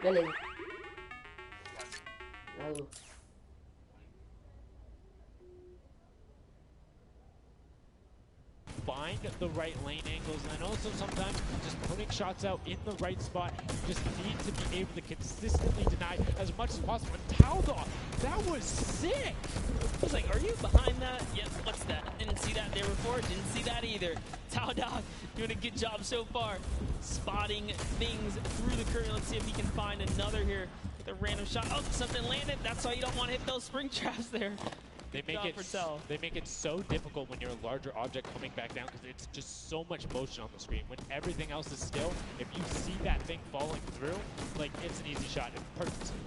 Galing. Lalu. Find the right lane angles, and also sometimes just putting shots out in the right spot. You just need to be able to consistently deny as much as possible. And Taldog, that was sick! I was like, are you behind that? Yep, what's that? Didn't see that there before, didn't see that either. Taldog doing a good job so far, spotting things through the curtain. Let's see if he can find another here with a random shot. Oh, something landed. That's why you don't want to hit those spring traps there. They make it so difficult when you're a larger object coming back down because it's just so much motion on the screen. When everything else is still, if you see that thing falling through, like, it's an easy shot. And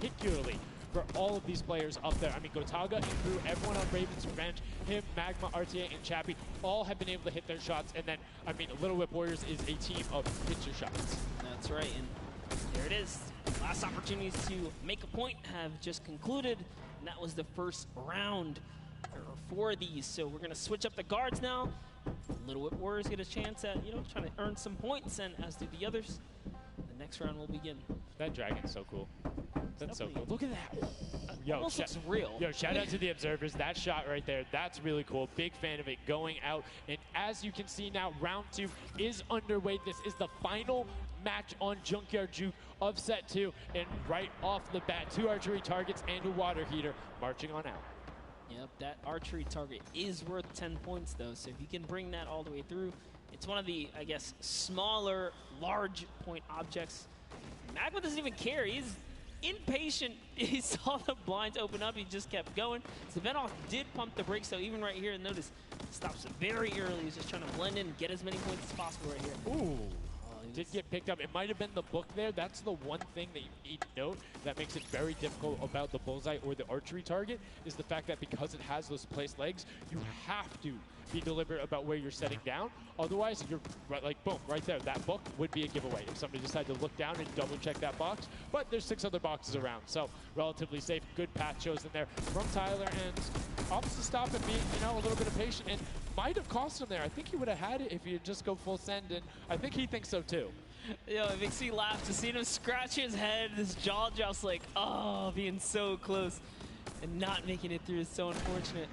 particularly for all of these players up there. I mean, Gotaga and Crew, everyone on Raven's Revenge, him, Magma, RTA, and Chappie, all have been able to hit their shots. And then, I mean, Little Whip Warriors is a team of pitcher shots. That's right, and there it is. Last opportunities to make a point have just concluded, and that was the first round. There are 4 of these, so we're going to switch up the guards now. Little Whip Warriors get a chance at, trying to earn some points, and as do the others. The next round will begin. That dragon's so cool. That's so cool. Look at that. Yo, almost looks real. Yo, shout out to the observers. That shot right there, that's really cool. Big fan of it going out. And as you can see now, round 2 is underway. This is the final match on Junkyard Juke of set 2. And right off the bat, 2 archery targets and a water heater marching on out. Yep, that archery target is worth 10 points, though. So if you can bring that all the way through, it's one of the, I guess, smaller, large point objects. Magma doesn't even care. He's impatient. He saw the blinds open up. He just kept going. Savenoff did pump the brakes, though, even right here. Notice, stops very early. He's just trying to blend in and get as many points as possible right here. Ooh. Did get picked up. It might have been the book there. That's the one thing that you need to note that makes it very difficult about the bullseye or the archery target is the fact that because it has those placed legs, you have to be deliberate about where you're setting down. Otherwise, you're right, like, boom, right there. That book would be a giveaway if somebody decided to look down and double check that box. But there's 6 other boxes around, so relatively safe. Good path chosen there from Tyler, and opts to stop and be, a little bit of patient, and might have cost him there. I think he would have had it if he had just go full send, and I think he thinks so too. Yo, it makes me laugh to see him scratch his head, his jaw drops like, oh, being so close and not making it through is so unfortunate.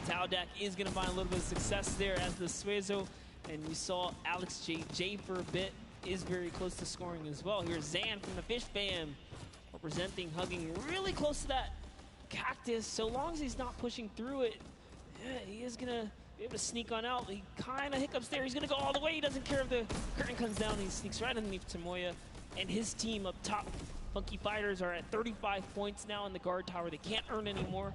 Taldog is going to find a little bit of success there as the Suezo, and you saw Alex J for a bit is very close to scoring as well. Here's Zan from the Fish Fam representing, hugging really close to that cactus. So long as he's not pushing through it, yeah, he is going to be able to sneak on out. He kind of hiccups there. He's going to go all the way. He doesn't care if the curtain comes down. He sneaks right underneath Tamoya and his team up top. Funky Fighters are at 35 points now in the guard tower. They can't earn any more.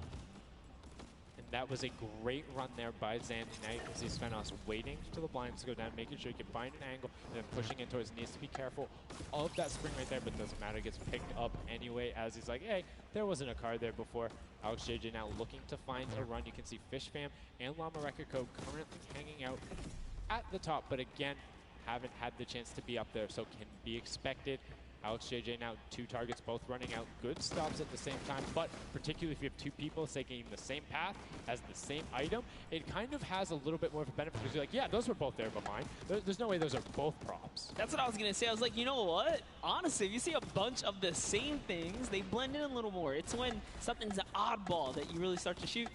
And that was a great run there by Zan tonight as he's Fenos waiting for the blinds to go down, making sure he can find an angle, and then pushing in towards. Needs to be careful of that spring right there, but doesn't matter. It gets picked up anyway as he's like, hey, there wasn't a card there before. Alex JJ now looking to find a run. You can see Fish Fam and Llama Record Code currently hanging out at the top, but again, haven't had the chance to be up there, so can be expected. Alex JJ now 2 targets, both running out. Good stops at the same time, but particularly if you have 2 people taking the same path as the same item, it kind of has a little bit more of a benefit because you're like, yeah, those were both there but mine. There's no way those are both props. That's what I was going to say. I was like, you know what? Honestly, if you see a bunch of the same things, they blend in a little more. It's when something's an oddball that you really start to shoot.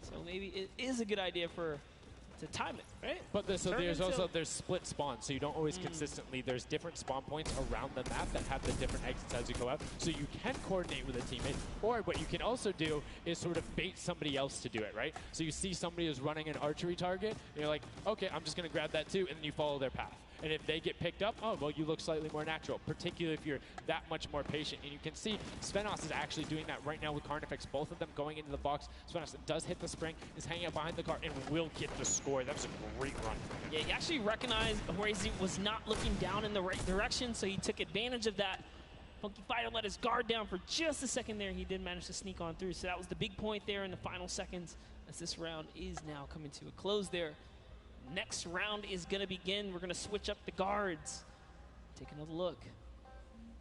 So maybe it is a good idea to time it, right? But there's split spawns, so you don't always consistently. There's different spawn points around the map that have the different exits as you go out, so you can coordinate with a teammate. Or what you can also do is sort of bait somebody else to do it, right? So you see somebody who's running an archery target, and you're like, okay, I'm just going to grab that too, and then you follow their path. And if they get picked up, oh, well, you look slightly more natural, particularly if you're that much more patient. And you can see Svenos is actually doing that right now with Carnifex, both of them going into the box. Svenos does hit the spring, is hanging out behind the car, and will get the score. That was a great run. Yeah, he actually recognized where he was not looking down in the right direction, so he took advantage of that. Funky Fighter let his guard down for just a second there. He did manage to sneak on through, so that was the big point there in the final seconds as this round is now coming to a close there. Next round is going to begin. We're going to switch up the guards. Take another look.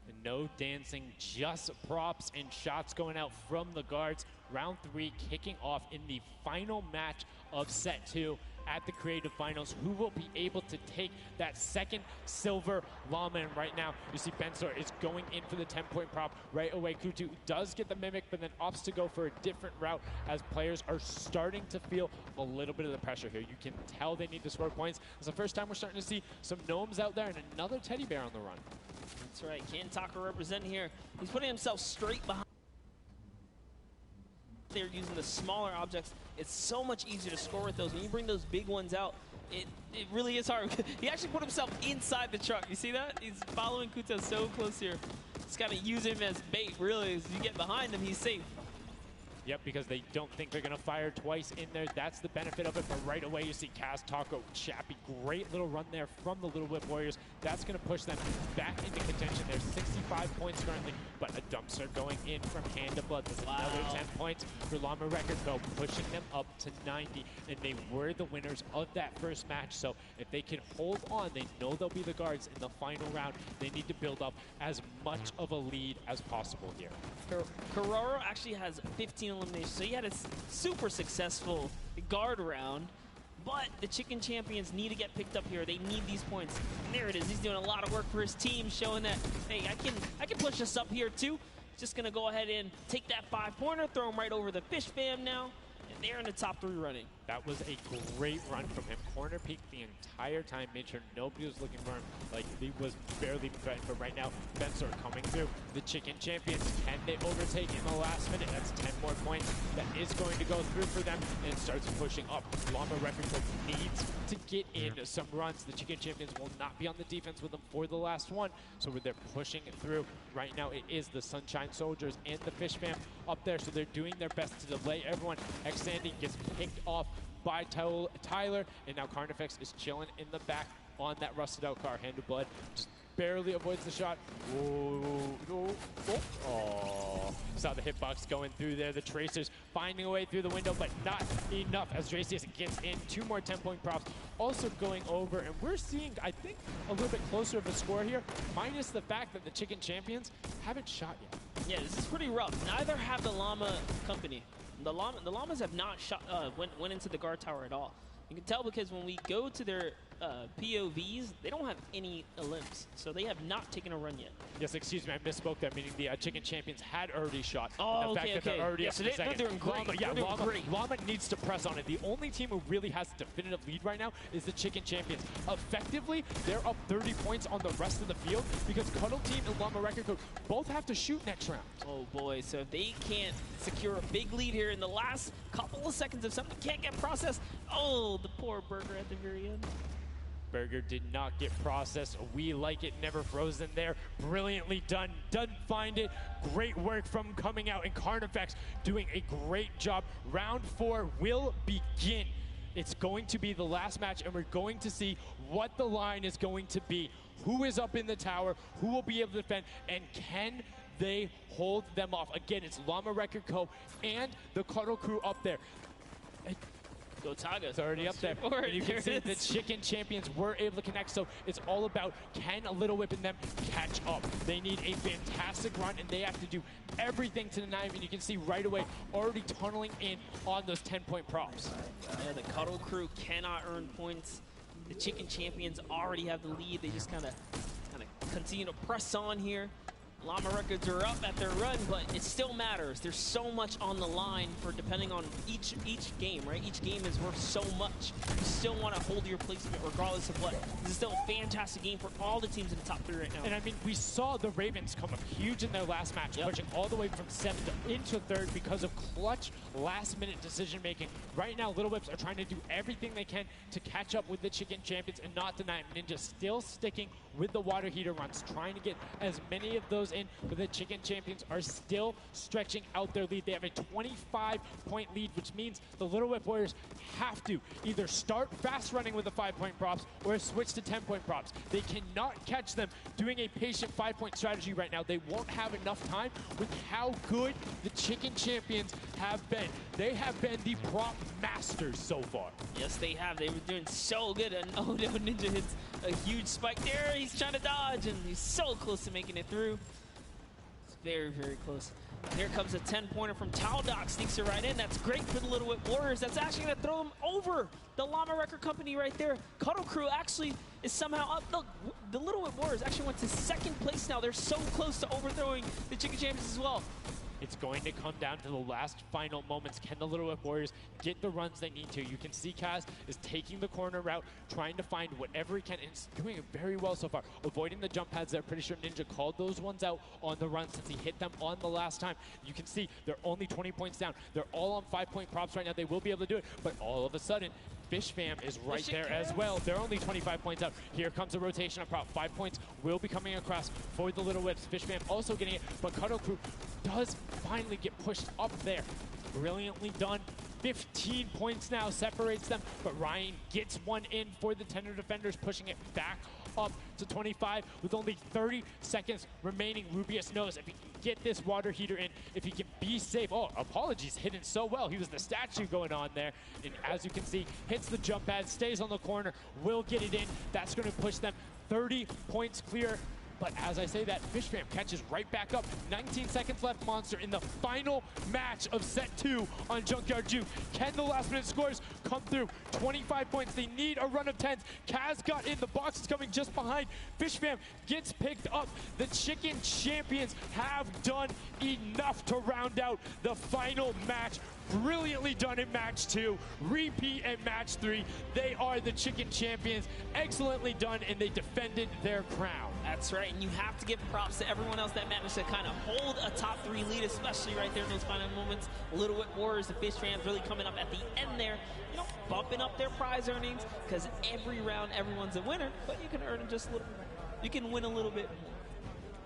And no dancing, just props and shots going out from the guards. Round 3 kicking off in the final match of set 2. at the creative finals. Who will be able to take that second silver llama? And right now, you see Bensor is going in for the 10-point prop right away. Kutu does get the mimic, but then opts to go for a different route as players are starting to feel a little bit of the pressure here. You can tell they need to score points. It's the first time we're starting to see some gnomes out there and another teddy bear on the run. That's right, Kantaka representing here. He's putting himself straight behind. They're using the smaller objects. It's so much easier to score with those. When you bring those big ones out, it really is hard. He actually put himself inside the truck. You see that? He's following Kuta so close here. Just got to use him as bait, really. As you get behind him, he's safe. Yep, because they don't think they're going to fire twice in there. That's the benefit of it. But right away, you see Kaz, Taco, Chappie. Great little run there from the Little Whip Warriors. That's going to push them back into contention. There's 65 points currently, but a dumpster going in from Hand to Blood. There's another 10 points for Llama Record Co, pushing them up to 90. And they were the winners of that first match. So if they can hold on, they know they'll be the guards in the final round. They need to build up as much of a lead as possible here. Carraro actually has 15 eliminations, so he had a super successful guard round, but the Chicken Champions need to get picked up here. They need these points. And there it is. He's doing a lot of work for his team, showing that, hey, I can push us up here too. Just gonna go ahead and take that 5-pointer, throw him right over the fish fam now, and they're in the top 3 running. That was a great run from him. Corner peeked the entire time, made sure nobody was looking for him. Like, he was barely threatened, but right now, Bensor coming through. The Chicken Champions, can they overtake in the last minute? That's 10 more points. That is going to go through for them, and it starts pushing up. Llama Record Co needs to get in some runs. The Chicken Champions will not be on the defense with them for the last one, so they're pushing it through. Right now, it is the Sunshine Soldiers and the Fish Fam up there, so they're doing their best to delay everyone. X-Sandy gets picked off by Tyler, and now Carnifex is chilling in the back on that rusted out car. Hand of Blood just barely avoids the shot. Oh, saw the hitbox going through there. The Tracers finding a way through the window, but not enough as Dracius gets in. 2 more 10-point props also going over, and we're seeing, I think, a little bit closer of a score here, minus the fact that the Chicken Champions haven't shot yet. Yeah, this is pretty rough. Neither have the Llama Company. The Llamas have not shot, went into the guard tower at all. You can tell because when we go to their POVs, they don't have any limps, so they have not taken a run yet. Yes, excuse me, I misspoke there, meaning the Chicken Champions had already shot. Oh, the fact that they're already up so in the second. they're doing great. Llama needs to press on it. The only team who really has a definitive lead right now is the Chicken Champions. Effectively, they're up 30 points on the rest of the field because Cuddle Team and Llama Record Co both have to shoot next round. Oh boy, so if they can't secure a big lead here in the last couple of seconds, if something can't get processed, oh, the poor Burger at the very end. Burger did not get processed. We like it, never frozen there. Brilliantly done. Doesn't find it. Great work from coming out, and Carnifex doing a great job. Round 4 will begin. It's going to be the last match, and we're going to see what the line is going to be. Who is up in the tower? Who will be able to defend? And can they hold them off? Again, it's Llama Record Co. and the Cuddle Crew up there. Go Taga. It's already up there. And you can see the Chicken Champions were able to connect, so it's all about can a Little Whip and them catch up. They need a fantastic run, and they have to do everything to deny him, and you can see right away already tunneling in on those 10-point props. Yeah, the Cuddle Crew cannot earn points. The Chicken Champions already have the lead. They just kind of continue to press on here. Llama Records are up at their run, but it still matters. There's so much on the line for depending on each game, right? Each game is worth so much. You still want to hold your placement regardless of what. This is still a fantastic game for all the teams in the top 3 right now. And I mean, we saw the Ravens come up huge in their last match, pushing all the way from 7th into 3rd because of clutch last-minute decision-making. Right now, Little Whips are trying to do everything they can to catch up with the Chicken Champions and not deny them. Ninja still sticking with the water heater runs, trying to get as many of those in, but the Chicken Champions are still stretching out their lead. They have a 25-point lead, which means the Little Whip Warriors have to either start fast running with the 5-point props or switch to 10-point props. They cannot catch them doing a patient 5-point strategy right now. They won't have enough time with how good the Chicken Champions have been. They have been the prop masters so far. Yes, they have. They were doing so good, and oh no, Ninja hits a huge spike there. He's trying to dodge, and he's so close to making it through. It's very, very close. Here comes a 10-pointer from Taldock, sneaks it right in. That's great for the Little Whip Warriors. That's actually going to throw them over the Llama Record Company right there. Cuddle Crew actually is somehow up. Look, the Little Whip Warriors actually went to second place now. They're so close to overthrowing the Chicken Champions as well. It's going to come down to the last final moments. Can the Little Whip Warriors get the runs they need to? You can see Kaz is taking the corner route, trying to find whatever he can, and he's doing it very well so far. Avoiding the jump pads there. Pretty sure Ninja called those ones out on the run since he hit them on the last time. You can see they're only 20 points down. They're all on 5-point props right now. They will be able to do it, but all of a sudden, Fish Fam is right there as well. They're only 25 points out. Here comes a rotation of prop. 5 points will be coming across for the Little Whips. Fish Fam also getting it, but Cuddle Crew does finally get pushed up there. Brilliantly done. 15 points now separates them, but Ryan gets one in for the Tender Defenders, pushing it back up to 25 with only 30 seconds remaining. Rubius knows if he can get this water heater in, if he can be safe. Oh, apologies, hidden so well. He was the statue going on there. And as you can see, hits the jump pad, stays on the corner, will get it in. That's going to push them 30 points clear. But as I say that, Fish Fam catches right back up. 19 seconds left, Monster, in the final match of set 2 on Junkyard Juke. Can the last minute scores come through? 25 points. They need a run of 10s. Kaz got in. The box is coming just behind. Fish Fam gets picked up. The Chicken Champions have done enough to round out the final match. Brilliantly done in match 2, repeat in match 3. They are the Chicken Champions. Excellently done, and they defended their crown. That's right, and you have to give props to everyone else that managed to kind of hold a top 3 lead, especially right there in those final moments. Little Whip Warriors, the Fish Fans really coming up at the end there, you know, bumping up their prize earnings, because every round, everyone's a winner, but you can earn just a little, you can win a little bit more.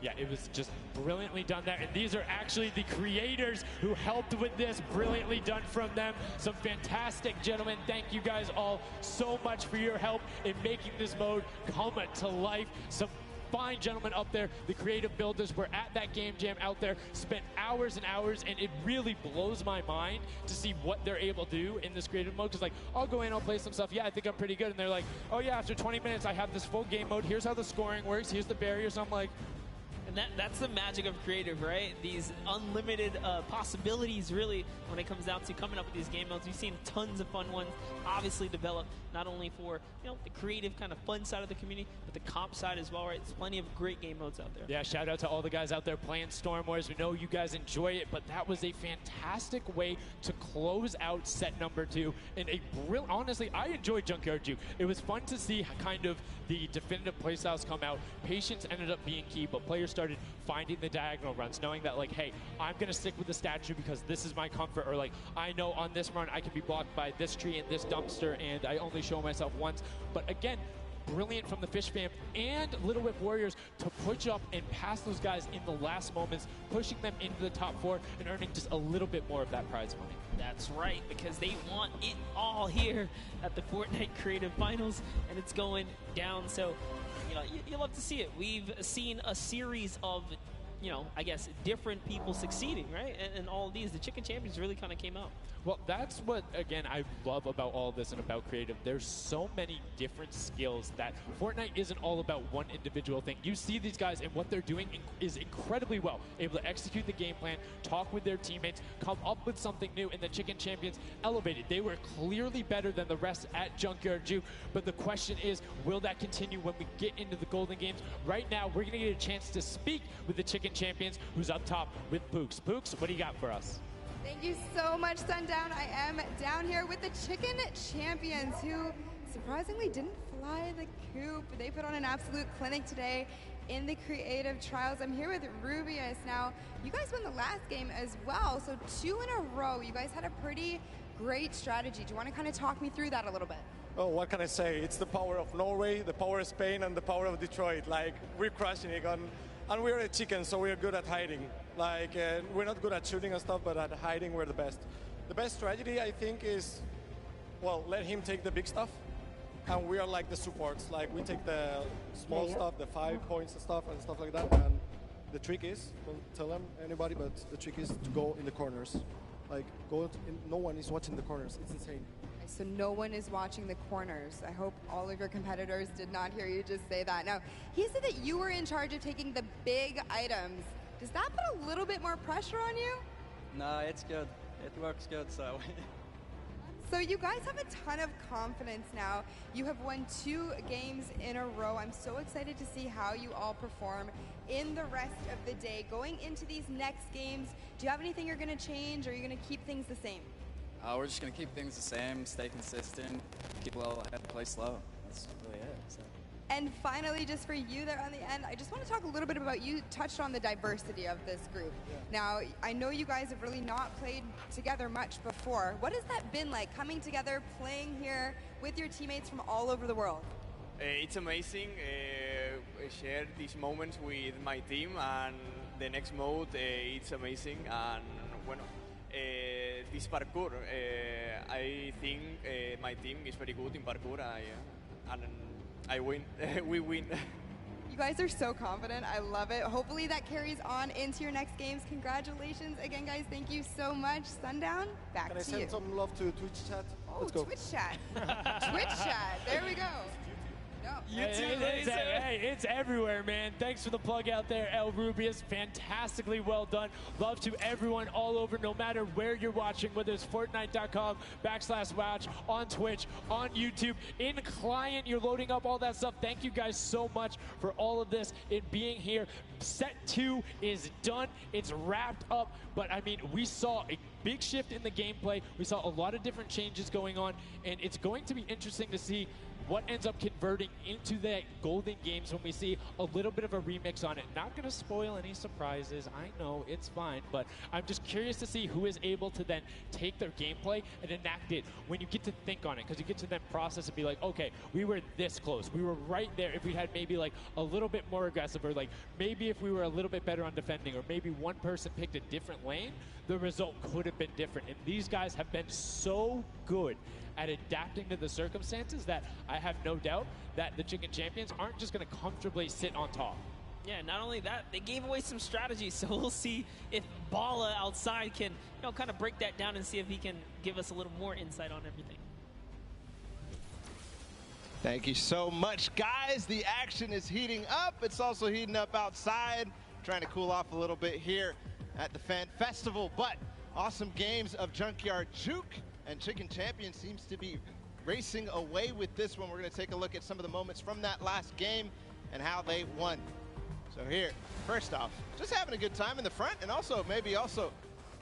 Yeah, it was just brilliantly done there. And these are actually the creators who helped with this. Brilliantly done from them. Some fantastic gentlemen. Thank you guys all so much for your help in making this mode come to life. Some fine gentlemen up there, the creative builders, were at that game jam out there, spent hours and hours, and it really blows my mind to see what they're able to do in this creative mode. Because, like, I'll go in, I'll play some stuff, yeah, I think I'm pretty good, and they're like, oh yeah, after 20 minutes, I have this full game mode, here's how the scoring works, here's the barriers. I'm like, and that's the magic of creative, right? These unlimited possibilities, really, when it comes down to coming up with these game modes. We've seen tons of fun ones obviously develop, not only for, you know, the creative kind of fun side of the community, but the comp side as well, right? There's plenty of great game modes out there. Yeah, shout out to all the guys out there playing Storm Wars. We know you guys enjoy it, but that was a fantastic way to close out set number 2. And a brilliant, honestly, I enjoyed Junkyard Juke. It was fun to see kind of the definitive playstyles come out. Patience ended up being key, but players started finding the diagonal runs, knowing that, like, hey, I'm going to stick with the statue because this is my comfort, or like, I know on this run I can be blocked by this tree and this dumpster, and I only show myself once. But again, brilliant from the Fish Fam and Little Whip Warriors to push up and pass those guys in the last moments, pushing them into the top 4 and earning just a little bit more of that prize money. That's right, because they want it all here at the Fortnite Creative Finals, and it's going down. So, you know, you love to see it. We've seen a series of, you know, I guess, different people succeeding, right? And all of these, the Chicken Champions really kind of came out. Well, that's what, again, I love about all of this and about creative. There's so many different skills that Fortnite isn't all about one individual thing. You see these guys, and what they're doing is incredibly well. Able to execute the game plan, talk with their teammates, come up with something new, and the Chicken Champions elevated. They were clearly better than the rest at Junkyard Juke, but the question is, will that continue when we get into the Golden Games? Right now, we're going to get a chance to speak with the Chicken Champions, who's up top with Pooks. Pooks, what do you got for us? Thank you so much, Sundown. I am down here with the Chicken Champions, who surprisingly didn't fly the coop. They put on an absolute clinic today in the creative trials. I'm here with Rubius. Now, you guys won the last game as well, so 2 in a row. You guys had a pretty great strategy. Do you want to kind of talk me through that a little bit? Oh, what can I say? It's the power of Norway, the power of Spain, and the power of Detroit. Like, we're crushing it. And we're a chicken, so we're good at hiding. Like, we're not good at shooting and stuff, but at hiding, we're the best. The best strategy, I think, is, well, let him take the big stuff, and we are like the supports. Like, we take the small stuff, the 5 points and stuff like that. And the trick is, don't tell them anybody, but the trick is to go in the corners. Like, no one is watching the corners. It's insane. So no one is watching the corners. I hope all of your competitors did not hear you just say that. Now, he said that you were in charge of taking the big items. Does that put a little bit more pressure on you? No, it's good. It works good, so. So you guys have a ton of confidence now. You have won 2 games in a row. I'm so excited to see how you all perform in the rest of the day. Going into these next games, do you have anything you're going to change, or are you going to keep things the same? We're just going to keep things the same, stay consistent, keep level head, play slow. That's really it. So. And finally, just for you there on the end, I just want to talk a little bit about, you touched on the diversity of this group. Yeah. Now, I know you guys have really not played together much before. What has that been like, coming together, playing here with your teammates from all over the world? It's amazing. I share these moments with my team, and the next mode, it's amazing. And bueno, this parkour, I think my team is very good in parkour, and I win. We win. You guys are so confident. I love it. Hopefully that carries on into your next games. Congratulations again, guys. Thank you so much. Sundown, back Can to I send you. some love to Twitch chat? Oh, Let's go. Twitch chat. Twitch chat. There we go. No. It's everywhere, man. Thanks for the plug out there, El Rubius. Fantastically well done. Love to everyone all over, no matter where you're watching, whether it's Fortnite.com/watch, on Twitch, on YouTube, in client, you're loading up all that stuff. Thank you guys so much for all of this, it being here. Set 2 is done. It's wrapped up. But, I mean, we saw a big shift in the gameplay. We saw a lot of different changes going on, and it's going to be interesting to see what ends up converting into the golden games when we see a little bit of a remix on it. Not going to spoil any surprises. I know, it's fine. But I'm just curious to see who is able to then take their gameplay and enact it when you get to think on it. Because you get to then process and be like, okay, we were this close. We were right there. If we had maybe like a little bit more aggressive, or like maybe if we were a little bit better on defending, or maybe one person picked a different lane, the result could have been different. And these guys have been so good at adapting to the circumstances that I have no doubt that the Chicken Champions aren't just going to comfortably sit on top. Yeah, not only that, they gave away some strategies, so we'll see if Bala outside can, kind of break that down and see if he can give us a little more insight on everything. Thank you so much, guys. The action is heating up. It's also heating up outside. Trying to cool off a little bit here at the Fan Festival, but awesome games of Junkyard Juke. And Chicken Champion seems to be racing away with this one. We're going to take a look at some of the moments from that last game and how they won. So here, first off, just having a good time in the front, and also maybe also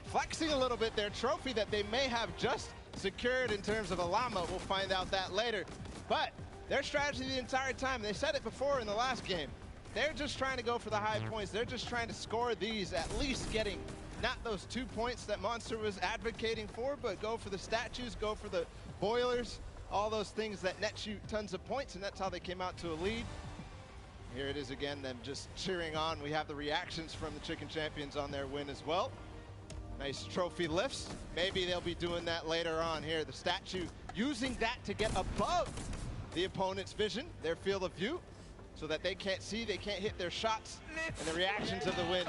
flexing a little bit their trophy that they may have just secured in terms of a llama. We'll find out that later. But their strategy the entire time, they said it before in the last game, they're just trying to go for the high points. They're just trying to score these, at least getting not those 2 points that Monster was advocating for, but go for the statues, go for the boilers, all those things that net you tons of points, and that's how they came out to a lead. Here it is again, them just cheering on. We have the reactions from the Chicken Champions on their win as well. Nice trophy lifts. Maybe they'll be doing that later on here. The statue using that to get above the opponent's vision, their field of view, so that they can't see, they can't hit their shots, and the reactions of the win.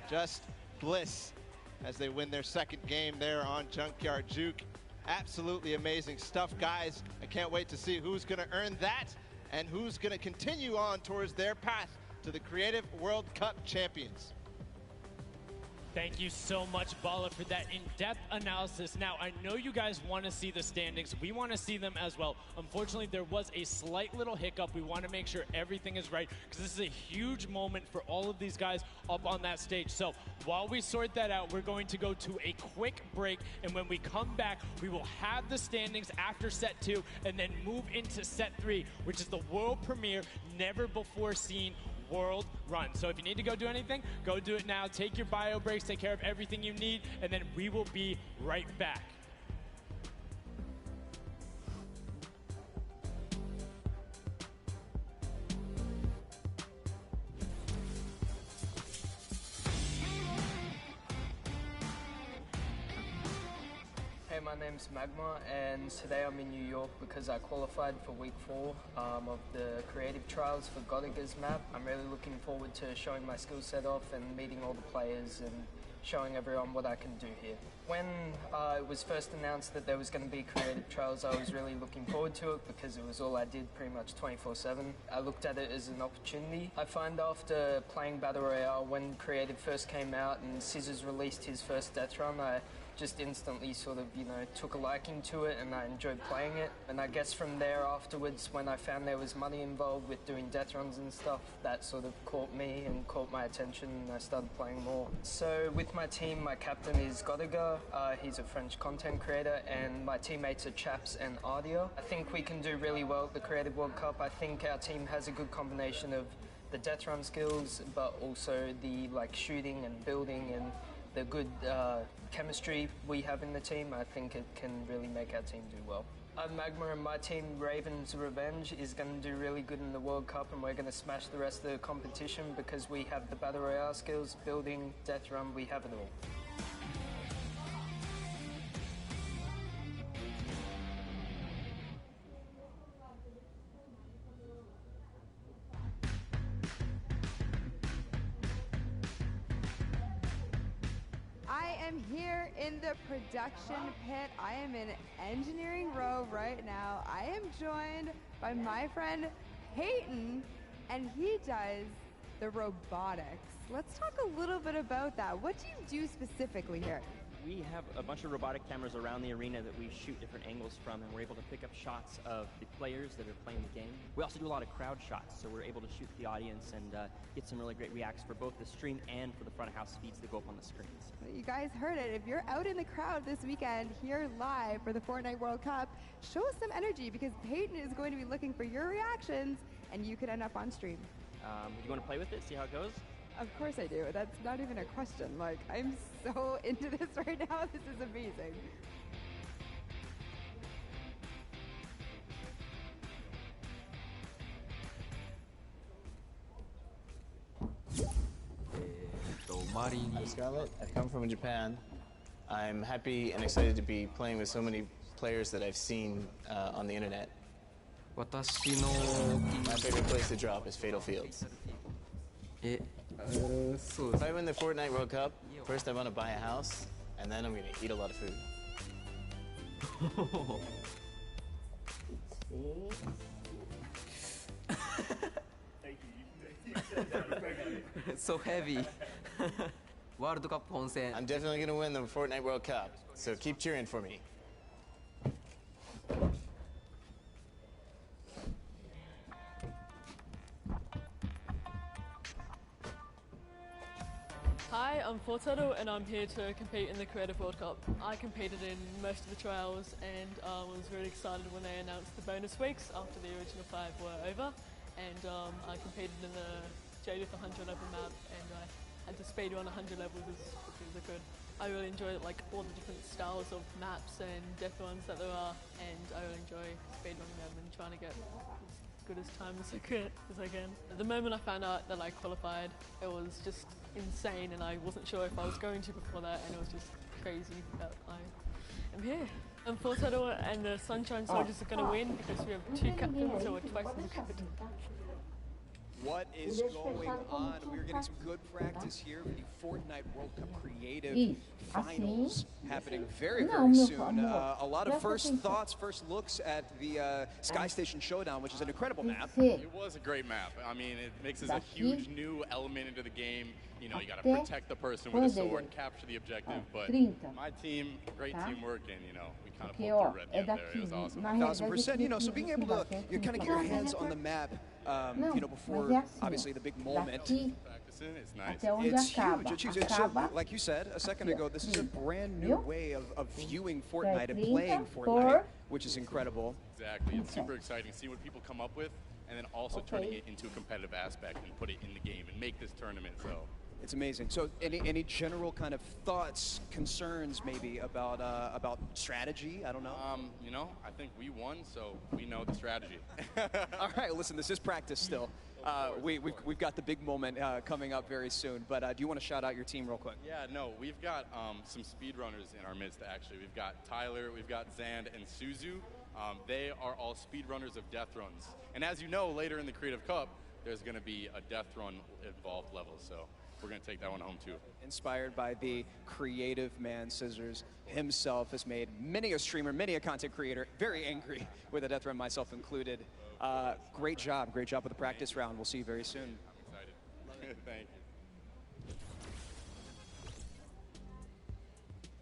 Just bliss as they win their second game there on Junkyard Juke. Absolutely amazing stuff, guys. I can't wait to see who's going to earn that and who's going to continue on towards their path to the Creative World Cup champions. Thank you so much, Bala, for that in-depth analysis. Now, I know you guys want to see the standings. We want to see them as well. Unfortunately, there was a slight little hiccup. We want to make sure everything is right, because this is a huge moment for all of these guys up on that stage. So while we sort that out, we're going to go to a quick break, and when we come back, we will have the standings after set 2 and then move into set 3, which is the world premiere, never before seen world run. So if you need to go do anything, go do it now. Take your bio breaks, take care of everything you need, and then we will be right back. Hey, my name's Magma, and today I'm in New York because I qualified for week 4 of the creative trials for Godiga's map. I'm really looking forward to showing my skill set off and meeting all the players and showing everyone what I can do here. When it was first announced that there was going to be creative trials, I was really looking forward to it because it was all I did pretty much 24/7. I looked at it as an opportunity. I find after playing Battle Royale, when creative first came out and Scissors released his first death run, I just instantly sort of, took a liking to it and I enjoyed playing it. And I guess from there afterwards, when I found there was money involved with doing death runs and stuff, that sort of caught me and caught my attention and I started playing more. So with my team, my captain is Godiga. He's a French content creator and my teammates are Chaps and Ardia. I think we can do really well at the Creative World Cup. I think our team has a good combination of the death run skills, but also the shooting and building and the good chemistry we have in the team. I think it can really make our team do well. Magma and my team, Raven's Revenge, is going to do really good in the World Cup and we're going to smash the rest of the competition because we have the Battle Royale skills, building, death run, we have it all. I'm here in the production pit. I am in engineering row right now. I am joined by my friend Peyton, and he does the robotics. Let's talk a little bit about that. What do you do specifically here? We have a bunch of robotic cameras around the arena that we shoot different angles from, and we're able to pick up shots of the players that are playing the game. We also do a lot of crowd shots, so we're able to shoot the audience and get some really great reacts for both the stream and for the front of house feeds that go up on the screens. You guys heard it. If you're out in the crowd this weekend here live for the Fortnite World Cup, show us some energy because Peyton is going to be looking for your reactions and you could end up on stream. You want to play with it, see how it goes? Of course I do. That's not even a question. I'm so into this right now. This is amazing. I'm Scarlett. I come from Japan. I'm happy and excited to be playing with so many players that I've seen on the internet. My favorite place to drop is Fatal Fields. If I win the Fortnite World Cup, first I want to buy a house, and then I'm going to eat a lot of food. It's so heavy. World Cup 本戦. I'm definitely going to win the Fortnite World Cup, so keep cheering for me. Hi, I'm Fortnite and I'm here to compete in the Creative World Cup. I competed in most of the trials and was really excited when they announced the bonus weeks after the original 5 were over. And I competed in the JR with 100 level map and I had to speed run 100 levels, which was good. I really enjoyed all the different styles of maps and death runs that there are, and I really enjoy speed running them and trying to get as good as time as I can. The moment I found out that I qualified, it was just insane and I wasn't sure if I was going to before that, and it was just crazy that I am here. And Fortnite and the Sunshine Soldiers are going to win because we have 2 captains who are twice as good. What is going on? We're getting some good practice here for the Fortnite World Cup Creative Finals happening very, very soon. A lot of first thoughts, first looks at the Sky Station Showdown, which is an incredible map. It was a great map. I mean, it mixes a huge new element into the game. You know, you got to protect the person with a sword, capture the objective. But my team, great teamwork, and we kind of pulled through at the end there. It was awesome. 1000%. So being able to kind of get your hands on the map, before obviously the big moment. Practicing, it's nice. It's huge. It's so, like you said a second ago, this is a brand new way of viewing Fortnite and playing Fortnite, which is incredible. Exactly. It's super exciting. See what people come up with, and then also turning it into a competitive aspect and put it in the game and make this tournament. So. It's amazing. So, any general kind of thoughts, concerns, maybe about strategy? I don't know. I think we won, so we know the strategy. All right. Listen, this is practice still. We've got the big moment coming up very soon. But do you want to shout out your team real quick? Yeah. No, we've got some speedrunners in our midst. Actually, we've got Tyler, we've got Zand, and Suzu. They are all speedrunners of death runs. And as you know, later in the Creative Cup, there's going to be a death run involved level. So we're going to take that one home too. Inspired by the creative man, Scissors himself has made many a streamer, many a content creator very angry with a death run, myself included. Great job with the practice round. We'll see you very soon. I'm excited. Thank you.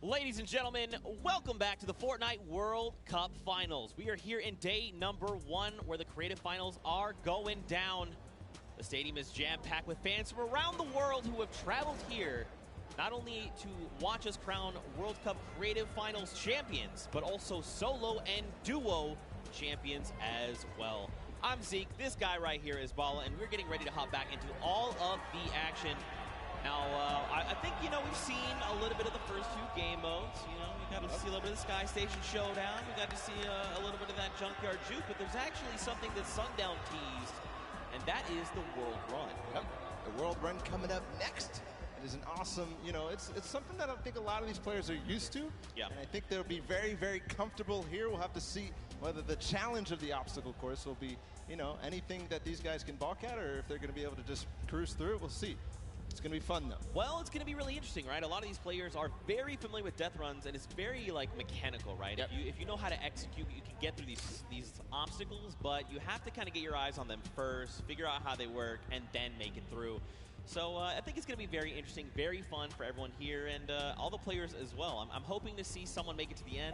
Ladies and gentlemen, welcome back to the Fortnite World Cup Finals. We are here in day number 1 where the creative finals are going down. The stadium is jam-packed with fans from around the world who have traveled here not only to watch us crown World Cup creative finals champions, but also solo and duo champions as well. I'm Zeke, this guy right here is Bala, and we're getting ready to hop back into all of the action. Now, I think, we've seen a little bit of the first 2 game modes. We got to see a little bit of the Sky Station Showdown. We got to see a little bit of that Junkyard Juke, but there's actually something that Sundown teased, and that is the World Run. Yep. The World Run coming up next. It is an awesome, it's something that I think a lot of these players are used to. Yeah. And I think they'll be very, very comfortable here. We'll have to see whether the challenge of the obstacle course will be, anything that these guys can balk at, or if they're going to be able to just cruise through it. We'll see. It's going to be fun, though. Well, it's going to be really interesting, right? A lot of these players are very familiar with death runs, and it's very, mechanical, right? Yep. If you know how to execute, you can get through these obstacles, but you have to kind of get your eyes on them first, figure out how they work, and then make it through. So I think it's going to be very interesting, very fun for everyone here, and all the players as well. I'm hoping to see someone make it to the end.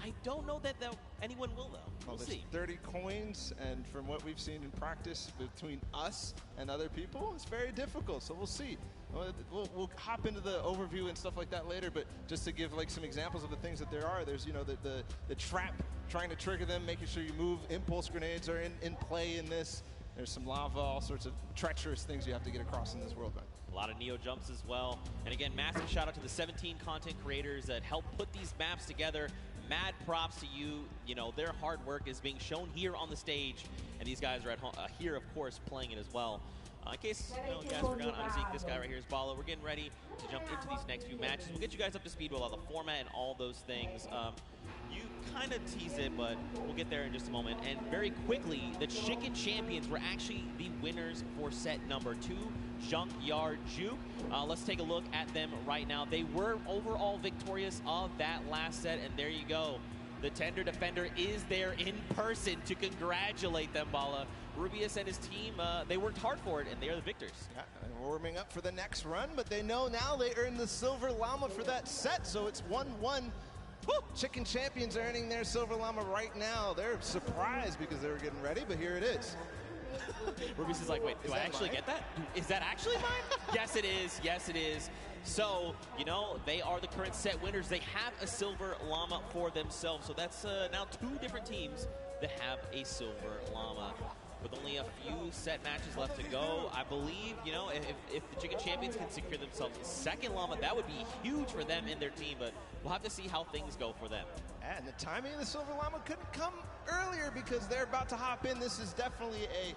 I don't know that anyone will, though. We'll see. 30 coins, and from what we've seen in practice between us and other people, it's very difficult, so we'll see. We'll hop into the overview and stuff like that later, but just to give some examples of the things that there are, there's the trap, trying to trigger them, making sure you move. Impulse grenades are in play in this. There's some lava, all sorts of treacherous things you have to get across in this world run. A lot of Neo jumps as well. And again, massive shout out to the 17 content creators that helped put these maps together. Mad props to you. Their hard work is being shown here on the stage. And these guys are at home, here, of course, playing it as well. In case you guys forgot, I'm Zeke. This guy right here is Bala. We're getting ready to jump into these next few matches. We'll get you guys up to speed with all the format and all those things. You kind of tease it, but we'll get there in just a moment. And very quickly, the Chicken Champions were actually the winners for set number 2, Junkyard Juke. Let's take a look at them right now. They were overall victorious of that last set, and there you go. The Tender Defender is there in person to congratulate them, Bala. Rubius and his team, they worked hard for it, and they are the victors. Yeah, and warming up for the next run, but they know now they earned the Silver Llama for that set, so it's 1-1. Woo! Chicken Champions earning their Silver Llama right now. They're surprised because they were getting ready, but here it is. Rubius is like, wait, do I actually get that? Is that actually mine? Yes, it is. Yes, it is. So, they are the current set winners. They have a Silver Llama for themselves. So that's now 2 different teams that have a Silver Llama. With only a few set matches left to go, I believe, if the Chicken Champions can secure themselves a second Llama, that would be huge for them and their team, but we'll have to see how things go for them. And the timing of the Silver Llama couldn't come earlier because they're about to hop in. This is definitely a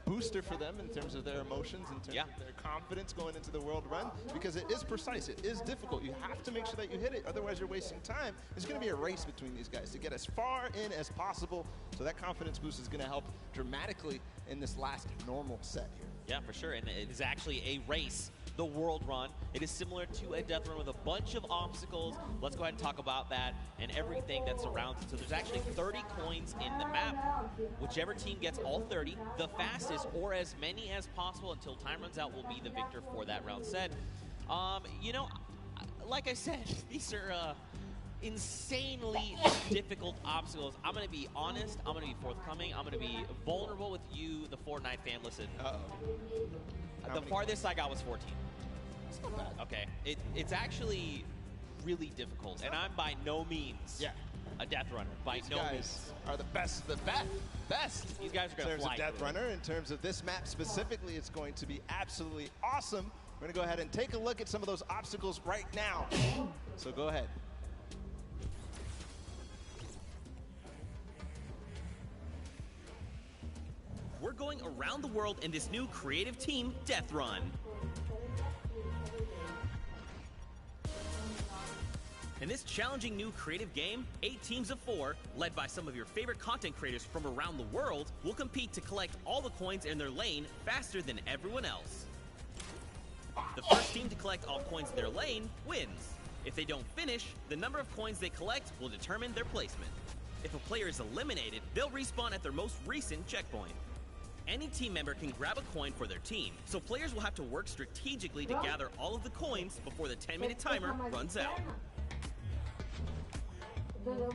booster for them in terms of their emotions, in terms of their confidence going into the World Run, because it is precise, it is difficult. You have to make sure that you hit it, otherwise you're wasting time. It's going to be a race between these guys to get as far in as possible, so that confidence boost is going to help dramatically in this last normal set here. Yeah, for sure, and it is actually a race. The World Run. It is similar to a death run with a bunch of obstacles. Let's go ahead and talk about that and everything that surrounds it. So there's actually 30 coins in the map. Whichever team gets all 30, the fastest or as many as possible until time runs out will be the victor for that round set. Like I said, these are insanely difficult obstacles. I'm going to be honest. I'm going to be forthcoming. I'm going to be vulnerable with you, the Fortnite fam. Listen. The farthest I got was 14. That's not bad. Okay. It's actually really difficult, and I'm by no means a death runner. By These no guys means. are the best. These guys are going to fly. In terms of death runner, in terms of this map specifically, it's going to be absolutely awesome. We're going to go ahead and take a look at some of those obstacles right now. So go ahead. We're going around the world in this new creative team death run. In this challenging new creative game, 8 teams of 4, led by some of your favorite content creators from around the world, will compete to collect all the coins in their lane faster than everyone else. The first team to collect all coins in their lane wins. If they don't finish, the number of coins they collect will determine their placement. If a player is eliminated, they'll respawn at their most recent checkpoint. Any team member can grab a coin for their team, so players will have to work strategically to gather all of the coins before the 10-minute timer runs out.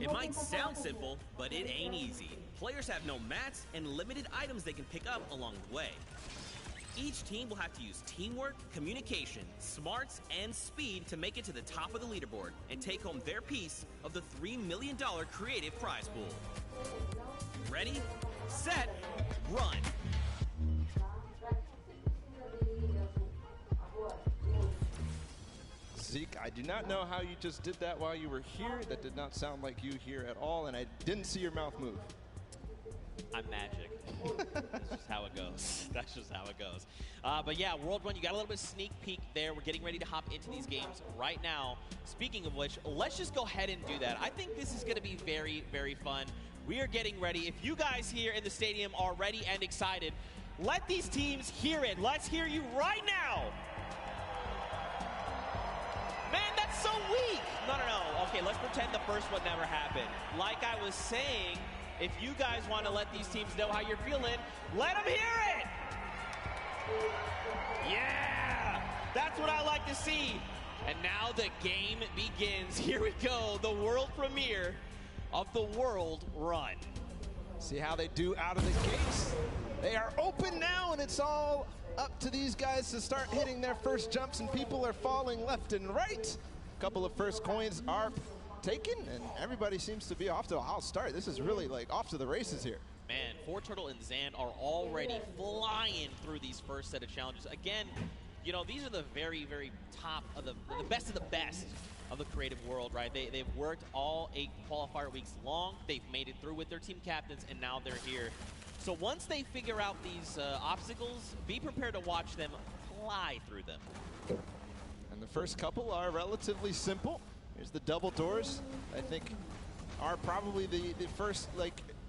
It might sound simple, but it ain't easy. Players have no mats and limited items they can pick up along the way. Each team will have to use teamwork, communication, smarts, and speed to make it to the top of the leaderboard and take home their piece of the $3 million creative prize pool. Ready, set, run! Zeke, I do not know how you just did that while you were here. That did not sound like you here at all, and I didn't see your mouth move. I'm magic. That's just how it goes. That's just how it goes. But yeah, World Run, you got a little bit of sneak peek there. We're getting ready to hop into these games right now. Speaking of which, let's just go ahead and do that. I think this is going to be very, very fun. We are getting ready. If you guys here in the stadium are ready and excited, let these teams hear it. Let's hear you right now. Man, that's so weak. No. Okay, let's pretend the first one never happened. Like I was saying, if you guys want to let these teams know how you're feeling, let them hear it. Yeah, that's what I like to see. And now the game begins. Here we go, the world premiere of the World Run. See how they do out of the gates. They are open now, and it's all up to these guys to start hitting their first jumps, and people are falling left and right. A couple of first coins are taken, and everybody seems to be off to a hot start. This is really like off to the races here. Man, Forturtle and Zan are already flying through these first set of challenges. Again, you know, these are the very, very top of the best of the best of the creative world, right? They've worked all 8 qualifier weeks long. They've made it through with their team captains, and now they're here. So once they figure out these obstacles, be prepared to watch them fly through them. And the first couple are relatively simple. Here's the double doors. I think are probably the first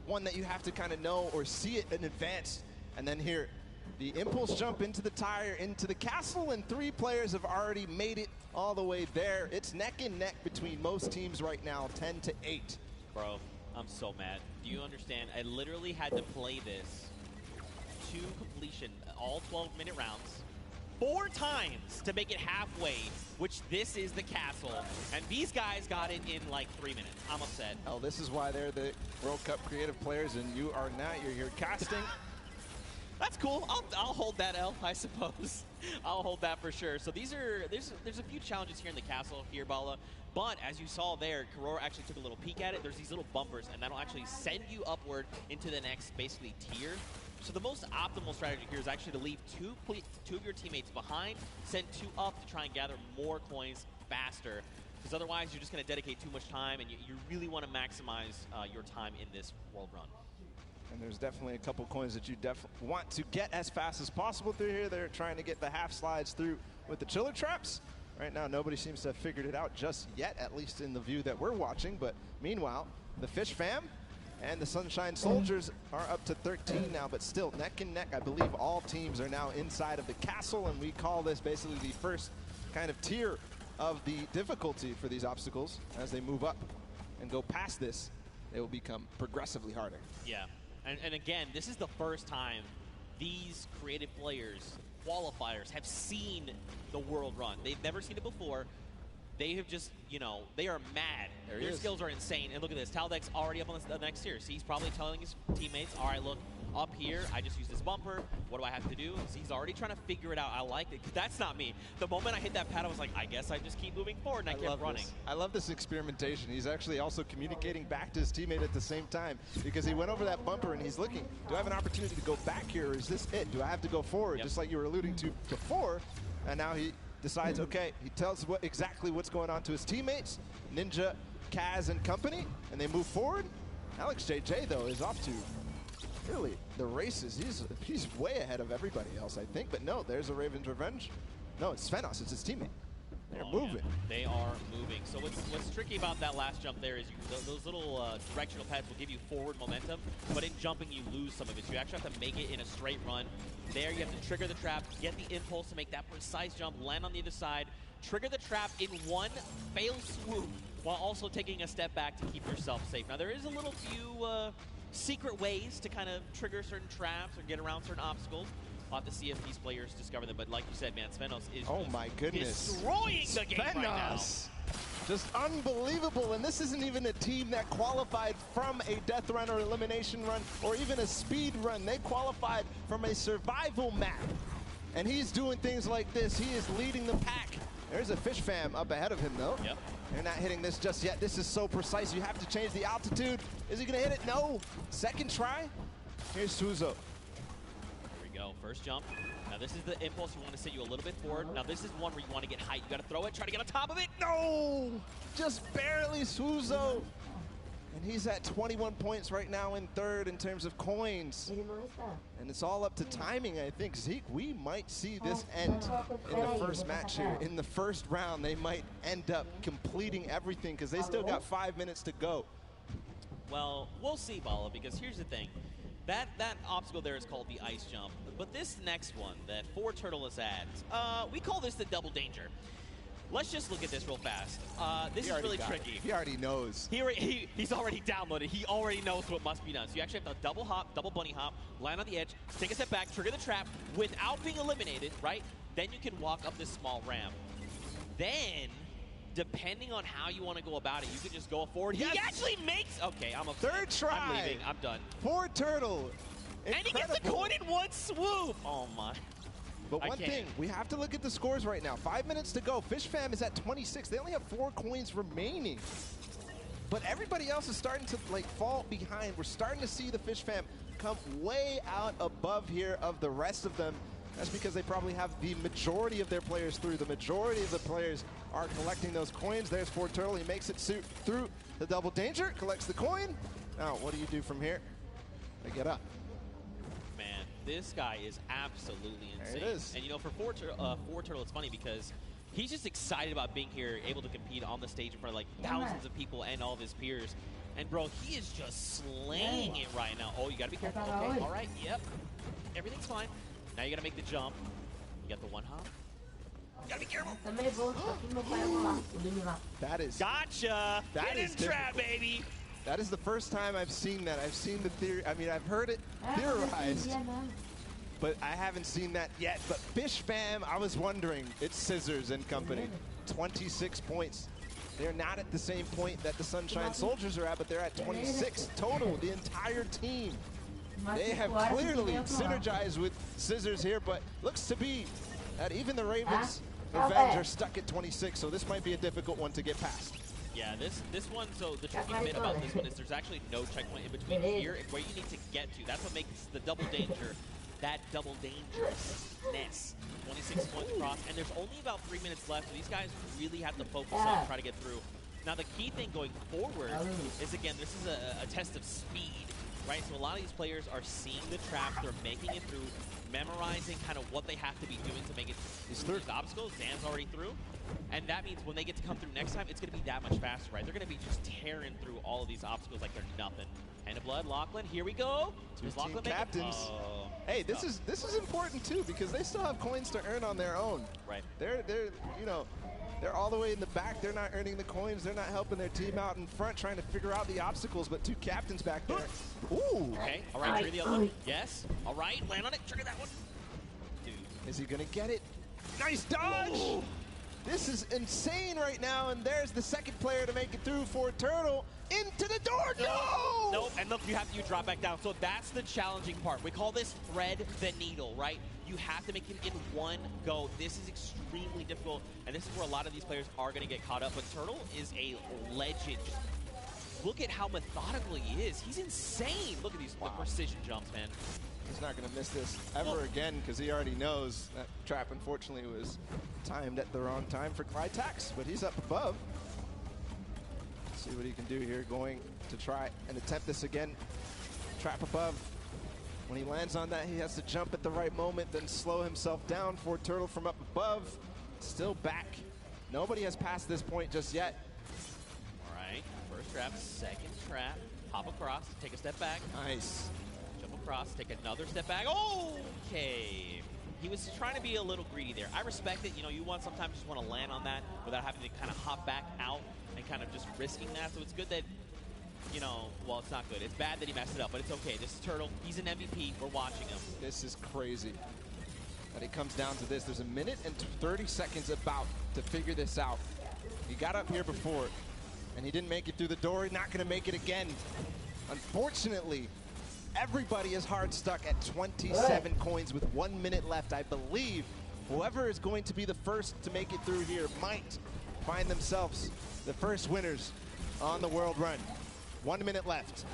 one that you have to kind of know or see it in advance. And then here, the impulse jump into the tire, into the castle, and 3 players have already made it all the way there. It's neck and neck between most teams right now, 10-8. Bro, I'm so mad. Do you understand? I literally had to play this to completion, all 12-minute rounds, 4 times to make it halfway, which this is the castle. And these guys got it in like 3 minutes. I'm upset. Hell, this is why they're the World Cup creative players, and you are not. You're here casting. That's cool. I'll hold that L, I suppose. I'll hold that for sure. So there's a few challenges here in the castle here, Bala. But as you saw there, Karora actually took a little peek at it. There's these little bumpers, and that'll actually send you upward into the next, basically, tier. So the most optimal strategy here is actually to leave two of your teammates behind, send 2 up to try and gather more coins faster. Because otherwise, you're just going to dedicate too much time, and you really want to maximize your time in this World Run. And there's definitely a couple coins that you want to get as fast as possible through here. They're trying to get the half slides through with the chiller traps. Right now, nobody seems to have figured it out just yet, at least in the view that we're watching. But meanwhile, the Fish Fam and the Sunshine Soldiers are up to 13 now, but still neck and neck. I believe all teams are now inside of the castle, and we call this basically the first kind of tier of the difficulty for these obstacles. As they move up and go past this, they will become progressively harder. Yeah. And again, this is the first time these creative players, qualifiers, have seen the World Run. They've never seen it before. They have just, you know, they are mad. Their skills are insane. And look at this. Taldeck's already up on the next tier. So he's probably telling his teammates, all right, look, up here, I just used this bumper. What do I have to do? So he's already trying to figure it out. I like it. That's not me. The moment I hit that pad, I was like, I guess I just keep moving forward, and I kept running. I love this experimentation. He's actually also communicating back to his teammate at the same time, because he went over that bumper and he's looking, do I have an opportunity to go back here, or is this it? Do I have to go forward, just like you were alluding to before? And now he decides, okay, he tells exactly what's going on to his teammates, Ninja, Kaz, and company, and they move forward. Alex JJ, though, is off to really the races. He's way ahead of everybody else, I think. But no, there's a Raven's Revenge. No, it's Svenos. It's his teammate. They're moving. Yeah. They are moving. So what's tricky about that last jump there is those little directional pads will give you forward momentum, but in jumping you lose some of it. So you actually have to make it in a straight run. There you have to trigger the trap, get the impulse to make that precise jump, land on the other side, trigger the trap in one fail swoop, while also taking a step back to keep yourself safe. Now there is a little few secret ways to kind of trigger certain traps or get around certain obstacles. We'll have to see if these players discover them. But like you said, man, Svenos is destroying the game right now. Just unbelievable. And this isn't even a team that qualified from a death run or elimination run or even a speed run. They qualified from a survival map. And he's doing things like this. He is leading the pack. There's a fish fam up ahead of him, though. Yep. They're not hitting this just yet. This is so precise. You have to change the altitude. Is he going to hit it? No. Second try. Here's Suzo. Go. First jump. Now this is the impulse. You want to send you a little bit forward. Now this is one where you want to get height. You got to throw it, try to get on top of it. No! Just barely Suzo. And he's at 21 points right now in third in terms of coins. And it's all up to timing, I think. Zeke, we might see this end in the first match here. In the first round, they might end up completing everything because they still got 5 minutes to go. Well, we'll see, Bala, because here's the thing. That obstacle there is called the ice jump, but this next one that Fortnite adds, we call this the double danger. Let's just look at this real fast. This is really tricky. He already knows. He's already downloaded. He already knows what must be done. So you actually have to double hop, double bunny hop, land on the edge, take a step back, trigger the trap without being eliminated, right? Then you can walk up this small ramp. Then, depending on how you want to go about it, you can just go forward. Yes. He actually makes... Okay, I'm upset. Third try. I'm leaving. I'm done. Fortnite. And he gets the coin in one swoop. Oh, my. But one thing, we have to look at the scores right now. 5 minutes to go. Fish Fam is at 26. They only have 4 coins remaining. But everybody else is starting to fall behind. We're starting to see the Fish Fam come way out above here of the rest of them. That's because they probably have the majority of their players through. The majority of the players are collecting those coins. There's Fortnite. He makes it through the double danger, collects the coin. Now, what do you do from here? They get up. Man, this guy is absolutely insane. There it is. And you know, for Fortnite, it's funny because he's just excited about being here, able to compete on the stage in front of thousands of people and all of his peers. And bro, he is just slaying it right now. Oh, you gotta be careful. Okay, all right, yep. Everything's fine. Now you gotta make the jump. You got the one hop. You gotta be careful. That is... Gotcha! That Get in trap, baby! That is the first time I've seen that. I've seen the theory. I mean, I've heard it theorized, but I haven't seen that yet. But Fish Fam, I was wondering. It's Scissors and company. 26 points. They're not at the same point that the Sunshine Soldiers are at, but they're at 26 total, the entire team. They have clearly synergized with Scissors here, but looks to be that even the Ravens Revenge are stuck at 26, so this might be a difficult one to get past. Yeah, this one, so the tricky bit about this one is there's actually no checkpoint in between here and where you need to get to. That's what makes the double danger that double dangerousness. 26 points across, and there's only about 3 minutes left, so these guys really have to focus on trying to get through. Now, the key thing going forward is, again, this is a test of speed, right? So a lot of these players are seeing the traps, they're making it through, memorizing kind of what they have to be doing to make it through these obstacles. Zan's already through. And that means when they get to come through next time, it's going to be that much faster, right? They're going to be just tearing through all of these obstacles like they're nothing. Hand of blood, Lachlan, here we go. Two team captains. Hey, this is important too because they still have coins to earn on their own. Right. They're they're all the way in the back. They're not earning the coins. They're not helping their team out in front, trying to figure out the obstacles. But two captains back there. Ooh. Okay. All right. Trigger the other one. Yes. All right. Land on it. Trigger that one. Dude. Is he gonna get it? Nice dodge. Ooh. This is insane right now, and there's the second player to make it through for Turtle. Into the door, no! Nope, and look, you drop back down. So that's the challenging part. We call this thread the needle, right? You have to make it in one go. This is extremely difficult, and this is where a lot of these players are going to get caught up. But Turtle is a legend. Look at how methodical he is. He's insane. Look at these the precision jumps, man. He's not going to miss this ever again because he already knows that trap, unfortunately, was timed at the wrong time for Clytax, but he's up above. Let's see what he can do here, going to try and attempt this again. Trap above. When he lands on that, he has to jump at the right moment, then slow himself down for Turtle from up above. Still back Nobody has passed this point just yet. All right, first trap, second trap. Hop across, take a step back. Nice. Jump across, take another step back. Okay. He was trying to be a little greedy there. I respect it. You know, you want sometimes just want to land on that without having to kind of hop back out and kind of just risking that. So it's good that, you know, well, it's not good. It's bad that he messed it up, but it's okay. This is Turtle. He's an MVP. We're watching him. This is crazy. But it comes down to this. There's a minute and 30 seconds about to figure this out. He got up here before, and he didn't make it through the door. He's not going to make it again. Unfortunately, everybody is hard stuck at 27 coins with 1 minute left. I believe whoever is going to be the first to make it through here might find themselves the first winners on the world run. 1 minute left.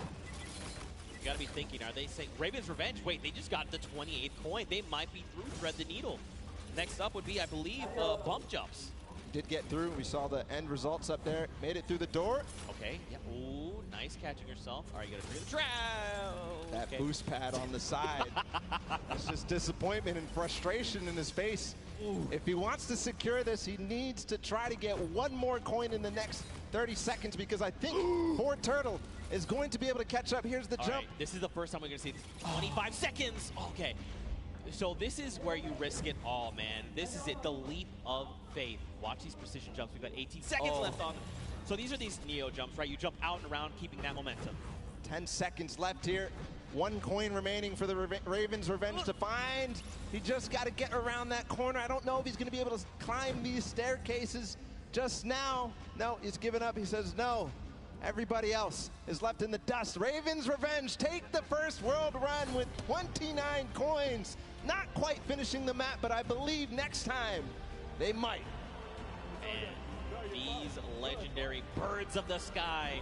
You gotta be thinking, are they saying Raven's Revenge? Wait, they just got the 28th coin. They might be through Thread the Needle. Next up would be, I believe, bump jumps. Did get through. We saw the end results up there. Made it through the door. Okay. Yeah. Ooh, nice catching yourself. All right, you gotta clear the trail. That boost pad on the side. It's just disappointment and frustration in his face. Ooh. If he wants to secure this, he needs to try to get one more coin in the next 30 seconds because I think Ford Turtle is going to be able to catch up. Here's the jump. Right, this is the first time we're going to see this. 25 seconds. Okay. So this is where you risk it all, man. This is it, the leap of faith. Watch these precision jumps. We've got 18 seconds left on them. So these are these Neo jumps, right? You jump out and around, keeping that momentum. 10 seconds left here. 1 coin remaining for the Ravens Revenge to find. He just got to get around that corner. I don't know if he's going to be able to climb these staircases just now. No, he's given up. He says no. Everybody else is left in the dust. Ravens Revenge take the first world run with 29 coins. Not quite finishing the map, but I believe next time they might. Man, these legendary birds of the sky,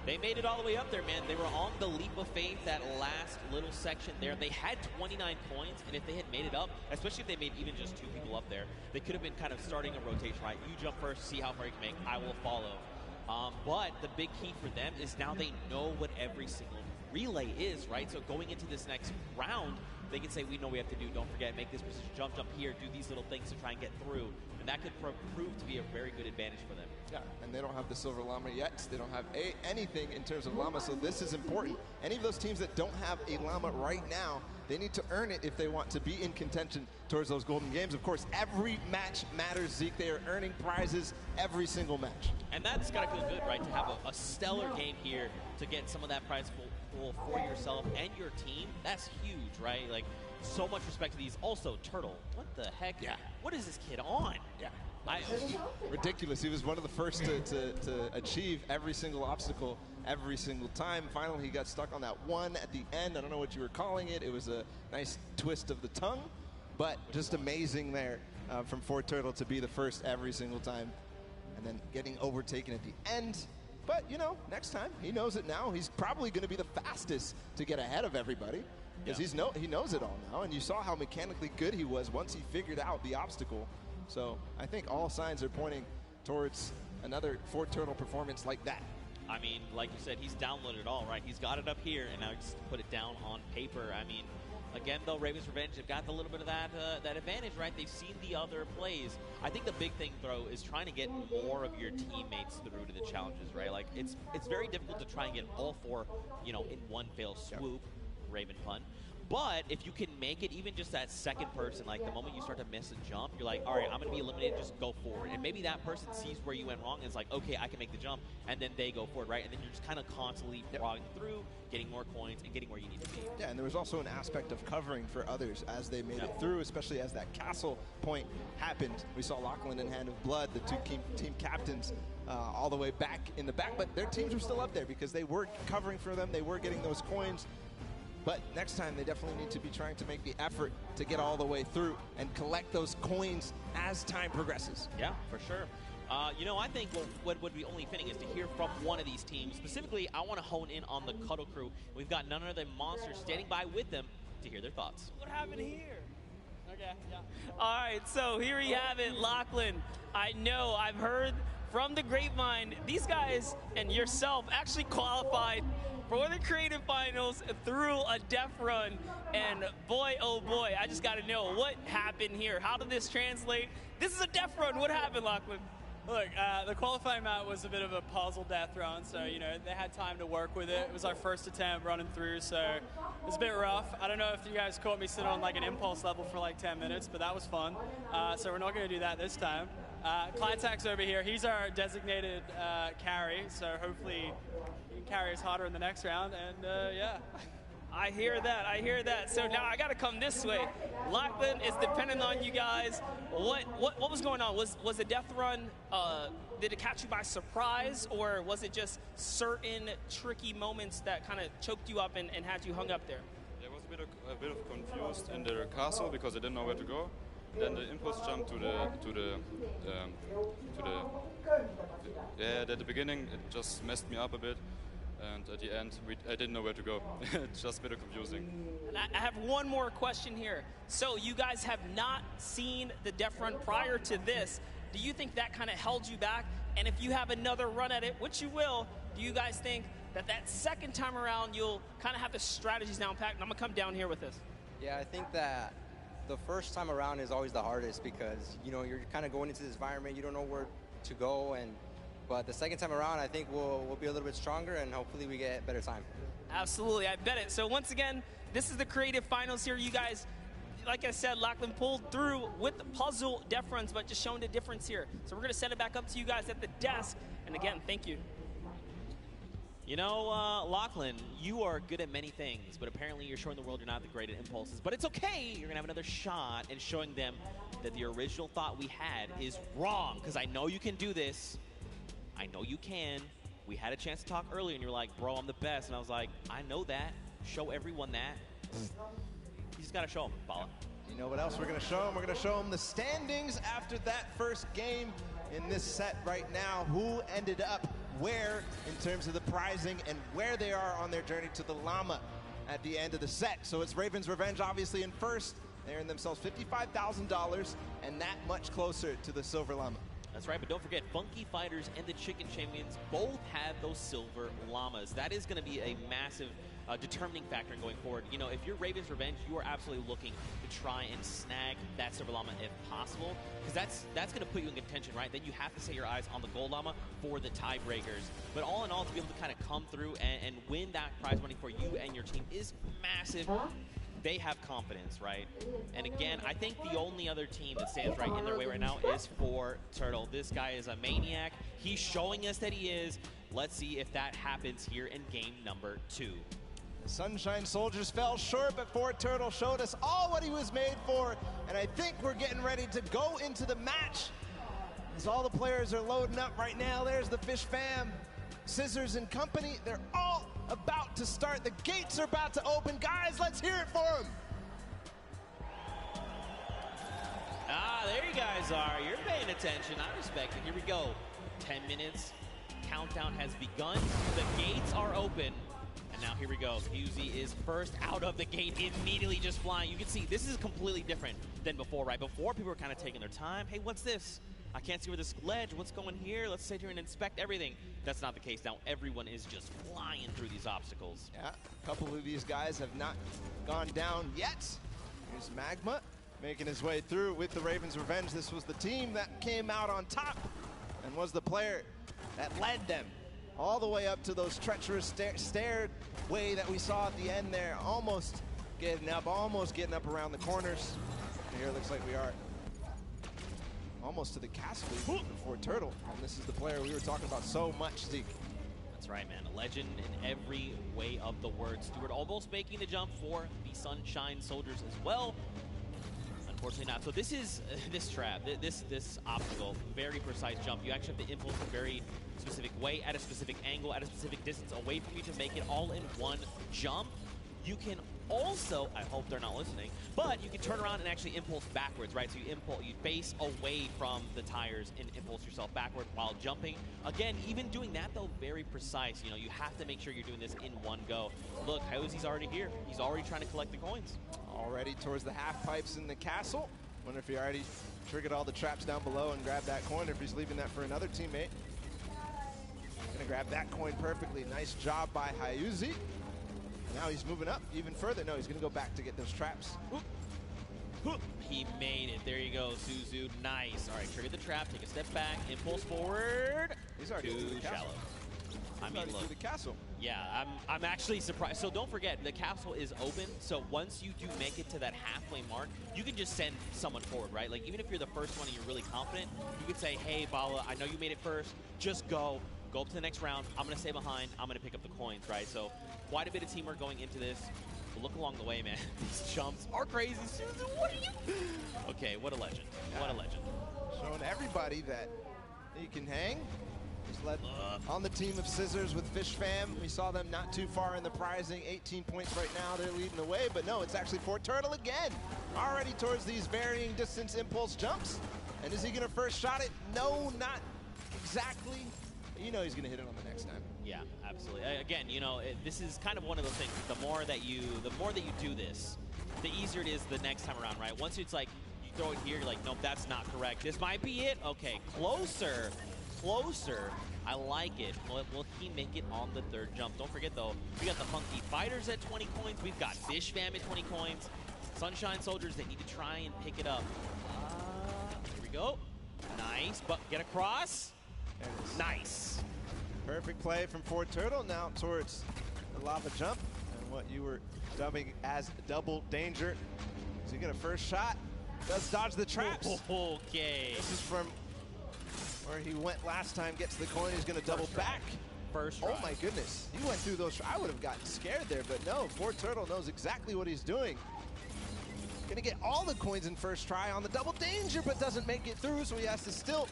they made it all the way up there, man. They were on the leap of faith, that last little section there. They had 29 coins, and if they had made it up, especially if they made even just 2 people up there, they could have been kind of starting a rotation, right? You jump first, see how far you can make, I will follow. But the big key for them is now they know what every single relay is, right? So going into this next round, they can say, we know we have to do, don't forget, make this precision jump here, do these little things to try and get through. And that could prove to be a very good advantage for them. Yeah, and they don't have the Silver Llama yet. They don't have anything in terms of Llama, so this is important. Any of those teams that don't have a Llama right now, they need to earn it if they want to be in contention towards those golden games. Of course, every match matters, Zeke. They are earning prizes every single match. And that's got to feel good, right, to have a stellar game here to get some of that prize pool for yourself and your team. That's huge, right? Like, so much respect to these. Also, Turtle, what the heck? Yeah. What is this kid on? Yeah. Ridiculous. He was one of the first to achieve every single obstacle every single time. Finally, he got stuck on that one at the end. I don't know what you were calling it. It was a nice twist of the tongue, but just amazing there from Ford Turtle to be the first every single time and then getting overtaken at the end. But, you know, next time, he knows it now. He's probably going to be the fastest to get ahead of everybody because he knows it all now. And you saw how mechanically good he was once he figured out the obstacle. So I think all signs are pointing towards another Ford Turtle performance like that. I mean, like you said, he's downloaded it all, right? He's got it up here, and now just put it down on paper. I mean, again, though, Ravens Revenge have got a little bit of that advantage, right? They've seen the other plays. I think the big thing, though, is trying to get more of your teammates through to the challenges, right? Like, it's very difficult to try and get all 4, you know, in one fell swoop, Raven pun. But if you can make it, even just that second person, like the moment you start to miss a jump, you're like, all right, I'm going to be eliminated, just go forward. And maybe that person sees where you went wrong and is like, okay, I can make the jump, and then they go forward, right? And then you're just kind of constantly brawling through, getting more coins, and getting where you need to be. Yeah, and there was also an aspect of covering for others as they made it through, especially as that castle point happened. We saw Lachlan and Hand of Blood, the 2 team captains, all the way back in the back, but their teams were still up there because they were covering for them, they were getting those coins. But next time, they definitely need to be trying to make the effort to get all the way through and collect those coins as time progresses. Yeah, for sure. You know, I think what would be only fitting is to hear from one of these teams. Specifically, I want to hone in on the Cuddle Crew. We've got none other than Monster standing by with them to hear their thoughts. What happened here? Okay, yeah. All right, so here we have it, Lachlan. I know, I've heard from the grapevine, these guys and yourself actually qualified for the creative finals through a death run. And boy, oh boy, I just got to know what happened here. How did this translate? This is a death run. What happened, Lachlan? Look, the qualifying map was a bit of a puzzle death run, so, you know, they had time to work with it. It was our first attempt running through, so it was a bit rough. I don't know if you guys caught me sitting on like an impulse level for like 10 minutes, but that was fun. So we're not going to do that this time. Clytak's over here. He's our designated carry, so hopefully he can carry us harder in the next round, and yeah. I hear that. So now I got to come this way. Lachlan is dependent on you guys. What was going on? Was the death run, did it catch you by surprise, or was it just certain tricky moments that kind of choked you up and had you hung up there? I was a bit of confused in the castle because I didn't know where to go. Then the impulse jump at the beginning it just messed me up a bit. And at the end, I didn't know where to go. It's just a bit confusing. And I have one more question here. So you guys have not seen the death run prior to this. Do you think that kind of held you back? And if you have another run at it, which you will, do you guys think that second time around you'll kind of have the strategies down packed? And I'm going to come down here with this. Yeah, I think that the first time around is always the hardest because, you know, you're kind of going into this environment, you don't know where to go, but the second time around, I think we'll be a little bit stronger and hopefully we get better time. Absolutely, I bet it. So once again, this is the creative finals here. You guys, like I said, Lachlan pulled through with the puzzle death runs, but just showing the difference here. So we're going to send it back up to you guys at the desk. And again, thank you. You know, Lachlan, you are good at many things, but apparently you're showing the world you're not the great at impulses. But it's okay. You're going to have another shot in showing them that the original thought we had is wrong, because I know you can do this. I know you can. We had a chance to talk earlier, and you're like, bro, I'm the best. And I was like, I know that. Show everyone that. You just got to show them, Bala. You know what else we're going to show them? We're going to show them the standings after that first game in this set right now. Who ended up where in terms of the prizing and where they are on their journey to the llama at the end of the set. So it's Raven's Revenge, obviously, in first. They earned themselves $55,000 and that much closer to the silver llama. That's right, but don't forget, Funky Fighters and the Chicken Champions both have those silver llamas. That is going to be a massive determining factor in going forward. You know, if you're Raven's Revenge, you are absolutely looking to try and snag that silver llama if possible, because that's going to put you in contention, right? Then you have to set your eyes on the gold llama for the tiebreakers. But all in all, to be able to kind of come through and win that prize money for you and your team is massive. They have confidence, right? And again, I think the only other team that stands right in their way right now is for Turtle. This guy is a maniac. He's showing us that he is. Let's see if that happens here in game number 2. The Sunshine Soldiers fell short, but Fort Turtle showed us all what he was made for, and I think we're getting ready to go into the match. As all the players are loading up right now, there's the Fish Fam, Scissors and company. They're all about to start. The gates are about to open. Guys, let's hear it for them. Ah, there you guys are. You're paying attention. I respect it. Here we go. 10 minutes. Countdown has begun. The gates are open. And now here we go. Husey is first out of the gate, immediately just flying. You can see this is completely different than before, right? Before, people were kind of taking their time. Hey, what's this? I can't see where this ledge, what's going here? Let's sit here and inspect everything. That's not the case now. Everyone is just flying through these obstacles. Yeah, a couple of these guys have not gone down yet. Here's Magma making his way through with the Ravens Revenge. This was the team that came out on top and was the player that led them all the way up to those treacherous stairway that we saw at the end there. Almost getting up around the corners. And here it looks like we are almost to the castle before Turtle. And this is the player we were talking about so much, Zeke. That's right, man. A legend in every way of the word. Stewart almost making the jump for the Sunshine Soldiers as well. Unfortunately not. So this is this trap, this obstacle, very precise jump. You actually have to impulse a very specific way, at a specific angle, at a specific distance away from you to make it all in one jump. You can also, I hope they're not listening, but you can turn around and actually impulse backwards, right? So you face away from the tires and impulse yourself backward while jumping. Again, even doing that though, very precise. You know, you have to make sure you're doing this in one go. Look, Hosey's already here. He's already trying to collect the coins. Already towards the half pipes in the castle. Wonder if he already triggered all the traps down below and grabbed that coin, or if he's leaving that for another teammate. Gonna grab that coin perfectly. Nice job by Hyuzi. Now he's moving up even further. No, he's gonna go back to get those traps. He made it. There you go, Suzu. Nice. All right, trigger the trap. Take a step back. Impulse forward. He's already too shallow. I mean, look. The castle. Yeah, I'm actually surprised. So don't forget, the castle is open. So once you do make it to that halfway mark, you can just send someone forward, right? Like, even if you're the first one and you're really confident, you could say, hey, Bala, I know you made it first. Just go. Go up to the next round. I'm going to stay behind. I'm going to pick up the coins, right? So quite a bit of teamwork going into this. But look along the way, man. These jumps are crazy. Susan, what are you? Okay, what a legend. What a legend. Showing everybody that you can hang. Just led on the team of Scissors with Fish Fam. We saw them not too far in the prizing. 18 points right now. They're leading the way. But no, it's actually Fortturtle again. Already towards these varying distance impulse jumps. And is he going to first shot it? No, not exactly. You know he's going to hit it on the next time. Yeah, absolutely. Again, you know, this is kind of one of those things. The more that you do this, the easier it is the next time around, right? Once it's like you throw it here, you're like, nope, that's not correct. This might be it. Okay, closer, closer. I like it. Will he make it on the third jump? Don't forget though, we got the Funky Fighters at 20 coins. We've got Fish Fam at 20 coins. Sunshine Soldiers, they need to try and pick it up. Here we go. Nice, but get across. Nice. Perfect play from Fortturtle now towards the lava jump and what you were dubbing as double danger. Is he gonna first shot? Does dodge the traps. Okay. This is from where he went last time, gets the coin, he's gonna double back. First try. Oh my goodness, he went through those. I would have gotten scared there, but no, Fortturtle knows exactly what he's doing. Gonna get all the coins in first try on the double danger, but doesn't make it through, so he has to still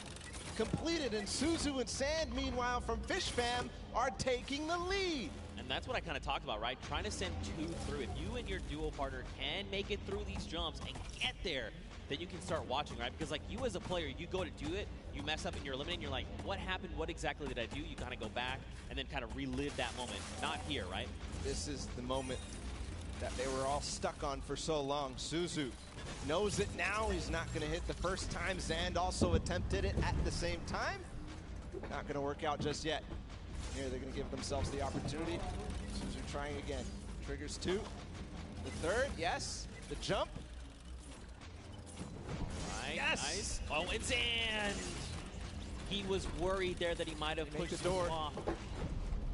complete it. And Suzu and Sand, meanwhile, from Fish Fam, are taking the lead. And that's what I kind of talked about, right? Trying to send two through. If you and your duo partner can make it through these jumps and get there, then you can start watching, right? Because like you as a player, you go to do it, you mess up and you're eliminated, you're like, what happened? What exactly did I do? You kind of go back and then kind of relive that moment. Not here, right? This is the moment that they were all stuck on for so long. Suzu knows it now. He's not going to hit the first time. Zand also attempted it at the same time. Not going to work out just yet. Here they're going to give themselves the opportunity. Suzu trying again. Triggers two. The third, yes. The jump. Right, yes. Nice. Oh, and Zand. He was worried there that he might have pushed the door off.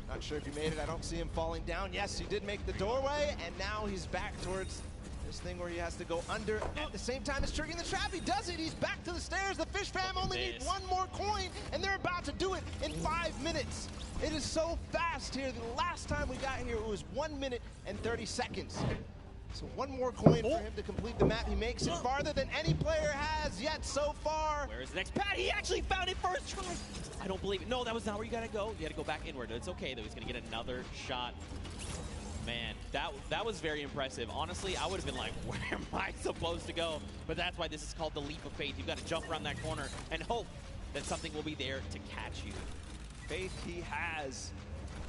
Not sure if he made it. I don't see him falling down. Yes, he did make the doorway, and now he's back towards this thing where he has to go under at the same time as triggering the trap. He does it. He's back to the stairs. The Fish Fam only need one more coin, and they're about to do it in 5 minutes. It is so fast here. The last time we got here, it was 1 minute and 30 seconds. So one more coin for him to complete the map. He makes it farther than any player has yet so far. Where's the next pad? He actually found it first try. I don't believe it. No, that was not where you gotta go. You gotta go back inward. It's okay though. He's gonna get another shot. Man, that was very impressive. Honestly, I would have been like, where am I supposed to go? But that's why this is called the leap of faith. You've got to jump around that corner and hope that something will be there to catch you. Faith he has.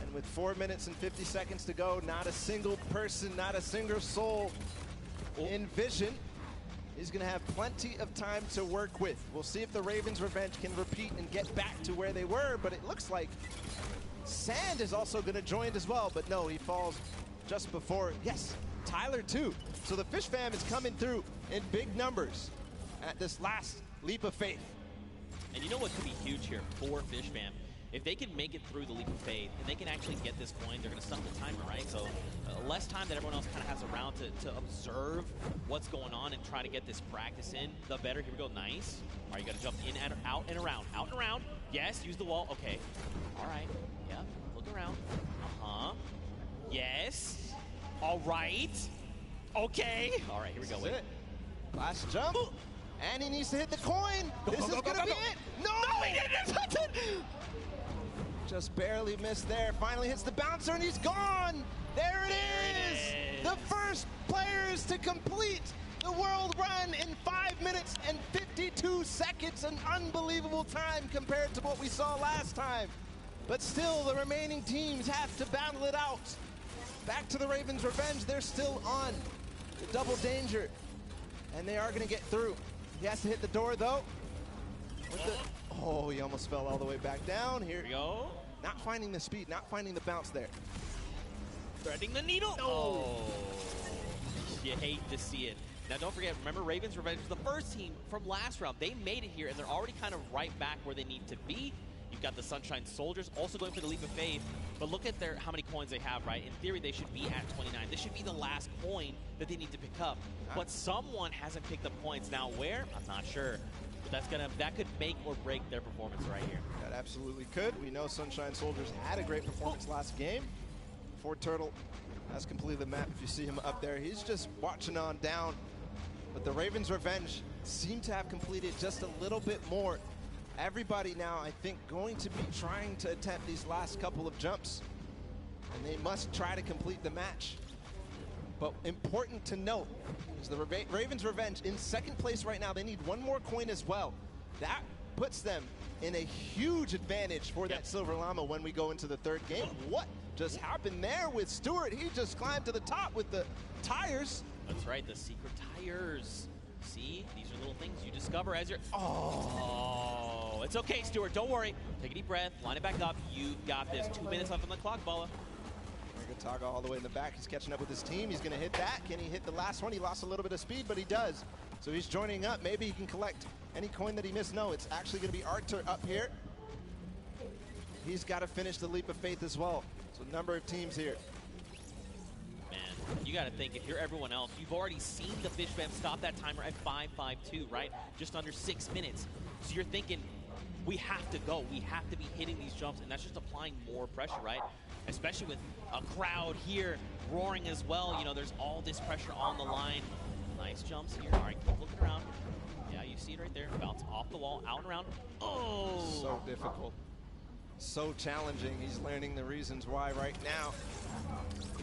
And with 4 minutes and 50 seconds to go, not a single person, not a single soul in vision. He's going to have plenty of time to work with. We'll see if the Ravens' revenge can repeat and get back to where they were, but it looks like Sand is also going to join as well, but no, he falls just before. Yes, Tyler too. So the Fish Fam is coming through in big numbers at this last leap of faith. And you know what could be huge here for Fish Fam? If they can make it through the leap of faith and they can actually get this coin, they're going to stop the timer, right? So less time that everyone else kind of has around to observe what's going on and try to get this practice in, the better. Here we go. Nice. All right, you got to jump in and out and around. Out and around. Yes, use the wall. Okay. All right. Yep. Look around. Uh-huh. Yes. All right. Okay. All right, here we go. Wait. Last jump. Ooh. And he needs to hit the coin. This is going to be it. No, he didn't. Just barely missed there. Finally hits the bouncer and he's gone. There it is. The first players to complete the world run in 5 minutes and 52 seconds. An unbelievable time compared to what we saw last time. But still, the remaining teams have to battle it out. Back to the Ravens' revenge. They're still on the double danger. And they are going to get through. He has to hit the door, though. Oh, he almost fell all the way back down. Here we go. Not finding the speed, not finding the bounce there. Threading the needle. Oh. You hate to see it. Now, don't forget, remember, Ravens Revenge was the first team from last round. They made it here, and they're already kind of right back where they need to be. You've got the Sunshine Soldiers also going for the leap of faith, but look at how many coins they have, right? In theory, they should be at 29. This should be the last coin that they need to pick up. But someone hasn't picked up points. Now, where? I'm not sure. But that could make or break their performance right here. That absolutely could. We know Sunshine Soldiers had a great performance last game. Fort Turtle has completed the map. If you see him up there, he's just watching on down. But the Ravens Revenge seem to have completed just a little bit more. Everybody now, I think, going to be trying to attempt these last couple of jumps. And they must try to complete the match. But important to note is the Ravens Revenge in second place right now. They need one more coin as well. That puts them in a huge advantage for that Silver Llama when we go into the third game. What just happened there with Stewart? He just climbed to the top with the tires. That's right, the secret tires. See, these are little things you discover as you're... Oh, it's okay, Stewart, don't worry. Take a deep breath, line it back up. You've got this. 2 minutes left on the clock, Bala. Taga all the way in the back. He's catching up with his team. He's going to hit that. Can he hit the last one? He lost a little bit of speed, but he does. So he's joining up. Maybe he can collect any coin that he missed. No, it's actually going to be Arthur up here. He's got to finish the leap of faith as well. So a number of teams here. Man, you got to think, if you're everyone else, you've already seen the Fish Fam stop that timer at 5:52, right? Just under 6 minutes. So you're thinking, we have to go. We have to be hitting these jumps, and that's just applying more pressure, right? Especially with a crowd here roaring as well. You know, there's all this pressure on the line. Nice jumps here. All right, keep looking around. Yeah, you see it right there. Bounce off the wall, out and around. Oh! So difficult. So challenging. He's learning the reasons why right now.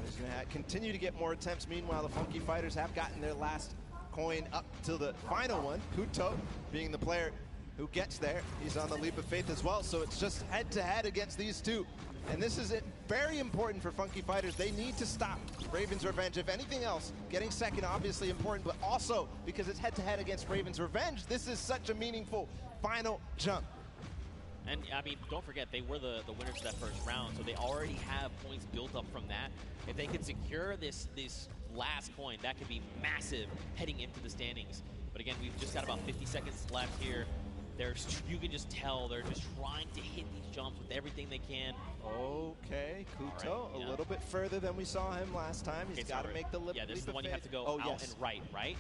He's going to continue to get more attempts. Meanwhile, the Funky Fighters have gotten their last coin up to the final one. Kuto being the player who gets there. He's on the leap of faith as well, so it's just head-to-head against these two. And this is very important for Funky Fighters. They need to stop Ravens Revenge. If anything else, getting second obviously important, but also because it's head-to-head against Ravens Revenge, this is such a meaningful final jump. And, I mean, don't forget, they were the winners of that first round, so they already have points built up from that. If they could secure this last coin, that could be massive heading into the standings. But again, we've just got about 50 seconds left here. You can just tell they're just trying to hit these jumps with everything they can. Okay, Kuto, a little bit further than we saw him last time. He's got to make the leap. Yeah, this is the one you have to go out and right?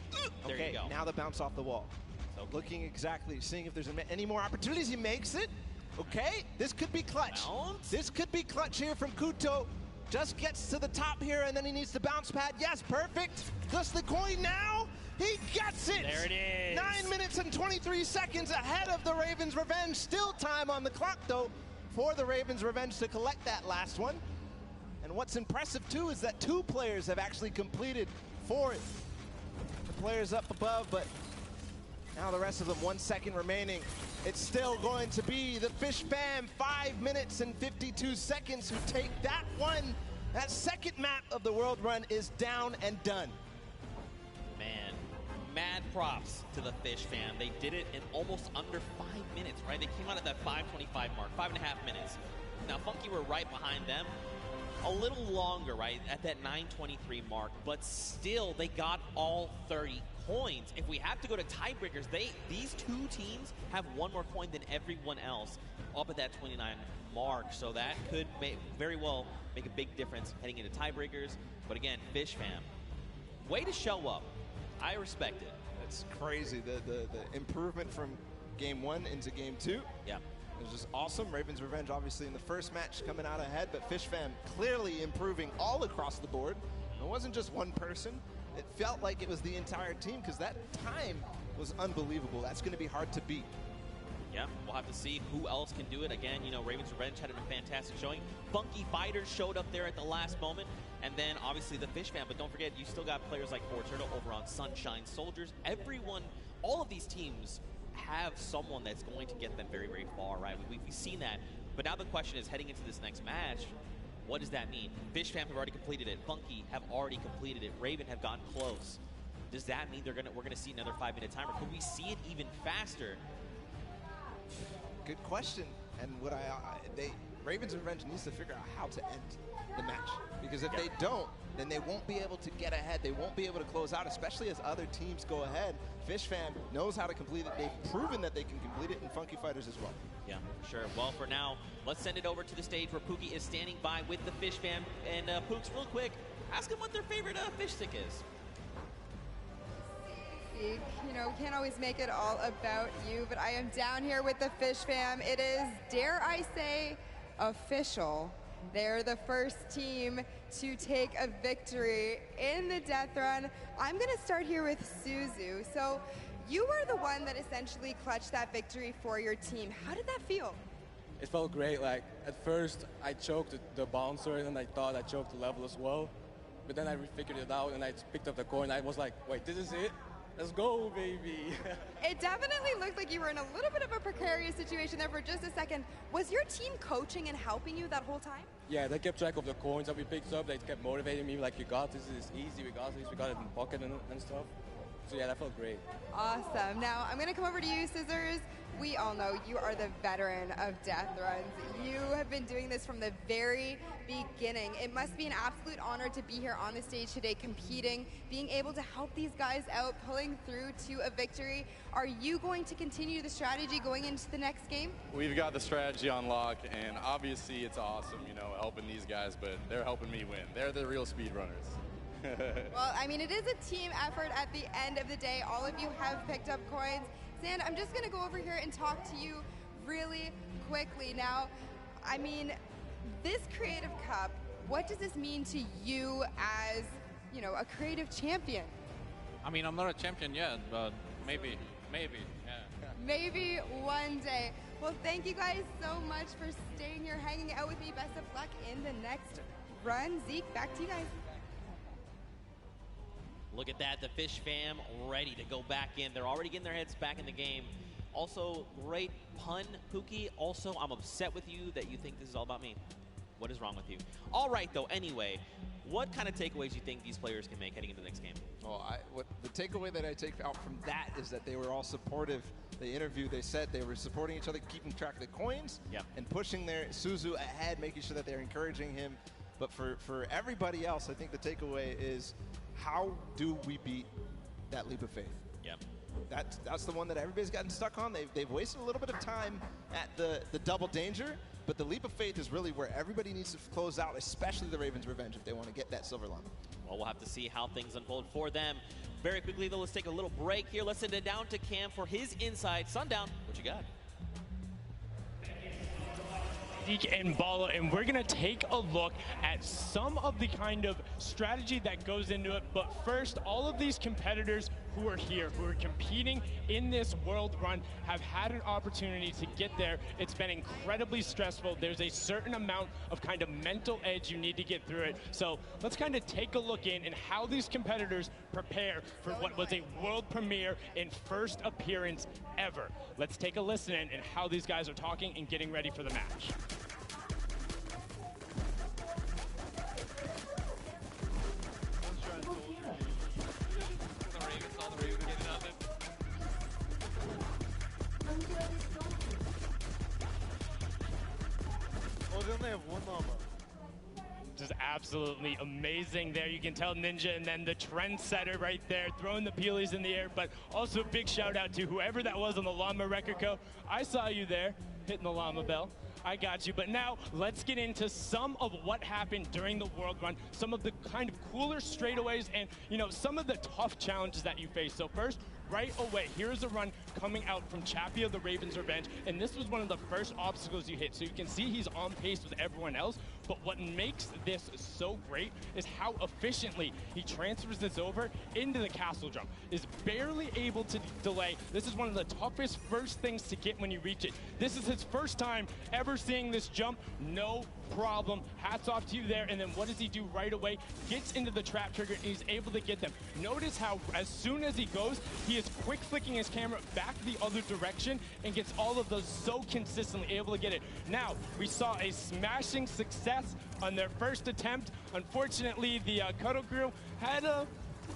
There you go. Now the bounce off the wall. So looking exactly, seeing if there's any more opportunities. He makes it. Okay, this could be clutch. This could be clutch here from Kuto. Just gets to the top here, and then he needs the bounce pad. Yes, perfect. Just the coin now. He gets it! There it is! 9 minutes and 23 seconds ahead of the Ravens Revenge. Still time on the clock, though, for the Ravens Revenge to collect that last one. And what's impressive, too, is that 2 players have actually completed for it. The players up above, but now the rest of them, 1 second remaining. It's still going to be the Fish Fam, 5 minutes and 52 seconds, who take that one. That second map of the World Run is down and done. Man, mad props to the Fish Fam. They did it in almost under 5 minutes, right? They came out at that 5:25 mark, 5.5 minutes. Now, Funky were right behind them. A little longer, right, at that 9:23 mark, but still, they got all 30 coins. If we have to go to tiebreakers, these 2 teams have 1 more coin than everyone else up at that 29 mark, so that could very well make a big difference heading into tiebreakers. But again, Fish Fam, way to show up. I respect it. It's crazy, the improvement from game 1 into game 2. Yeah. It was just awesome. Ravens Revenge obviously in the first match coming out ahead, but Fish Fam clearly improving all across the board. It wasn't just one person. It felt like it was the entire team because that time was unbelievable. That's going to be hard to beat. Yeah, we'll have to see who else can do it. Again, you know, Ravens Revenge had a fantastic showing. Funky Fighters showed up there at the last moment. And then, obviously, the Fish Fam. But don't forget, you still got players like Fort Turtle over on Sunshine Soldiers. Everyone, all of these teams have someone that's going to get them very, very far, right? We've seen that. But now the question is, heading into this next match, what does that mean? Fish Fam have already completed it. Funky have already completed it. Raven have gotten close. Does that mean we're going to see another 5-minute timer? Could we see it even faster? Good question. And what Ravens Revenge needs to figure out how to end the match. Because if they don't, then they won't be able to get ahead. They won't be able to close out, especially as other teams go ahead. Fish Fam knows how to complete it. They've proven that they can complete it in Funky Fighters as well. Yeah, sure. Well, for now, let's send it over to the stage where Pookie is standing by with the Fish Fam. And Pooks, real quick, ask them what their favorite fish stick is. You know, we can't always make it all about you, but I am down here with the Fish Fam. It is, dare I say, official. They're the first team to take a victory in the death run. I'm going to start here with Suzu. So you were the one that essentially clutched that victory for your team. How did that feel? It felt great. Like, at first, I choked the bouncer, and I thought I choked the level as well. But then I figured it out, and I picked up the coin. I was like, wait, this is it? Let's go, baby. It definitely looked like you were in a little bit of a precarious situation there for just a second. Was your team coaching and helping you that whole time? Yeah, they kept track of the coins that we picked up. They kept motivating me, like, you got this, it's easy, we got this, we got it in the pocket and stuff. So yeah, that felt great. Awesome. Now, I'm going to come over to you, Scissors. We all know you are the veteran of death runs. You have been doing this from the very beginning. It must be an absolute honor to be here on the stage today competing, being able to help these guys out, pulling through to a victory. Are you going to continue the strategy going into the next game? We've got the strategy on lock, and obviously it's awesome, you know, helping these guys, but they're helping me win. They're the real speedrunners. Well, I mean, it is a team effort at the end of the day. All of you have picked up coins. Sand, I'm just going to go over here and talk to you really quickly. Now, I mean, this Creative Cup, what does this mean to you as, you know, a creative champion? I mean, I'm not a champion yet, but maybe, yeah. Maybe one day. Well, thank you guys so much for staying here, hanging out with me. Best of luck in the next run. Zeke, back to you guys. Look at that, the Fish Fam ready to go back in. They're already getting their heads back in the game. Also, great pun, Pookie. Also, I'm upset with you that you think this is all about me. What is wrong with you? All right, though, anyway, what kind of takeaways do you think these players can make heading into the next game? Well, the takeaway that I take out from that is that they were all supportive. They interviewed, they said they were supporting each other, keeping track of the coins, and pushing their Suzu ahead, making sure that they're encouraging him. But for everybody else, I think the takeaway is, how do we beat that leap of faith? Yep. That's the one that everybody's gotten stuck on. They've wasted a little bit of time at the double danger, but the leap of faith is really where everybody needs to close out, especially the Ravens Revenge, if they want to get that silver llama. Well, we'll have to see how things unfold for them. Very quickly, though, let's take a little break here. Let's send it down to Cam for his insight. Sundown, what you got? And Bala, and we're gonna take a look at some of the kind of strategy that goes into it. But first, all of these competitors who are here, who are competing in this world run, have had an opportunity to get there. It's been incredibly stressful. There's a certain amount of kind of mental edge you need to get through it. So let's kind of take a look in and how these competitors prepare for what was a world premiere and first appearance ever. Let's take a listen in and how these guys are talking and getting ready for the match. Oh, they only have one llama. Just absolutely amazing there. You can tell Ninja and then the trendsetter right there throwing the peelies in the air, but also big shout out to whoever that was on the Llama Record Co. I saw you there hitting the llama bell. I got you. But now let's get into some of what happened during the World Run, some of the kind of cooler straightaways and, you know, some of the tough challenges that you face. So first, right away, here's a run coming out from Chappie of the Ravens Revenge, and this was one of the first obstacles you hit. So you can see he's on pace with everyone else, but what makes this so great is how efficiently he transfers this over into the castle jump. Is barely able to delay. This is one of the toughest first things to get when you reach it. This is his first time ever seeing this jump. No problem. Hats off to you there. And then what does he do right away? Gets into the trap trigger and he's able to get them. Notice how as soon as he goes, he is quick flicking his camera back the other direction and gets all of those so consistently able to get it. Now, we saw a smashing success on their first attempt. Unfortunately, the Cuddle Crew had a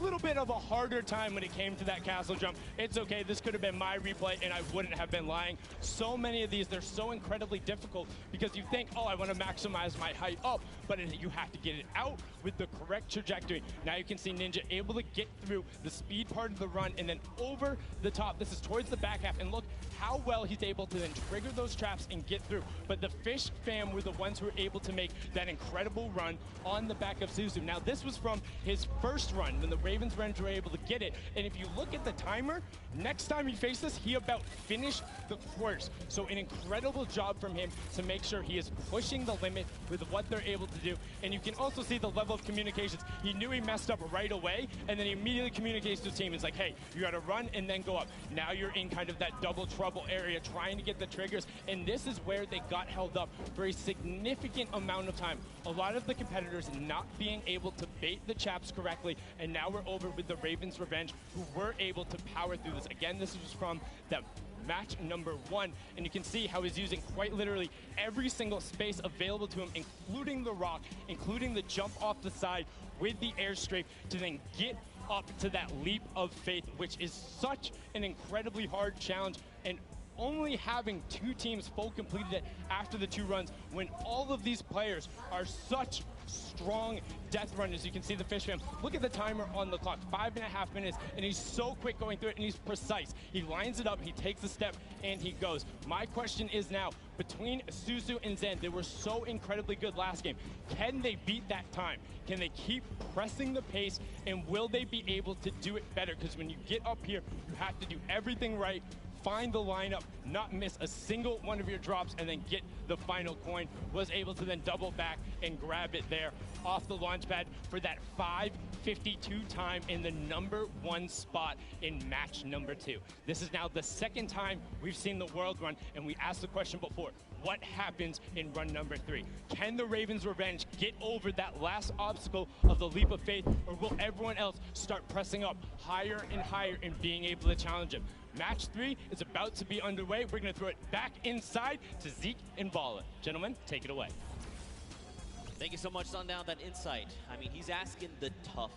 little bit of a harder time when it came to that castle jump. It's okay, this could have been my replay and I wouldn't have been lying. So many of these, they're so incredibly difficult because you think, oh, I want to maximize my height up, but you have to get it out with the correct trajectory. Now you can see Ninja able to get through the speed part of the run and then over the top. This is towards the back half, and look how well he's able to then trigger those traps and get through. But the Fish fam were the ones who were able to make that incredible run on the back of Suzu. Now this was from his first run when the Ravens Revenge were able to get it. And if you look at the timer, next time he faced this, he about finished the course. So an incredible job from him to make sure he is pushing the limit with what they're able to do. And you can also see the level of communications. He knew he messed up right away, and then he immediately communicates to his team. It's like, hey, you got to run and then go up. Now you're in kind of that double trouble area trying to get the triggers. And this is where they got held up for a significant amount of time. A lot of the competitors not being able to bait the chaps correctly. And now we're over with the Ravens Revenge, who were able to power through this. Again, this was from the match number 1, and you can see how he's using quite literally every single space available to him, including the rock, including the jump off the side with the airstrike to then get up to that leap of faith, which is such an incredibly hard challenge. And only having 2 teams full completed it after the 2 runs, when all of these players are such strong death runners. You can see the Fish fam. Look at the timer on the clock, 5.5 minutes, and he's so quick going through it, and he's precise. He lines it up, he takes a step, and he goes. My question is now, between Suzu and Zen, they were so incredibly good last game. Can they beat that time? Can they keep pressing the pace, and will they be able to do it better? Because when you get up here, you have to do everything right, find the lineup, not miss a single one of your drops, and then get the final coin. Was able to then double back and grab it there off the launch pad for that 5:52 time in the #1 spot in match number 2. This is now the 2nd time we've seen the world run, and we asked the question before, what happens in run number 3? Can the Ravens Revenge get over that last obstacle of the leap of faith, or will everyone else start pressing up higher and higher and being able to challenge him? Match 3 is about to be underway. We're going to throw it back inside to Zeke and Bala. Gentlemen, take it away. Thank you so much, Sundown, that insight. I mean, he's asking the tough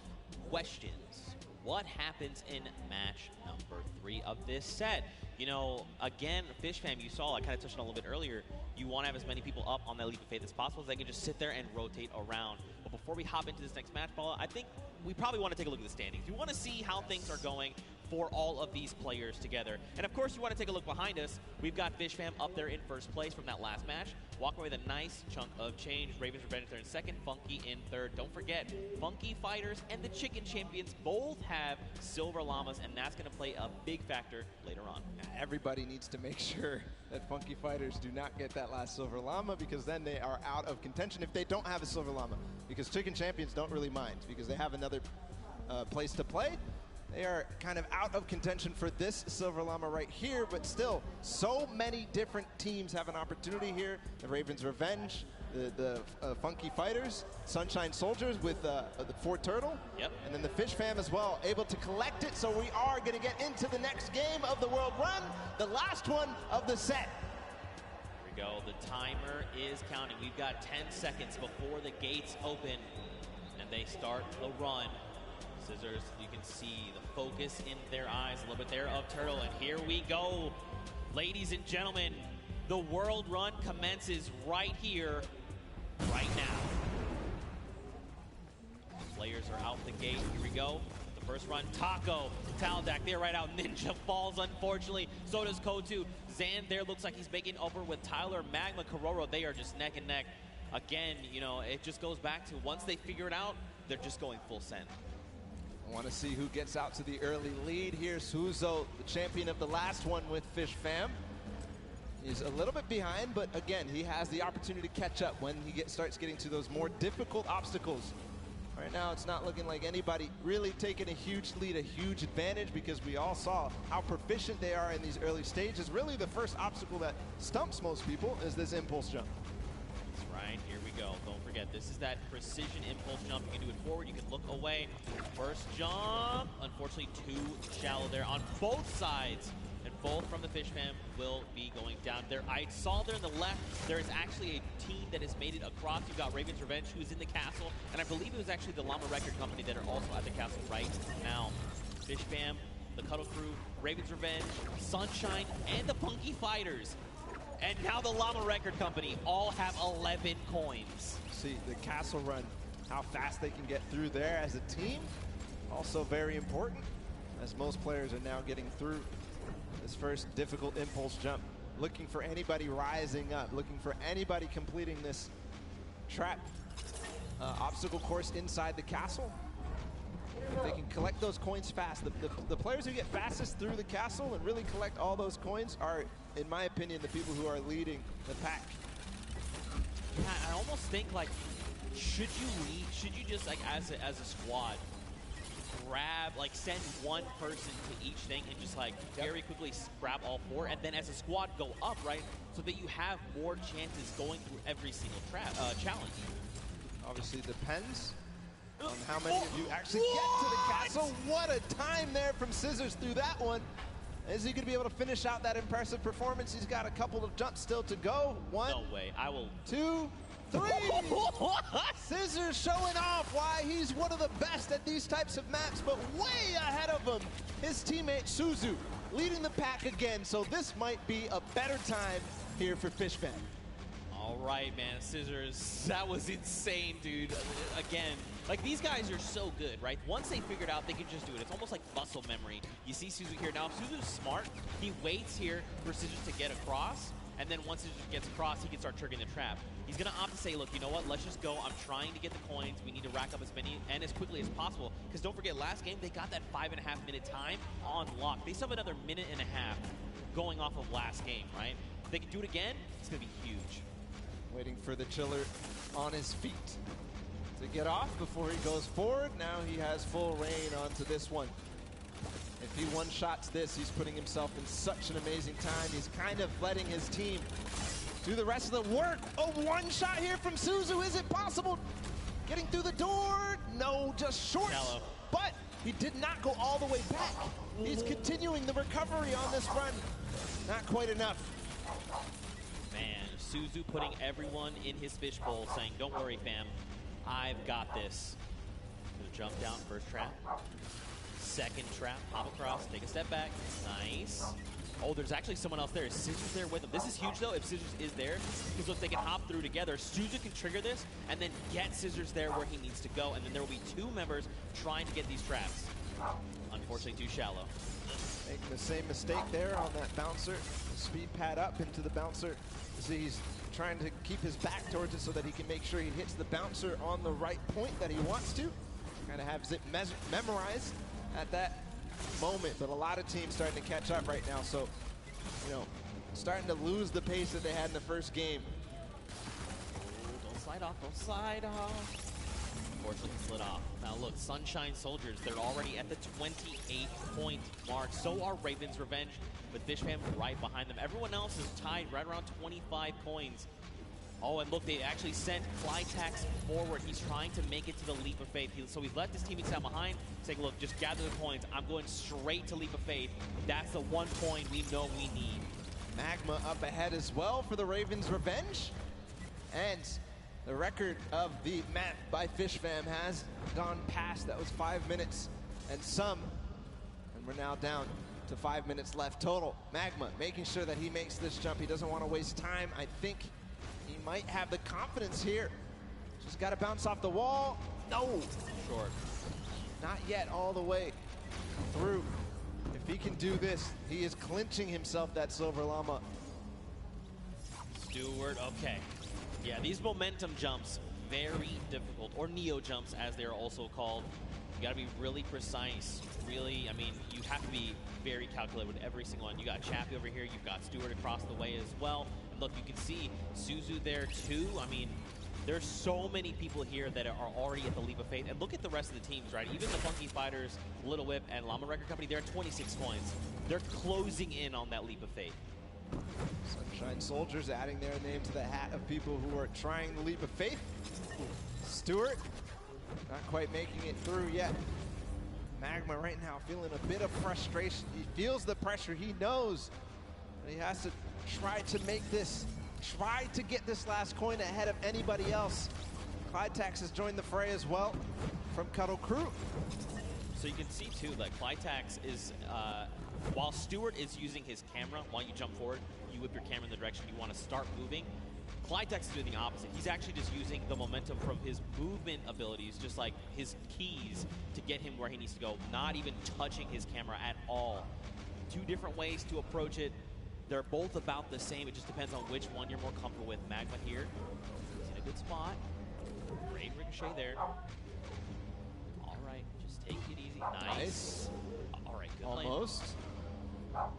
questions. What happens in match number 3 of this set? You know, again, Fish fam, you saw, I kind of touched on a little bit earlier, you want to have as many people up on that leap of faith as possible so they can just sit there and rotate around. But before we hop into this next match, Bala, I think we probably want to take a look at the standings. We want to see how things are going for all of these players together. And of course, you want to take a look behind us. We've got Fish fam up there in first place from that last match, walking away with a nice chunk of change. Ravens Revenge there in 2nd, Funky in 3rd. Don't forget, Funky Fighters and the Chicken Champions both have silver llamas, and that's going to play a big factor later on. Everybody needs to make sure that Funky Fighters do not get that last silver llama, because then they are out of contention if they don't have a silver llama. Because Chicken Champions don't really mind, because they have another place to play. They are kind of out of contention for this silver llama right here, but still, so many different teams have an opportunity here. The Ravens Revenge, the Funky Fighters, Sunshine Soldiers with the Fort Turtle, yep, and then the Fish fam as well, able to collect it. So we are going to get into the next game of the World Run, the last one of the set. Here we go. The timer is counting. We've got 10 seconds before the gates open, and they start the run. Scissors, you can see the focus in their eyes a little bit there of Turtle, and here we go. Ladies and gentlemen, the World Run commences right here, right now. Players are out the gate. Here we go. The first run, Taco, Taldak, they're right out. Ninja falls, unfortunately. So does Kotu. Zan there looks like he's making over with Tyler. Magma, Kororo, they are just neck and neck. Again, you know, it just goes back to once they figure it out, they're just going full send. I want to see who gets out to the early lead here. Suzo, the champion of the last one with Fish fam. He's a little bit behind, but again, he has the opportunity to catch up when he starts getting to those more difficult obstacles. Right now, it's not looking like anybody really taking a huge lead, a huge advantage, because we all saw how proficient they are in these early stages. Really, the first obstacle that stumps most people is this impulse jump. That's right, here we go. Don't forget, this is that precision impulse jump. You can do it forward, you can look away. First jump, unfortunately too shallow there on both sides. and both from the Fish fam will be going down there. I saw there on the left, there is actually a team that has made it across. You've got Raven's Revenge, who is in the castle, and I believe it was actually the Llama Record Company that are also at the castle right now. Fish fam, the Cuddle Crew, Raven's Revenge, Sunshine, and the Punky Fighters. And now the Llama Record Company all have 11 coins. See the castle run, how fast they can get through there as a team. Also very important, as most players are now getting through this first difficult impulse jump. Looking for anybody rising up, looking for anybody completing this trap obstacle course inside the castle. If they can collect those coins fast, the players who get fastest through the castle and really collect all those coins are, in my opinion, the people who are leading the pack. Yeah, I almost think like, should you just like as a squad grab, like send one person to each thing and just like very quickly grab all four, and then as a squad go up, right? So that you have more chances going through every single challenge. Obviously depends on how many of you actually get to the castle. What a time there from Scissors through that one. Is he going to be able to finish out that impressive performance? He's got a couple of jumps still to go. One. No way. I will. 2, 3. Scissors showing off why he's one of the best at these types of maps, but way ahead of him, his teammate Suzu, leading the pack again. So this might be a better time here for Fish fam. All right, man. Scissors, that was insane, dude. Again, like these guys are so good, right? Once they figured out, they can just do it. It's almost like muscle memory. You see Suzu here. Now, if Suzu's smart, he waits here for Scissors to get across, and then once Scissors gets across, he can start triggering the trap. He's going to opt to say, look, you know what? Let's just go. I'm trying to get the coins. We need to rack up as many and as quickly as possible, because don't forget, last game, they got that 5.5-minute time on lock. They still have another 1.5 minutes going off of last game, right? If they can do it again, it's going to be huge. Waiting for the chiller on his feet to get off before he goes forward. Now he has full reign onto this one. If he one-shots this, he's putting himself in such an amazing time. He's kind of letting his team do the rest of the work. A one-shot here from Suzu. Is it possible? Getting through the door? No, just short. Shallow. But he did not go all the way back. He's continuing the recovery on this run. Not quite enough. Man, Suzu putting everyone in his fishbowl, saying, don't worry, fam. I've got this. Gonna jump down, first trap. Second trap, hop across, take a step back. Nice. Oh, there's actually someone else there. Is Scissors there with him? This is huge, though, if Scissors is there, because look, they can hop through together. Suzu can trigger this and then get Scissors there where he needs to go, and then there will be two members trying to get these traps. Unfortunately, too shallow. Making the same mistake there on that bouncer. Speed pad up into the bouncer. See, he's trying to keep his back towards it so that he can make sure he hits the bouncer on the right point that he wants to. Kind of has it memorized at that moment, but a lot of teams starting to catch up right now, so, you know, starting to lose the pace that they had in the first game. Ooh, don't slide off, don't slide off. Unfortunately, slid off. Now look, Sunshine Soldiers, they're already at the 28-point mark. So are Raven's Revenge, with Fish fam right behind them. Everyone else is tied right around 25 coins. Oh, and look, they actually sent Flytax forward. He's trying to make it to the Leap of Faith. So he's left his teammates out behind, saying, look, just gather the coins. I'm going straight to Leap of Faith. That's the 1 point we know we need. Magma up ahead as well for the Raven's Revenge. And the record of the map by Fish fam has gone past. That was 5 minutes and some. And we're now down to 5 minutes left total. Magma making sure that he makes this jump. He doesn't want to waste time. I think he might have the confidence here. Just got to bounce off the wall. No. Short. Not yet all the way through. If he can do this, he is clinching himself that Silver Llama. Stewart, okay. Yeah, these momentum jumps, very difficult, or neo jumps as they're also called. You gotta be really precise, really, I mean, you have to be very calculated with every single one. You got Chappie over here, you've got Stewart across the way as well. And look, you can see Suzu there too. I mean, there's so many people here that are already at the Leap of Faith. And look at the rest of the teams, right? Even the Funky Fighters, Little Whip, and Llama Record Company, they're at 26 coins. They're closing in on that Leap of Faith. Sunshine Soldiers adding their name to the hat of people who are trying the Leap of Faith. Stewart, not quite making it through yet. Magma right now feeling a bit of frustration. He feels the pressure. He knows that he has to try to get this last coin ahead of anybody else. Clytax has joined the fray as well from Cuddle Crew. So you can see too that Clytax is, while Stewart is using his camera, while you jump forward, you whip your camera in the direction you want to start moving. Clytax is doing the opposite. He's actually just using the momentum from his movement abilities, just like his keys, to get him where he needs to go, not even touching his camera at all. Two different ways to approach it. They're both about the same. It just depends on which one you're more comfortable with. Magma here. He's in a good spot. Great ricochet there. All right, just take it easy. Nice. All right, good lane. Almost.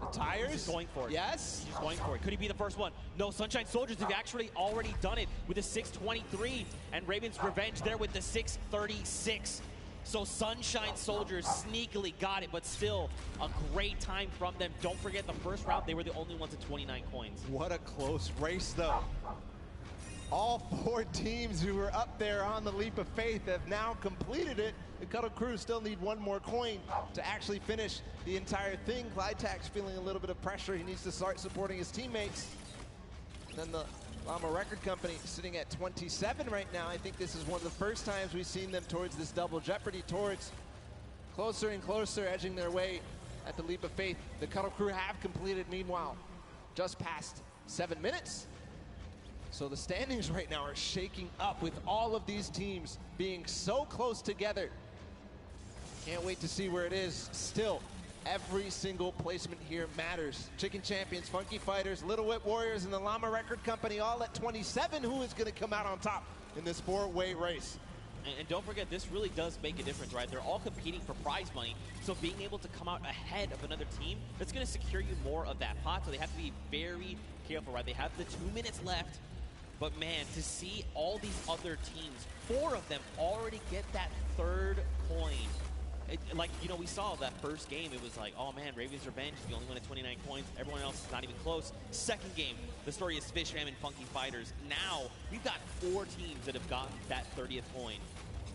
The tires? He's going for it. Yes. He's going for it. Could he be the first one? No, Sunshine Soldiers have actually already done it with a 623, and Raven's Revenge there with the 636. So Sunshine Soldiers sneakily got it, but still a great time from them. Don't forget the first round, they were the only ones at 29 coins. What a close race, though. All four teams who were up there on the leap of faith have now completed it. The Cuddle Crew still need one more coin to actually finish the entire thing. Clytax feeling a little bit of pressure. He needs to start supporting his teammates. And then the Llama Record Company sitting at 27 right now. I think this is one of the first times we've seen them towards this double jeopardy, towards closer and closer, edging their way at the leap of faith. The Cuddle Crew have completed, meanwhile, just past 7 minutes. So the standings right now are shaking up with all of these teams being so close together. Can't wait to see where it is. Still, every single placement here matters. Chicken Champions, Funky Fighters, Little Whip Warriors, and the Llama Record Company all at 27. Who is going to come out on top in this four-way race? And don't forget, this really does make a difference, right? They're all competing for prize money, so being able to come out ahead of another team, that's going to secure you more of that pot, so they have to be very careful, right? They have the 2 minutes left, but man, to see all these other teams, 4 of them already get that third coin. Like, you know, we saw that first game, it was like, oh man, Raven's Revenge, the only one at 29 coins. Everyone else is not even close. Second game, the story is Fish Fam and Funky Fighters. Now, we've got 4 teams that have gotten that 30th coin.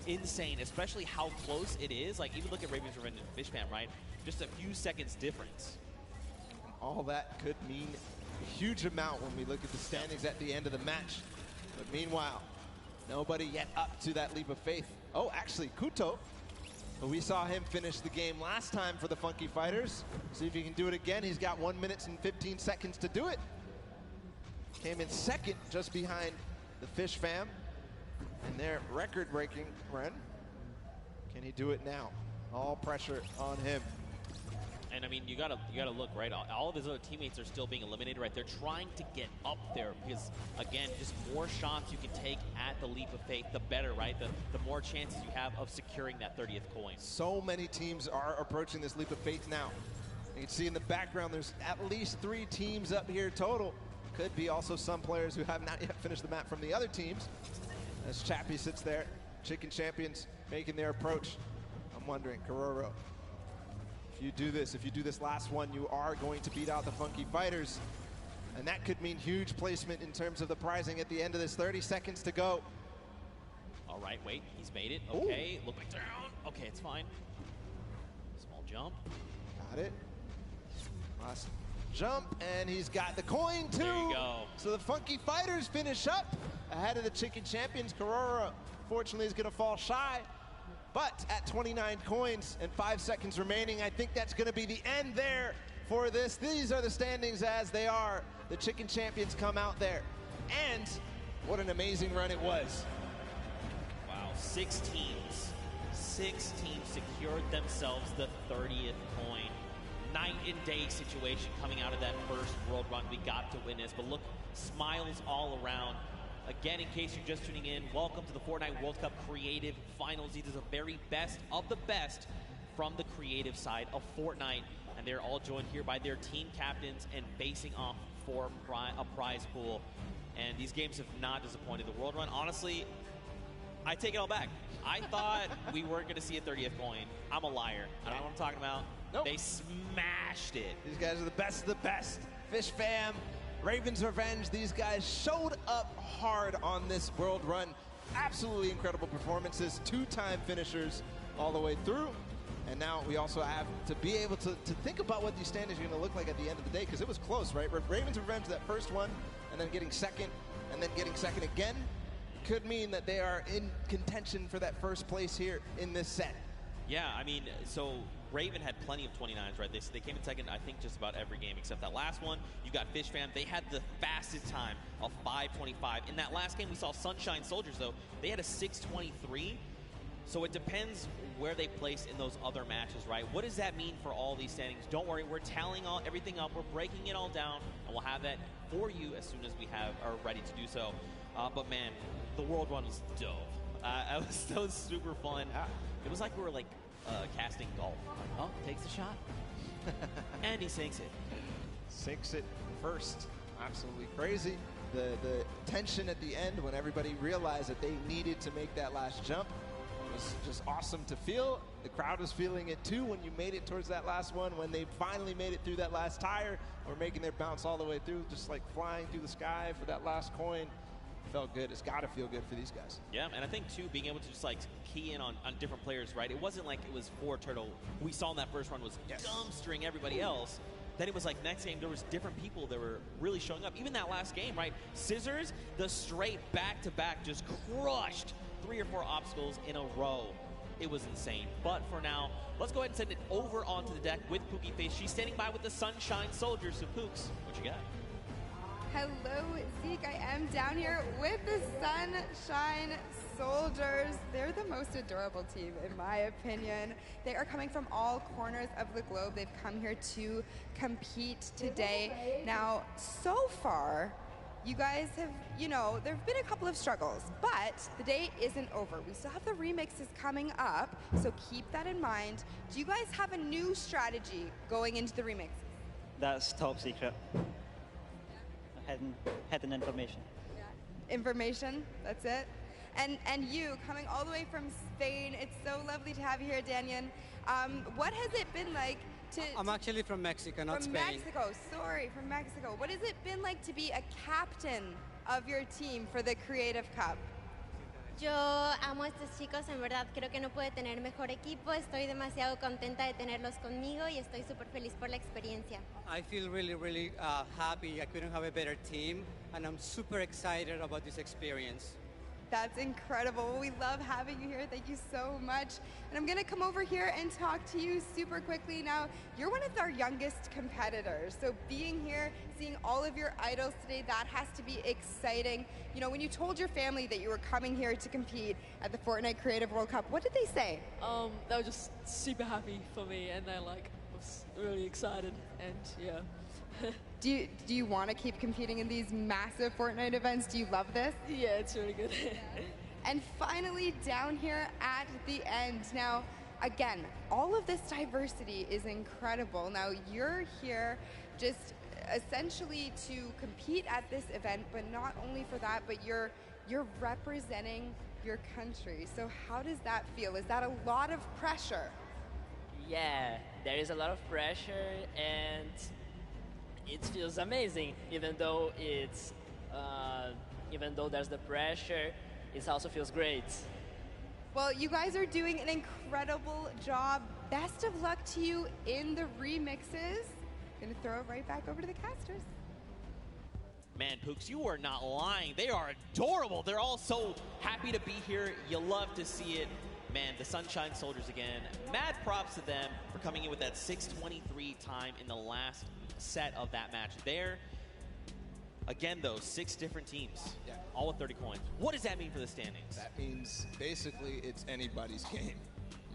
Insane, especially how close it is. Like, even look at Raven's Revenge and Fish Fam, right? Just a few seconds difference. All that could mean a huge amount when we look at the standings at the end of the match. But meanwhile, nobody yet up to that leap of faith. Oh, actually, Kuto. We saw him finish the game last time for the Funky Fighters. See if he can do it again. He's got 1 minute and 15 seconds to do it. Came in second, just behind the Fish Fam in their record-breaking run. Can he do it now? All pressure on him. And I mean, you gotta look, right? All of his other teammates are still being eliminated, right? They're trying to get up there because, again, just more shots you can take at the leap of faith, the better, right? The more chances you have of securing that 30th coin. So many teams are approaching this leap of faith now. You can see in the background, there's at least 3 teams up here total. Could be also some players who have not yet finished the map from the other teams. As Chappie sits there, Chicken Champions making their approach. I'm wondering, Kororo, if you do this last one, you are going to beat out the Funky Fighters. And that could mean huge placement in terms of the prizing at the end of this. 30 seconds to go. All right, wait, he's made it. Okay, look back down. Okay, it's fine. Small jump. Got it. Last jump, and he's got the coin too. There you go. So the Funky Fighters finish up ahead of the Chicken Champions. Korora, fortunately, is going to fall shy. But at 29 coins and 5 seconds remaining, I think that's going to be the end there for this. These are the standings as they are. The Chicken Champions come out there. And what an amazing run it was. Wow, 6 teams. 6 teams secured themselves the 30th coin. Night and day situation coming out of that first world run we got to witness. But look, smiles all around. Again, in case you're just tuning in, welcome to the Fortnite World Cup Creative Finals. These are the very best of the best from the creative side of Fortnite. And they're all joined here by their team captains and facing off for a prize pool. And these games have not disappointed. The World Run, honestly, I take it all back. I thought we weren't going to see a 30th coin. I'm a liar. I don't know what I'm talking about. Nope. They smashed it. These guys are the best of the best. Fish Fam, Raven's Revenge, these guys showed up hard on this world run. Absolutely incredible performances, 2-time finishers all the way through. And now we also have to be able to think about what these standings are going to look like at the end of the day, because it was close, right? Ravens Revenge, that first one, and then getting second, and then getting second again, could mean that they are in contention for that first place here in this set. Yeah, I mean, so Raven had plenty of 29s, right? They came in second, I think, just about every game except that last one. You got Fish Fam. They had the fastest time of 5:25. In that last game, we saw Sunshine Soldiers, though. They had a 6:23. So it depends where they place in those other matches, right? What does that mean for all these standings? Don't worry, we're tallying everything up. We're breaking it all down, and we'll have that for you as soon as we are ready to do so. But man, the World Run was dope. That was super fun. It was like we were casting golf. Oh, takes the shot. And he sinks it. Sinks it first. Absolutely crazy. The tension at the end when everybody realized that they needed to make that last jump was just awesome to feel. The crowd was feeling it too when you made it towards that last one, when they finally made it through that last tire, or making their bounce all the way through, just like flying through the sky for that last coin. Felt good. It's got to feel good for these guys. Yeah, and I think, too, being able to just, key in on different players, right? It wasn't like it was 4 Turtle. We saw in that first run was dumpstering everybody else. Then it was like next game, there was different people that were really showing up. Even that last game, right? Scissors, the straight back-to-back just crushed 3 or 4 obstacles in a row. It was insane. But for now, let's go ahead and send it over onto the deck with Pookie Face. She's standing by with the Sunshine Soldiers. So, Pooks, what you got? Hello, Zeke. I am down here with the Sunshine Soldiers. They're the most adorable team, in my opinion. They are coming from all corners of the globe. They've come here to compete today. Now, so far, you guys have, there have been a couple of struggles, but the day isn't over. We still have the remixes coming up, so keep that in mind. Do you guys have a new strategy going into the remixes? That's top secret. Hidden information. Yeah. Information, that's it. And you, coming all the way from Spain, it's so lovely to have you here, Daniel. What has it been like to... I'm actually from Mexico, not Spain. From Mexico, sorry, from Mexico. What has it been like to be a captain of your team for the Creative Cup? Yo amo a estos chicos, en verdad creo que no puede tener mejor equipo, estoy demasiado contenta de tenerlos conmigo y estoy súper feliz por la experiencia. I feel really happy. I couldn't have a better team, and I'm super excited about this experience. That's incredible. We love having you here. Thank you so much. And I'm going to come over here and talk to you super quickly. Now, you're one of our youngest competitors. So being here, seeing all of your idols today, that has to be exciting. When you told your family that you were coming here to compete at the Fortnite Creative World Cup, what did they say? They were just super happy for me, and they was really excited, and yeah. Do you want to keep competing in these massive Fortnite events? Do you love this? Yeah, it's really good. And finally, down here at the end. Now, again, all of this diversity is incredible. Now, you're here just essentially to compete at this event, but not only for that, but you're representing your country. So how does that feel? Is that a lot of pressure? Yeah, there is a lot of pressure, and it feels amazing. Even though there's the pressure, it also feels great. Well, you guys are doing an incredible job. Best of luck to you in the remixes. Gonna throw it right back over to the casters. Man, Pooks, you are not lying. They are adorable. They're all so happy to be here. You love to see it. Man, the Sunshine Soldiers again. Mad props to them for coming in with that 6:23 time in the last set of that match there. Again, though, 6 different teams, all with 30 coins. What does that mean for the standings? That means basically it's anybody's game,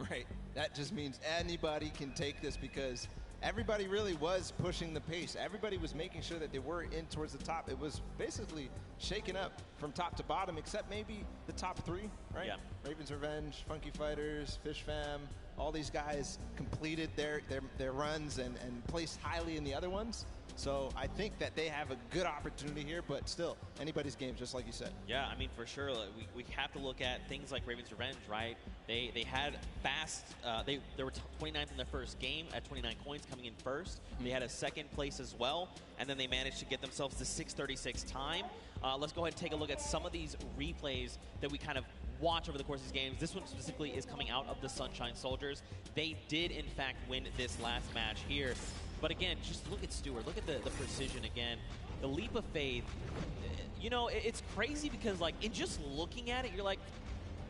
right? That just means anybody can take this because everybody really was pushing the pace. Everybody was making sure that they were in towards the top. It was basically shaken up from top to bottom, except maybe the top 3, right? Yeah. Ravens Revenge, Funky Fighters, Fish Fam, all these guys completed their runs and placed highly in the other ones. So I think that they have a good opportunity here, but still, anybody's game, just like you said. Yeah, I mean, for sure. We have to look at things like Ravens Revenge, right? They had fast, they were 29th in their first game at 29 coins, coming in first. They had a second place as well, and then they managed to get themselves to 6:36 time. Let's go ahead and take a look at some of these replays that we kind of watch over the course of these games. This one specifically is coming out of the Sunshine Soldiers. They did, in fact, win this last match here. But again, just look at Stewart. Look at the precision again. The leap of faith. You know, it's crazy because, like, in just looking at it, you're like,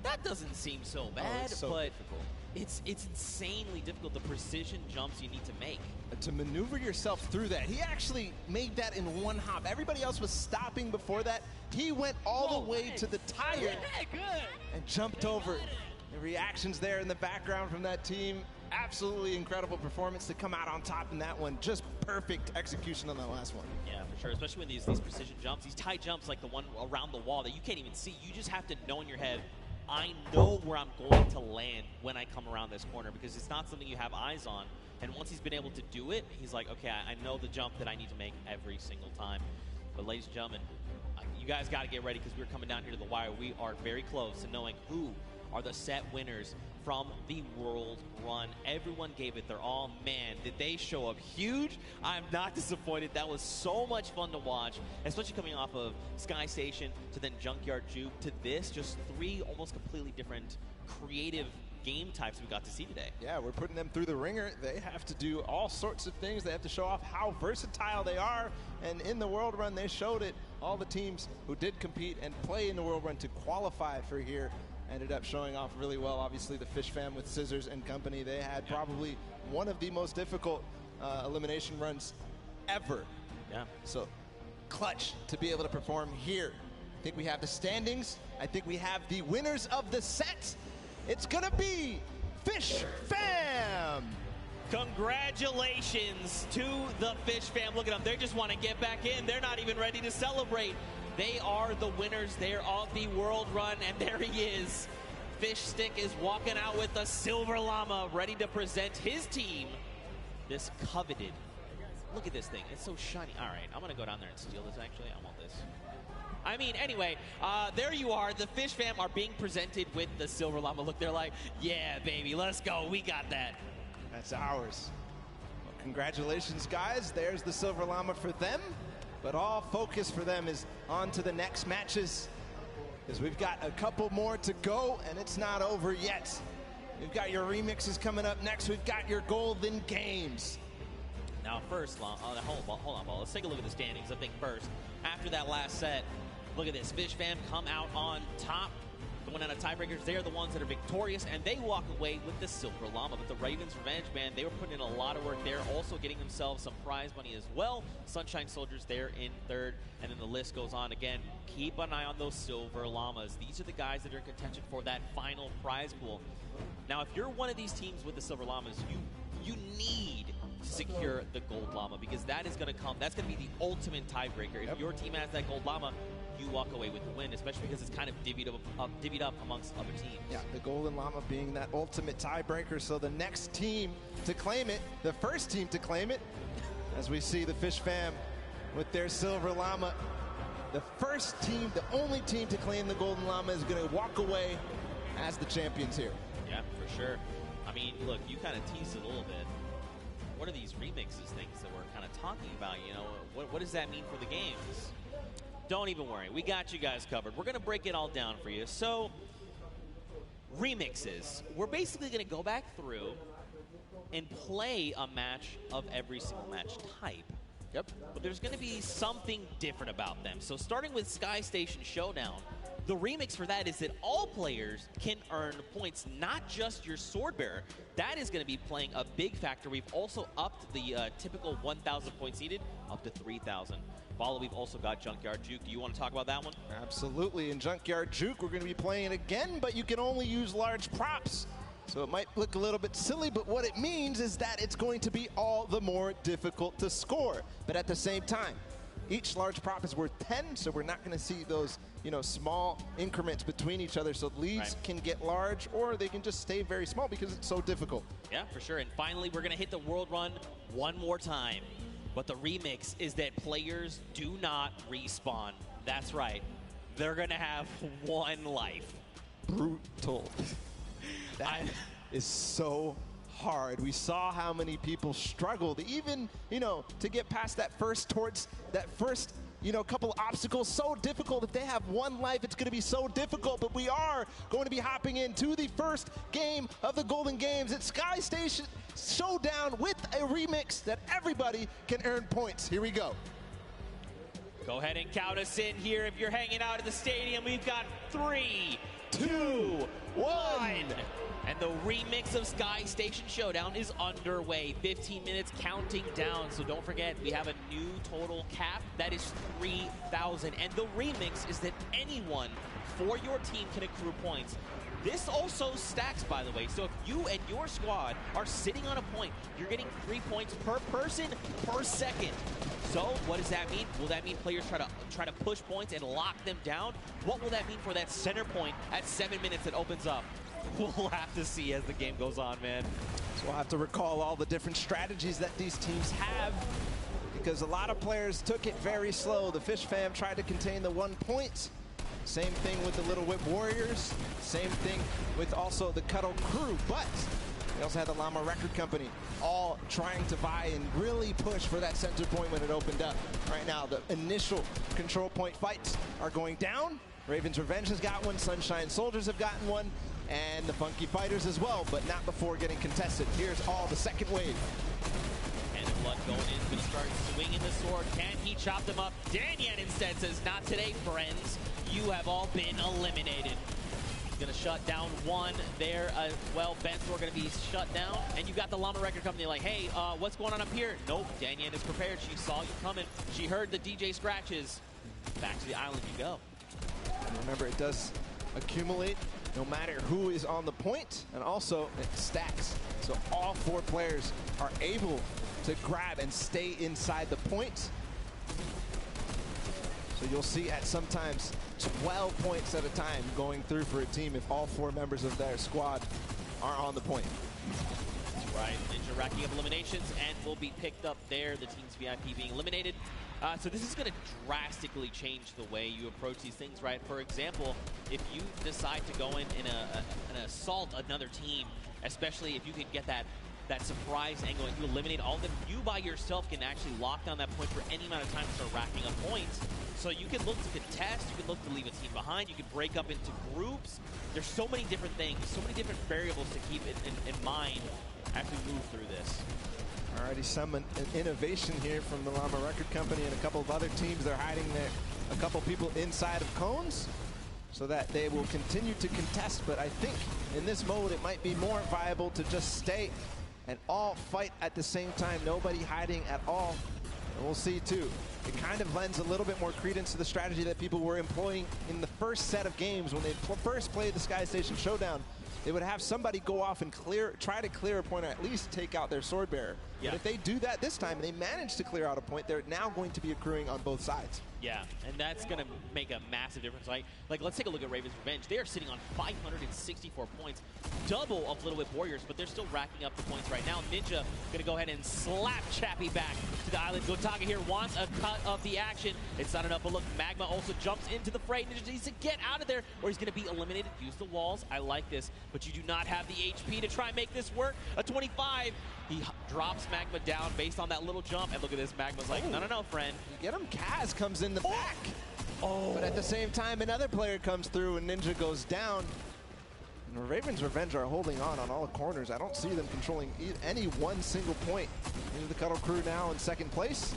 that doesn't seem so bad. Oh, it's so but difficult. It's insanely difficult, the precision jumps you need to make. To maneuver yourself through that. He actually made that in one hop. Everybody else was stopping before that. He went all the way to the tire and jumped over. The reactions there in the background from that team. Absolutely incredible performance to come out on top in that one. Just perfect execution on that last one. Yeah, for sure. Especially when these precision jumps, these tight jumps like the one around the wall that you can't even see. You just have to know in your head, I know where I'm going to land when I come around this corner, because it's not something you have eyes on. And once he's been able to do it, he's like, okay, I know the jump that I need to make every single time. But ladies and gentlemen, you guys got to get ready, because we're coming down here to the wire. We are very close to knowing who are the set winners from the World Run. Everyone gave it their all. Man, did they show up huge. I'm not disappointed. That was so much fun to watch, especially coming off of Sky Station to then Junkyard Juke to this. Just three almost completely different creative game types we got to see today. Yeah, we're putting them through the ringer. They have to do all sorts of things. They have to show off how versatile they are. And in the World Run, they showed it. All the teams who did compete and play in the World Run to qualify for here ended up showing off really well. Obviously, the Fish Fam with Scissors and company, they had probably one of the most difficult elimination runs ever. Yeah. So clutch to be able to perform here. I think we have the standings. I think we have the winners of the set. It's gonna be Fish Fam. Congratulations to the Fish Fam. Look at them. They just want to get back in. They're not even ready to celebrate. They are the winners there of the World Run, and there he is. Fish Stick is walking out with the Silver Llama, ready to present his team this coveted. Look at this thing. It's so shiny. All right, I'm going to go down there and steal this, actually. I want this. I mean, anyway, there you are. The Fish Fam are being presented with the Silver Llama. Look, they're like, yeah, baby, let's go. We got that. That's ours. Well, congratulations, guys. There's the Silver Llama for them. But all focus for them is on to the next matches, because we've got a couple more to go, and it's not over yet. We've got your remixes coming up next. We've got your golden games. Now, first, hold on, Ball. Let's take a look at the standings. I think first, after that last set, look at this. Fish Fam come out on top. Going out of tiebreakers, they are the ones that are victorious, and they walk away with the Silver Llama. But the Ravens Revenge, man, they were putting in a lot of work there, also getting themselves some prize money as well. Sunshine Soldiers there in third, and then the list goes on. Again, keep an eye on those Silver Llamas. These are the guys that are in contention for that final prize pool. Now, if you're one of these teams with the Silver Llamas, you need to secure the Gold Llama, because that is going to come. That's going to be the ultimate tiebreaker. If your team has that Gold Llama, you walk away with the win, especially because it's kind of divvied up amongst other teams. Yeah, the Golden Llama being that ultimate tiebreaker. So the next team to claim it, the first team to claim it, as we see the Fish Fam with their Silver Llama. The first team, the only team to claim the Golden Llama is going to walk away as the champions here. Yeah, for sure. I mean, look, you kind of teased it a little bit. What are these remixes things that we're kind of talking about? You know, what does that mean for the games? Don't even worry. We got you guys covered. We're going to break it all down for you. So, remixes. We're basically going to go back through and play a match of every single match type. Yep. But there's going to be something different about them. So, starting with Sky Station Showdown, the remix for that is that all players can earn points, not just your sword bearer. That is going to be playing a big factor. We've also upped the typical 1,000 points needed up to 3,000. Follow, we've also got Junkyard Juke. Do you want to talk about that one? Absolutely. In Junkyard Juke, we're going to be playing it again, but you can only use large props. So it might look a little bit silly, but what it means is that it's going to be all the more difficult to score. But at the same time, each large prop is worth 10, so we're not going to see those, you know, small increments between each other. So leads can get large, or they can just stay very small because it's so difficult. Yeah, for sure. And finally, we're going to hit the World Run one more time. But the remix is that players do not respawn. That's right. They're going to have one life. Brutal. That is so hard. We saw how many people struggled, even, you know, to get past that first you know, a couple obstacles. So difficult. If they have one life, it's going to be so difficult. But we are going to be hopping into the first game of the Golden Games. It's Sky Station Showdown with a remix that everybody can earn points. Here we go. Go ahead and count us in here. If you're hanging out at the stadium, we've got 3, 2, 1. And the remix of Sky Station Showdown is underway. 15 minutes counting down. So don't forget, we have a new total cap. That is 3,000. And the remix is that anyone for your team can accrue points. This also stacks, by the way. So if you and your squad are sitting on a point, you're getting 3 points per person per second. So what does that mean? Will that mean players try to push points and lock them down? What will that mean for that center point at 7 minutes that opens up? We'll have to see as the game goes on, man. So we'll have to recall all the different strategies that these teams have, because a lot of players took it very slow. The Fish Fam tried to contain the 1 point. Same thing with the Little Whip Warriors. Same thing with also the Cuddle Crew. But we also had the Llama Record Company all trying to vie and really push for that center point when it opened up. Right now, the initial control point fights are going down. Raven's Revenge has got one. Sunshine Soldiers have gotten one. And the Funky Fighters as well, but not before getting contested. Here's all the second wave. And Blood going in, going to start swinging the sword. Can he chop them up? Danyan instead says, not today, friends. You have all been eliminated. He's going to shut down one there. Well, Bensor going to be shut down. And you've got the Llama Record Company like, hey, what's going on up here? Nope, Danyan is prepared. She saw you coming. She heard the DJ scratches. Back to the island you go. And remember, it does accumulate no matter who is on the point, and also it stacks. So all 4 players are able to grab and stay inside the point. So you'll see at sometimes 12 points at a time going through for a team if all 4 members of their squad are on the point. Right, Ninja racking up eliminations and will be picked up there. The team's VIP being eliminated. So this is going to drastically change the way you approach these things, right? For example, if you decide to go in and assault another team, especially if you could get that surprise angle and you eliminate all of them, you by yourself can actually lock down that point for any amount of time and start racking up points. So you can look to contest, you can look to leave a team behind, you can break up into groups. There's so many different things, so many different variables to keep in mind as we move through this. Already some innovation here from the Llama Record Company and a couple of other teams. They're hiding a couple people inside of cones so that they will continue to contest. But I think in this mode, it might be more viable to just stay and all fight at the same time. Nobody hiding at all. And we'll see too. It kind of lends a little bit more credence to the strategy that people were employing in the first set of games when they first played the Sky Station Showdown. They would have somebody go off and try to clear a point or at least take out their sword bearer. Yeah. But if they do that this time and they manage to clear out a point, they're now going to be accruing on both sides. Yeah, and that's going to make a massive difference. Like let's take a look at Raven's Revenge. They are sitting on 564 points, double of Little Whip Warriors, but they're still racking up the points right now. Ninja going to go ahead and slap Chappie back to the island. Gotaga here wants a cut of the action. It's not enough, but look, Magma also jumps into the fray. Ninja needs to get out of there or he's going to be eliminated. Use the walls. I like this, but you do not have the HP to try and make this work. A 25. He drops Magma down based on that little jump. And look at this, Magma's like, no, friend. You get him, Kaz comes in the back. Oh. But at the same time, another player comes through and Ninja goes down. And Raven's Revenge are holding on all the corners. I don't see them controlling any one single point. Into the Cuddle Crew now in second place.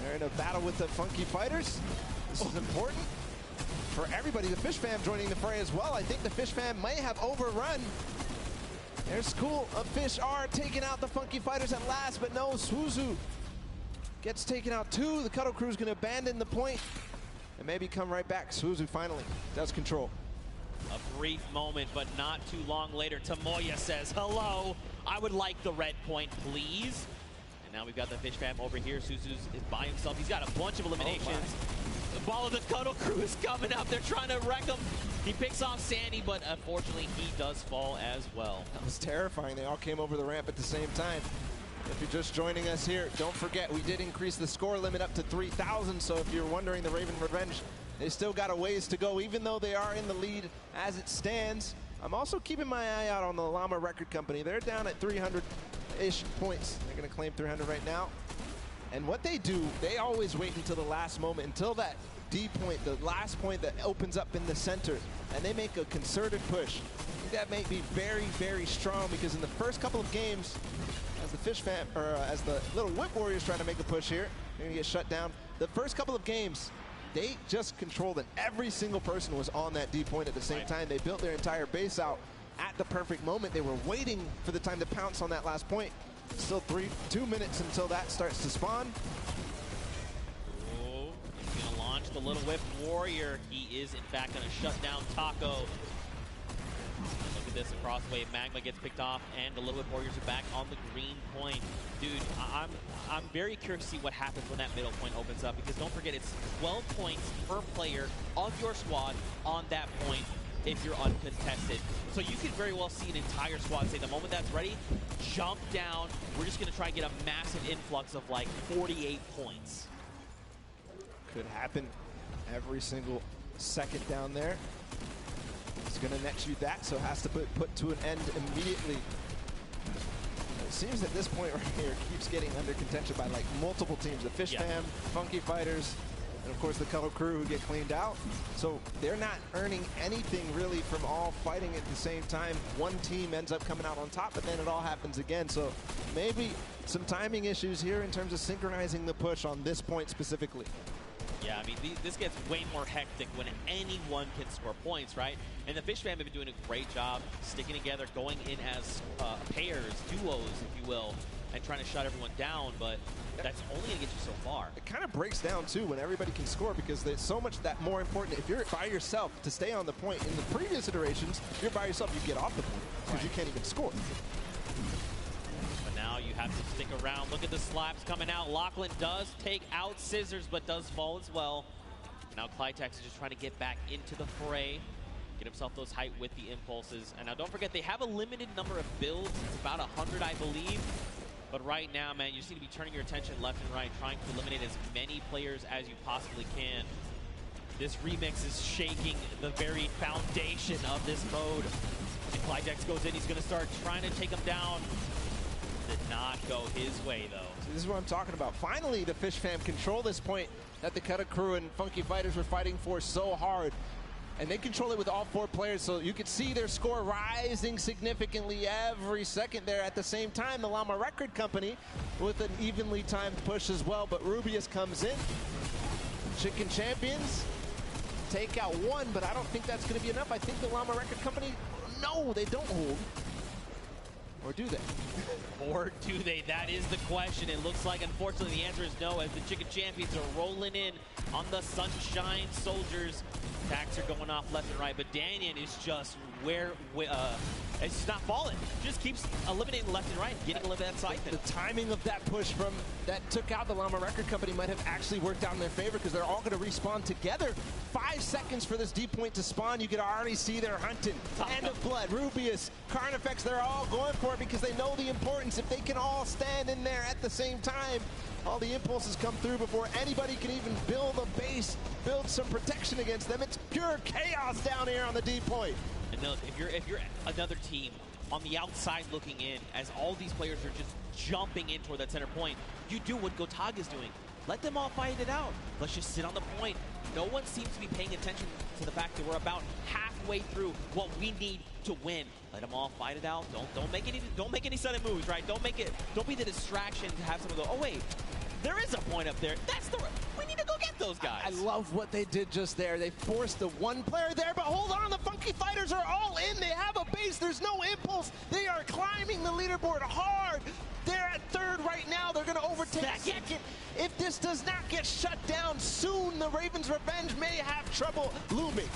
They're in a battle with the Funky Fighters. This is important for everybody. The Fish Fam joining the fray as well. I think the Fish Fam may have overrun. There's School of Fish are taking out the Funky Fighters at last, but no, Suzu gets taken out too. The Cuddle Crew's going to abandon the point and maybe come right back. Suzu finally does control. A brief moment, but not too long later, Tomoya says, hello, I would like the red point, please. And now we've got the Fish Fam over here. Suzu's is by himself. He's got a bunch of eliminations. The ball of the Cuddle Crew is coming up. They're trying to wreck him. He picks off Sandy, but unfortunately, he does fall as well. That was terrifying. They all came over the ramp at the same time. If you're just joining us here, don't forget, we did increase the score limit up to 3,000. So if you're wondering, the Raven Revenge, they still got a ways to go, even though they are in the lead as it stands. I'm also keeping my eye out on the Llama Record Company. They're down at 300-ish points. They're going to claim 300 right now. And what they do, they always wait until the last moment, until that D point, the last point that opens up in the center, and they make a concerted push. I think that may be very, very strong, because in the first couple of games, as the Fish Fam, or as the Little Whip Warriors trying to make a push here, they're gonna get shut down. The first couple of games, they just controlled it. Every single person was on that D point at the same time. They built their entire base out at the perfect moment. They were waiting for the time to pounce on that last point. Still 2 minutes until that starts to spawn. Oh, he's gonna launch the Little Whip Warrior. He is in fact gonna shut down Taco. Look at this across wave. Magma gets picked off, and the Little Whip Warriors are back on the green point. Dude, I'm very curious to see what happens when that middle point opens up, because don't forget, it's 12 points per player of your squad on that point if you're uncontested. So you could very well see an entire squad say, the moment that's ready, jump down. We're just gonna try and get a massive influx of like 48 points. Could happen every single second down there. He's gonna net shoot that, so has to put to an end immediately. It seems that this point right here keeps getting under contention by like multiple teams. The Fish Fam, Funky Fighters, and of course the Color Crew, who get cleaned out. So they're not earning anything really from all fighting at the same time. One team ends up coming out on top, but then it all happens again. So maybe some timing issues here in terms of synchronizing the push on this point specifically. Yeah, I mean, this gets way more hectic when anyone can score points, right? And the Fish Fam have been doing a great job sticking together, going in as pairs, duos, if you will, and trying to shut everyone down, but that's only going to get you so far. It kind of breaks down, too, when everybody can score, because there's so much that more important. If you're by yourself to stay on the point, in the previous iterations, if you're by yourself, you get off the point, because you can't even score. But now you have to stick around. Look at the slaps coming out. Lachlan does take out Scissors, but does fall as well. Now Clytex is just trying to get back into the fray, get himself those height with the impulses. And now don't forget, they have a limited number of builds. It's about 100, I believe. But right now, man, you just need to be turning your attention left and right, trying to eliminate as many players as you possibly can. This remix is shaking the very foundation of this mode. And Clytex goes in, he's going to start trying to take him down. Did not go his way, though. So this is what I'm talking about. Finally, the Fish Fam control this point that the Cutter Crew and Funky Fighters were fighting for so hard. And they control it with all 4 players, so you can see their score rising significantly every second there. At the same time, the Llama Record Company with an evenly timed push as well, but Rubius comes in. Chicken Champions take out 1, but I don't think that's going to be enough. I think the Llama Record Company, no, they don't hold. Or do they? Or do they? That is the question. It looks like, unfortunately, the answer is no, as the Chicken Champions are rolling in on the Sunshine Soldiers. Attacks are going off left and right, but Danyan is just it's just not falling. Just keeps eliminating left and right, getting a little bit of that side. The timing of that push from that took out the Llama Record Company might have actually worked out in their favor, because they're all going to respawn together. 5 seconds for this D point to spawn. You can already see they're hunting. End of Blood, Rubius, Carnifex, they're all going for it because they know the importance. If they can all stand in there at the same time, all the impulses come through before anybody can even build a base, build some protection against them. It's pure chaos down here on the D point. And look, if you're another team on the outside looking in, as all these players are just jumping in toward that center point, you do what Gotag is doing. Let them all fight it out. Let's just sit on the point. No one seems to be paying attention to the fact that we're about halfway through what we need to win. Let them all fight it out. Don't make any sudden moves, right? Don't be the distraction to have someone go, oh wait, there is a point up there. We need to go get those guys. I love what they did just there. They forced the 1 player there, but hold on, the Funky Fighters are all in. They have a base. There's no impulse. They are climbing the leaderboard hard. They're at 3rd right now. They're going to overtake 2nd. If this does not get shut down soon, the Ravens' revenge may have trouble looming.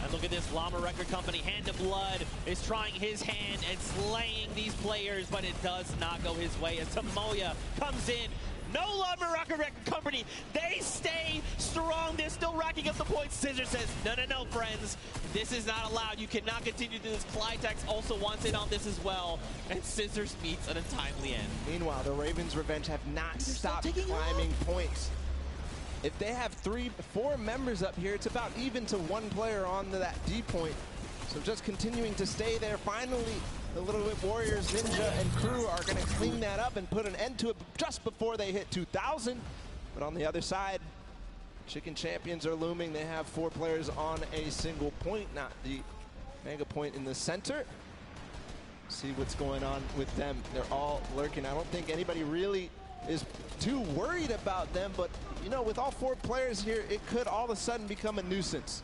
And look at this, Llama Record Company, Hand of Blood, is trying his hand and slaying these players, but it does not go his way as Tamoya comes in. No Llama Record Company, they stay strong. They're still racking up the points. Scissor says, no, friends. This is not allowed. You cannot continue to do this. Clytex also wants in on this as well. And Scissors meets an untimely end. Meanwhile, the Ravens' revenge have not stopped climbing points. If they have 3-4 members up here, it's about even to 1 player on that D point. So just continuing to stay there. Finally, the Little Whip Warriors, Ninja, and crew are going to clean that up and put an end to it just before they hit 2,000. But on the other side, Chicken Champions are looming. They have 4 players on a single point, not the mega point in the center. See what's going on with them. They're all lurking. I don't think anybody really is too worried about them, but you know, with all 4 players here, it could all of a sudden become a nuisance.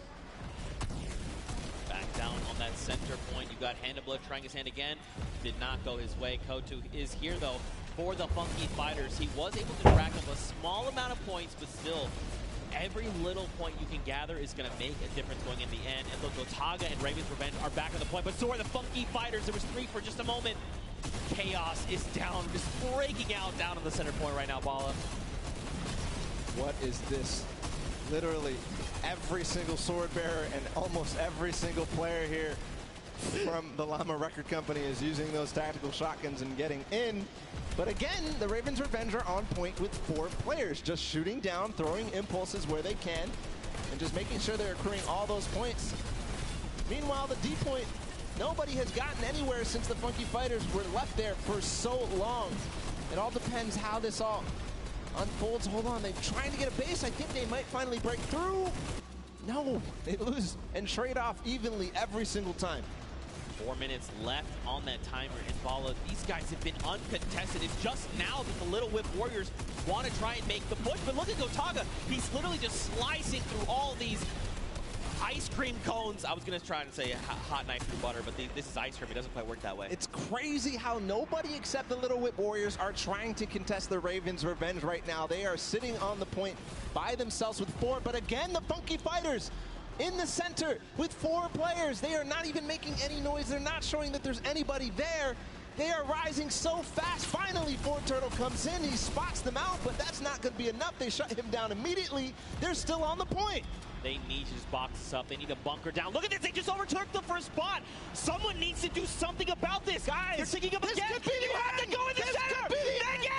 Back down on that center point. You got Handablood trying his hand again. Did not go his way. Kotu is here though for the Funky Fighters. He was able to rack up a small amount of points, but still, every little point you can gather is going to make a difference going in the end. And look, Gotaga and Raven's Revenge are back on the point, but so are the Funky Fighters. There was 3 for just a moment. Chaos is down, just breaking out down on the center point right now, Bala. What is this? Literally every single sword bearer and almost every single player here from the Llama Record Company is using those tactical shotguns and getting in. But again, the Ravens Revenge are on point with 4 players, just shooting down, throwing impulses where they can, and just making sure they're accruing all those points. Meanwhile, the D point, nobody has gotten anywhere since the Funky Fighters were left there for so long. It all depends how this all unfolds. Hold on, they're trying to get a base. I think they might finally break through. No, they lose and trade off evenly every single time. 4 minutes left on that timer in Bala. These guys have been uncontested. It's just now that the Little Whip Warriors want to try and make the push. But look at Gotaga. He's literally just slicing through all these ice cream cones. I was going to try and say hot knife through butter, but this is ice cream. It doesn't quite work that way. It's crazy how nobody except the Little Whip Warriors are trying to contest the Ravens Revenge right now. They are sitting on the point by themselves with 4. But again, the Funky Fighters in the center with 4 players. They are not even making any noise. They're not showing that there's anybody there. They are rising so fast. Finally, Turtle comes in. He spots them out, but that's not going to be enough. They shut him down immediately. They're still on the point. They need to just box this up. They need to bunker down. Look at this. They just overtook the first spot. Someone needs to do something about this. Guys, they're taking up again. You have to go in the center. They get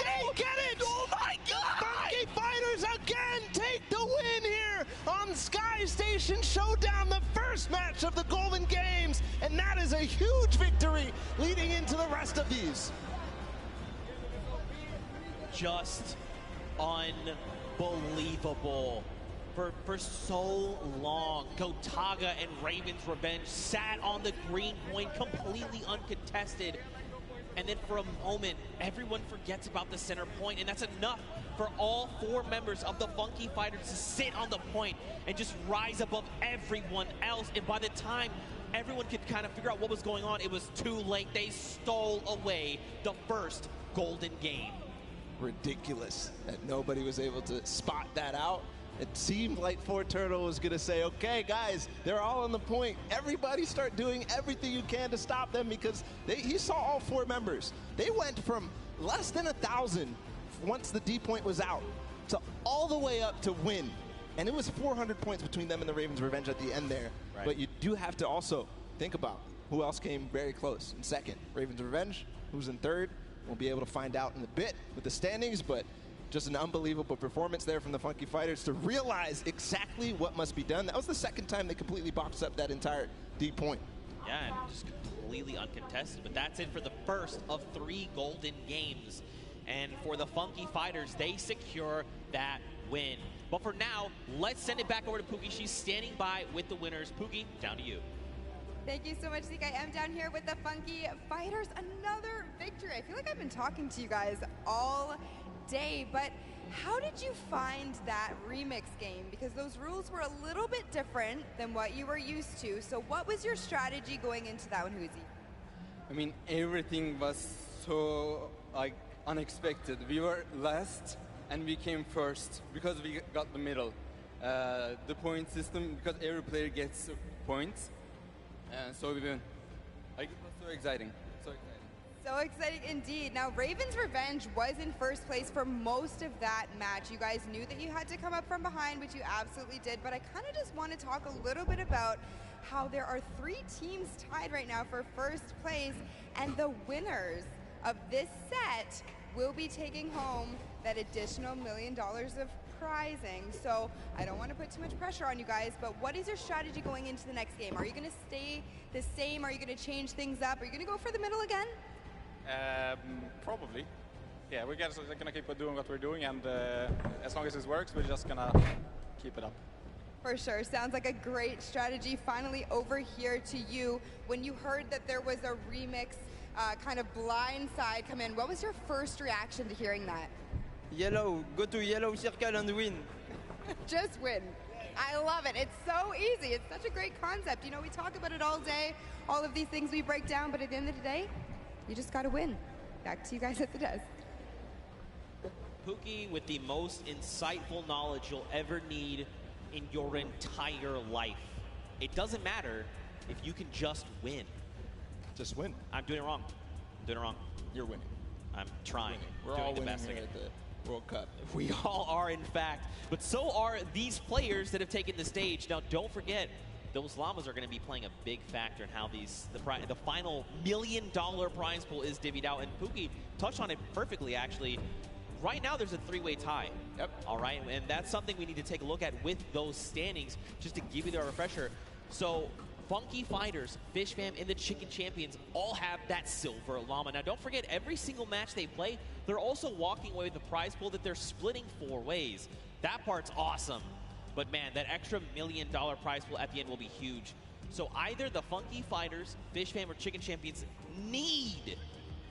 it. Oh, my God. Funky Fighters again take the win here on Sky Station Showdown, the first match of the Golden Games. And that is a huge victory leading into the rest of these. Just unbelievable. For so long, Gotaga and Raven's Revenge sat on the green point completely uncontested. And then for a moment, everyone forgets about the center point, and that's enough for all 4 members of the Funky Fighters to sit on the point and just rise above everyone else. And by the time everyone could kind of figure out what was going on, it was too late. They stole away the first golden game. Ridiculous that nobody was able to spot that out. It seemed like Turtle was going to say, okay, guys, they're all on the point. Everybody start doing everything you can to stop them, because he saw all 4 members. They went from less than 1,000 once the D point was out to all the way up to win. And it was 400 points between them and the Ravens Revenge at the end there. Right. But you do have to also think about who else came very close in second. Ravens Revenge, who's in third. We'll be able to find out in a bit with the standings, but just an unbelievable performance there from the Funky Fighters to realize exactly what must be done. That was the second time they completely boxed up that entire D point. Yeah, and just completely uncontested. But that's it for the first of 3 golden games. And for the Funky Fighters, they secure that win. But for now, let's send it back over to Pookie. She's standing by with the winners. Pookie, down to you. Thank you so much, Zeke. I am down here with the Funky Fighters. Another victory. I feel like I've been talking to you guys all day, but how did you find that remix game? Because those rules were a little bit different than what you were used to. So what was your strategy going into that one, Huzi? I mean, everything was so unexpected. We were last and we came first because we got the middle. The point system, because every player gets points, so we win. It was so exciting. So exciting indeed. Now, Raven's Revenge was in first place for most of that match. You guys knew that you had to come up from behind, which you absolutely did, but I kind of just want to talk a little bit about how there are 3 teams tied right now for first place, and the winners of this set will be taking home that additional $1 million of surprising. So I don't want to put too much pressure on you guys, but what is your strategy going into the next game? Are you going to stay the same? Are you going to change things up? Are you going to go for the middle again? Probably. Yeah, we're going to keep doing what we're doing, and as long as it works, we're just going to keep it up. For sure. Sounds like a great strategy. Finally over here to you. When you heard that there was a remix kind of blind side come in, what was your first reaction to hearing that? Yellow. Go to yellow circle and win. Just win. I love it. It's so easy. It's such a great concept. You know, we talk about it all day, all of these things we break down, but at the end of the day, you just got to win. Back to you guys at the desk. Pookie with the most insightful knowledge you'll ever need in your entire life. It doesn't matter if you can just win. Just win. I'm doing it wrong. I'm doing it wrong. You're winning. I'm trying. We're all winning here at the World Cup. We all are, in fact. But so are these players that have taken the stage. Now, don't forget, those llamas are going to be playing a big factor in how the final $1 million prize pool is divvied out. And Pookie touched on it perfectly, actually. Right now, there's a three-way tie. Yep. All right, and that's something we need to take a look at with those standings, just to give you the refresher. So, Funky Fighters, Fish Fam, and the Chicken Champions all have that silver llama. Now, don't forget, every single match they play, they're also walking away with a prize pool that they're splitting 4 ways. That part's awesome. But man, that extra $1 million prize pool at the end will be huge. So either the Funky Fighters, Fish Fam, or Chicken Champions need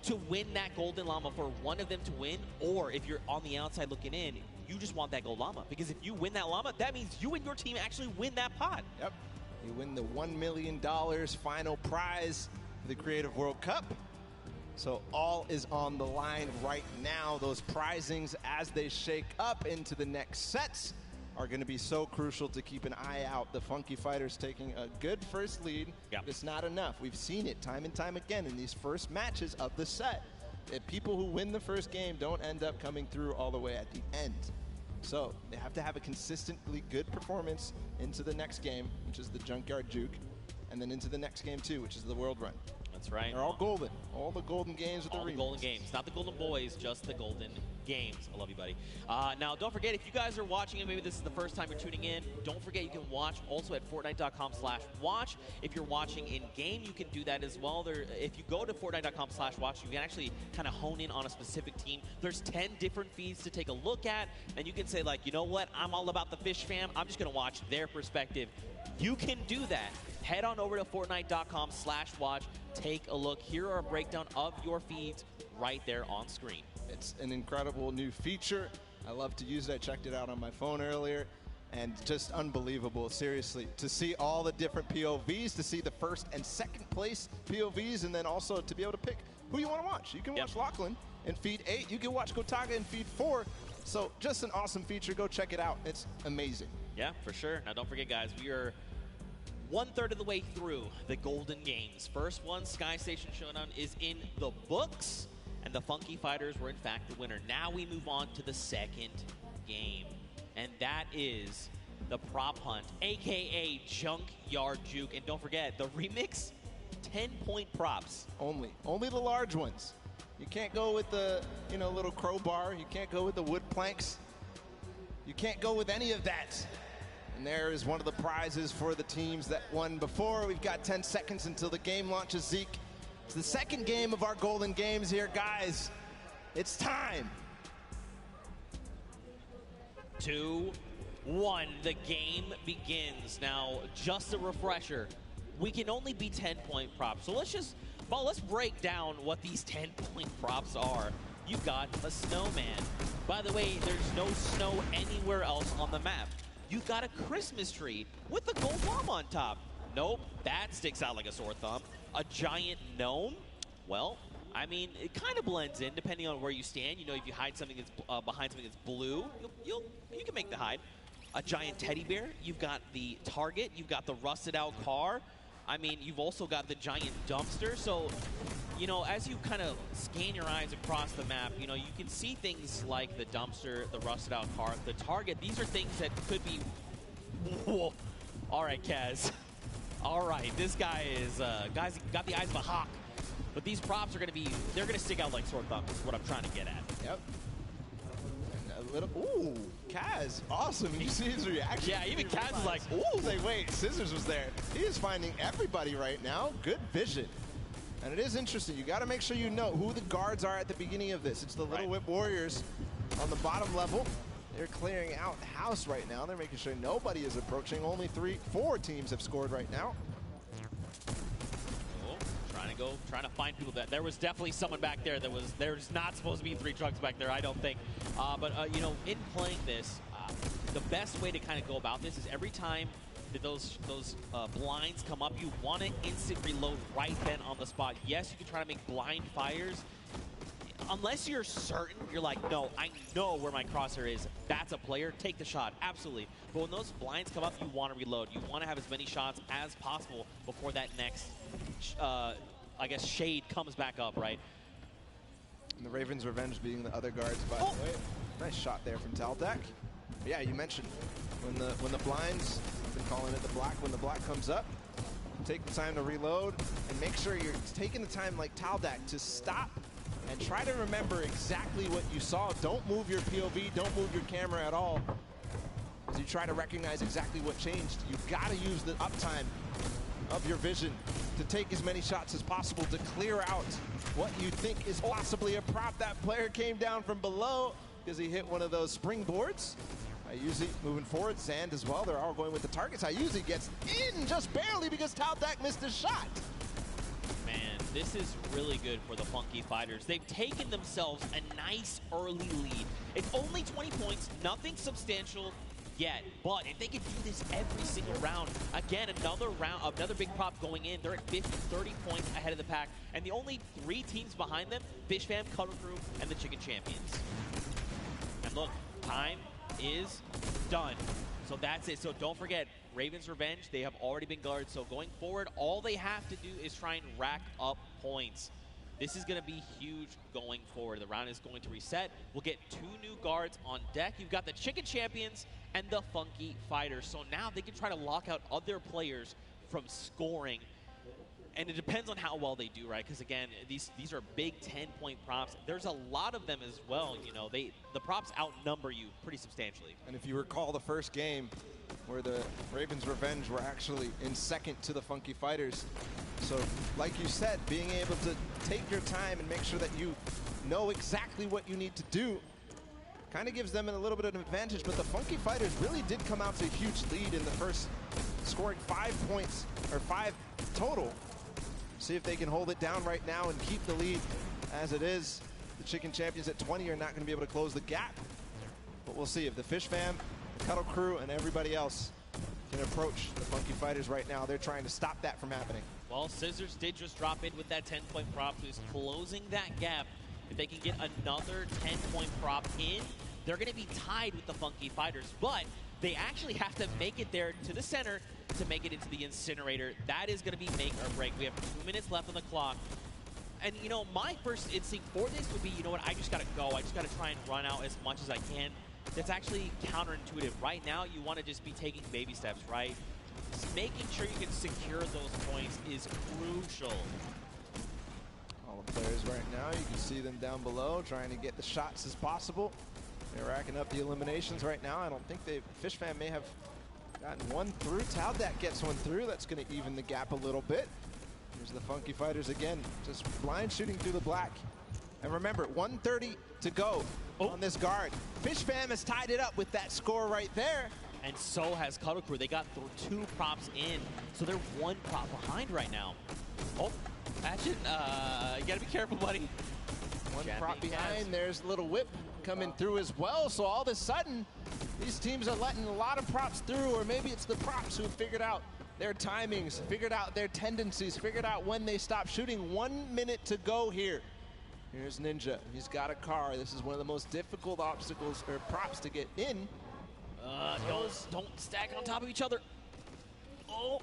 to win that golden llama for one of them to win, or if you're on the outside looking in, you just want that gold llama. Because if you win that llama, that means you and your team actually win that pot. Yep. You win the $1 million final prize for the Creative World Cup. So all is on the line right now. Those prizings, as they shake up into the next sets, are going to be so crucial to keep an eye out. The Funky Fighters taking a good first lead. Yep. It's not enough. We've seen it time and time again in these first matches of the set. That people who win the first game don't end up coming through all the way at the end. So they have to have a consistently good performance into the next game, which is the Junkyard Juke, and then into the next game too, which is the World Run. That's right. They're all golden. All the golden games with all the golden games. Not the golden boys, just the golden games. I love you, buddy. Now, don't forget, if you guys are watching and maybe this is the first time you're tuning in, don't forget you can watch also at Fortnite.com/watch. If you're watching in-game, you can do that as well. If you go to Fortnite.com/watch, you can actually kind of hone in on a specific team. There's 10 different feeds to take a look at, and you can say, like, you know what? I'm all about the Fish Fam. I'm just going to watch their perspective. You can do that. Head on over to Fortnite.com/watch. Take a look. Here are a breakdown of your feeds right there on screen. It's an incredible new feature. I love to use it. I checked it out on my phone earlier, and just unbelievable, seriously. To see all the different POVs, to see the first and second place POVs, and then also to be able to pick who you want to watch. You can watch Lachlan in feed 8. You can watch Gotaga in feed 4. So just an awesome feature. Go check it out. It's amazing. Yeah, for sure. Now, don't forget, guys, we are 1/3 of the way through the Golden Games. First one, Sky Station Showdown, is in the books, and the Funky Fighters were, in fact, the winner. Now we move on to the second game, and that is the Prop Hunt, a.k.a. Junkyard Juke. And don't forget, the remix, 10-point props. Only the large ones. You can't go with the, little crowbar. You can't go with the wood planks. You can't go with any of that. And there is one of the prizes for the teams that won before. We've got 10 seconds until the game launches, Zeke. It's the second game of our Golden Games here, guys. It's time. 2, 1, the game begins. Now, just a refresher, we can only be 10-point props. So let's break down what these 10-point props are. You've got a snowman. By the way, there's no snow anywhere else on the map. You've got a Christmas tree with a gold llama on top. Nope, that sticks out like a sore thumb. A giant gnome? Well, I mean, it kind of blends in depending on where you stand. If you hide something that's behind something that's blue, you can make the hide. A giant teddy bear. You've got the target. You've got the rusted out car. I mean, you've also got the giant dumpster. So, as you kind of scan your eyes across the map, you can see things like the dumpster, the rusted out car, the target. These are things that could be... Whoa. All right, Kaz. All right, this guy is... guy's got the eyes of a hawk. But these props are going to be... They're going to stick out like sore thumbs is what I'm trying to get at. Yep. Ooh, Kaz, awesome. You see his reaction? Yeah, even Kaz is like, ooh. He's like, wait, Scissors was there. He is finding everybody right now. Good vision. And it is interesting. You got to make sure you know who the guards are at the beginning of this. It's the Little Whip Warriors on the bottom level. They're clearing out the house right now. They're making sure nobody is approaching. Only 4 teams have scored right now. Trying to find people. That there was definitely someone back there that was, there's not supposed to be 3 trucks back there, I don't think. But you know, in playing this, the best way to kind of go about this is every time that those blinds come up, you want to instant reload right then on the spot. Yes, you can try to make blind fires. Unless you're certain, you're like, no, I know where my crosshair is. That's a player. Take the shot. Absolutely. But when those blinds come up, you want to reload. You want to have as many shots as possible before that next, I guess, shade comes back up, right? And the Ravens' Revenge being the other guards, by the way. Nice shot there from Taldak. Yeah, you mentioned when the blinds, I've been calling it the black, when the black comes up, take the time to reload and make sure you're taking the time like Taldak to stop and try to remember exactly what you saw. Don't move your POV, don't move your camera at all, as you try to recognize exactly what changed. You've got to use the uptime of your vision to take as many shots as possible to clear out what you think is possibly a prop. That player came down from below because he hit one of those springboards. Ayuzi moving forward, Zand as well. They're all going with the targets. Ayuzi gets in just barely because Taldak missed his shot. Man, this is really good for the Funky Fighters. They've taken themselves a nice early lead. It's only 20 points, nothing substantial yet, but if they could do this every single round, again, another big prop going in, they're at 50, 30 points ahead of the pack, and the only 3 teams behind them, Fish Fam, Cuddle Crew, and the Chicken Champions. And look, time is done. So that's it. So don't forget, Ravens' Revenge, they have already been guarded. So going forward, all they have to do is try and rack up points. This is going to be huge going forward. The round is going to reset. We'll get 2 new guards on deck. You've got the Chicken Champions and the Funky Fighters. So now they can try to lock out other players from scoring. And it depends on how well they do, right? Because again, these are big 10-point props. There's a lot of them as well. You know, the props outnumber you pretty substantially. And if you recall the first game where the Ravens' Revenge were actually in second to the Funky Fighters. So like you said, being able to take your time and make sure that you know exactly what you need to do kind of gives them a little bit of an advantage. But the Funky Fighters really did come out to a huge lead in the first, scoring 5 points, or 5 total. See if they can hold it down right now and keep the lead as it is. The Chicken Champions at 20 are not going to be able to close the gap. But we'll see if the Fish Fam, the Cuddle Crew, and everybody else can approach the Funky Fighters right now. They're trying to stop that from happening. Well, Scissors did just drop in with that 10-point prop, who's closing that gap. If they can get another 10-point prop in, they're going to be tied with the Funky Fighters. But they actually have to make it there to the center to make it into the incinerator. That is going to be make or break. We have 2 minutes left on the clock. And, you know, my first instinct for this would be, you know what, I just got to go. I just got to try and run out as much as I can. That's actually counterintuitive. Right now, you want to just be taking baby steps, right? Just making sure you can secure those points is crucial. All the players right now, you can see them down below trying to get the shots as possible. They're racking up the eliminations right now. I don't think Fish Fam may have gotten one through. Taldak gets one through. That's going to even the gap a little bit. Here's the Funky Fighters again, just blind shooting through the black. And remember, 1:30 to go on this guard. Fish Fam has tied it up with that score right there. And so has Cuddle Crew. They got 2 props in, so they're 1 prop behind right now. Oh, Action, you gotta be careful, buddy. One prop behind. There's Little Whip coming through as well. So all of a sudden, these teams are letting a lot of props through, or maybe it's the props who figured out their timings, figured out their tendencies, figured out when they stop shooting. 1 minute to go here. Here's Ninja. He's got a car. This is one of the most difficult obstacles or props to get in. Don't stack on top of each other. Oh,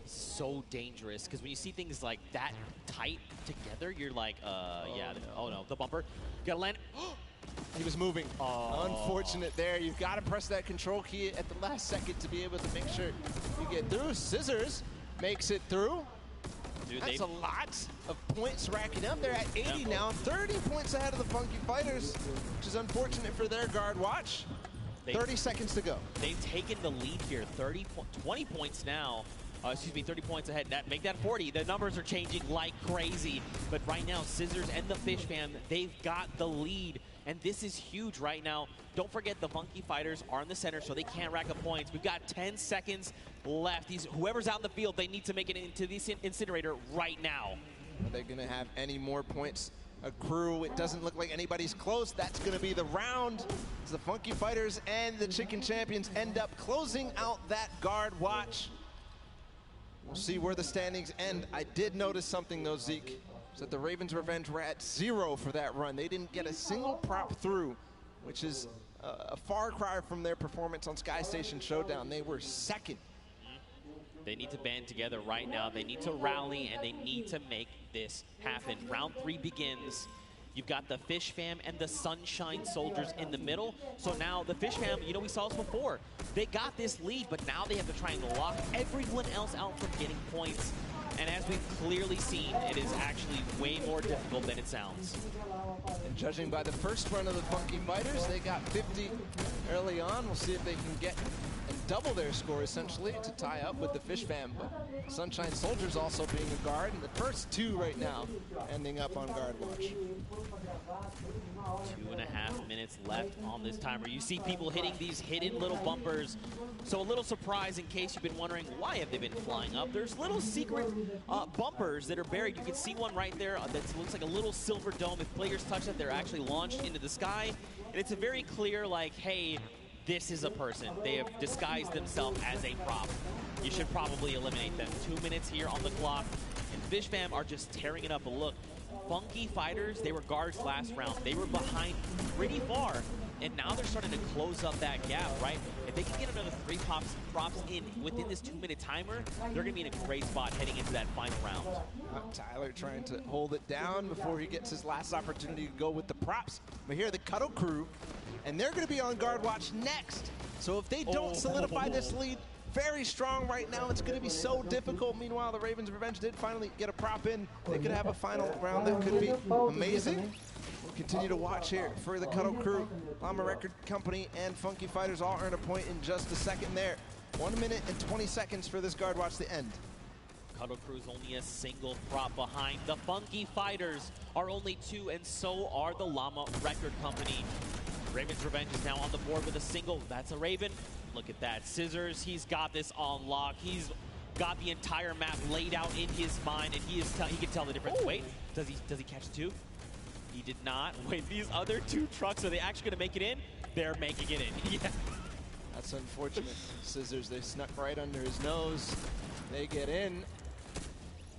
so dangerous, because when you see things like that tight together, you're like, yeah, oh no, the bumper. Gotta land. He was moving. Unfortunate there. You've got to press that control key at the last second to be able to make sure you get through. Scissors makes it through. Dude, That's a lot of points racking up. They're at 80 now, 30 points ahead of the Funky Fighters, which is unfortunate for their guard watch. 30 seconds to go. They've taken the lead here, 20 points now. 30 points ahead. Make that 40. The numbers are changing like crazy. But right now, Scissors and the Fish Fam, they've got the lead. And this is huge right now. Don't forget the Funky Fighters are in the center, so they can't rack up points. We've got 10 seconds left. Whoever's out in the field, they need to make it into the incinerator right now. Are they going to have any more points accrue? It doesn't look like anybody's close. That's going to be the round as the Funky Fighters and the Chicken Champions end up closing out that guard watch. We'll see where the standings end. I did notice something though, Zeke, is that the Ravens Revenge were at 0 for that run. They didn't get a single prop through, which is a far cry from their performance on Sky Station Showdown. They were second. They need to band together right now. They need to rally, and they need to make this happen. Round 3 begins. You've got the Fish Fam and the Sunshine Soldiers in the middle. So now the Fish Fam, you know, we saw this before. They got this lead, but now they have to try and lock everyone else out from getting points. And as we've clearly seen, it is actually way more difficult than it sounds. And judging by the first run of the Funky Fighters, they got 50 early on. We'll see if they can get and double their score, essentially, to tie up with the Fish Fam. But Sunshine Soldiers also being a guard, and the first 2 right now ending up on guard watch. 2.5 minutes left on this timer. You see people hitting these hidden little bumpers. So a little surprise in case you've been wondering why have they been flying up. There's little secret bumpers that are buried. You can see one right there that looks like a little silver dome. If players touch it, they're actually launched into the sky. And it's a very clear, like, hey, this is a person. They have disguised themselves as a prop. You should probably eliminate them. 2 minutes here on the clock. And Fish Fam are just tearing it up. But look, Funky Fighters, they were guards last round. They were behind pretty far. And now they're starting to close up that gap, right? If they can get another 3 props in within this 2-minute timer, they're going to be in a great spot heading into that final round. Tyler trying to hold it down before he gets his last opportunity to go with the props. But here the Cuddle Crew, and they're going to be on guard watch next. So if they don't solidify this lead very strong right now, it's going to be so difficult. Meanwhile, the Ravens Revenge did finally get a prop in. They could have a final round that could be amazing. We'll continue to watch here for the Cuddle Crew. Llama Record Company and Funky Fighters all earn a point in just a second there. 1 minute and 20 seconds for this guard watch to end. Cuddle Crew's only a single prop behind. The Funky Fighters are only 2, and so are the Llama Record Company. Raven's Revenge is now on the board with a single. That's a Raven. Look at that. Scissors, he's got this on lock. He's got the entire map laid out in his mind, and he can tell the difference. Wait, does he catch 2? He did not. Wait, these other 2 trucks, are they actually going to make it in? They're making it in. Yeah. That's unfortunate. Scissors, they snuck right under his nose. They get in.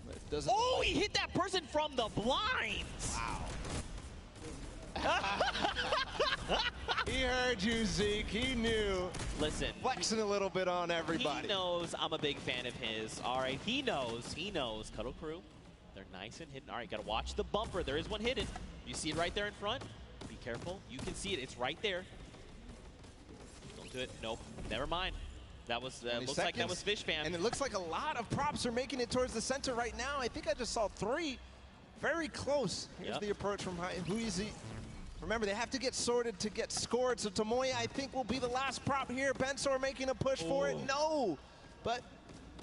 But it doesn't. Oh, he hit that person from the blinds. Wow. He heard you, Zeke. He knew. Listen. Flexing a little bit on everybody. He knows I'm a big fan of his. All right, he knows. He knows. Cuddle Crew, they're nice and hidden. All right, got to watch the bumper. There is one hidden. You see it right there in front? Be careful. You can see it. It's right there. Don't do it. Nope. Never mind. That was looks like that was Fish Fam. And it looks like a lot of props are making it towards the center right now. I think I just saw 3. Very close. Here's the approach from Huizi. Remember, they have to get sorted to get scored. So Tomoya, I think, will be the last prop here. Bensor making a push for it. No. But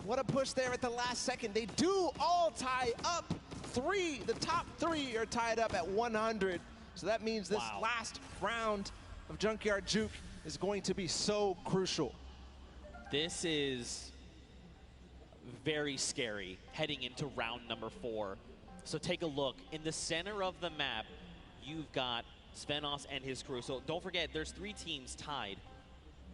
what a push there at the last second. They do all tie up. 3, the top 3 are tied up at 100. So that means this last round of Junkyard Juke is going to be so crucial. This is very scary heading into round number 4. So take a look. In the center of the map, you've got Svenos and his crew. So don't forget, there's 3 teams tied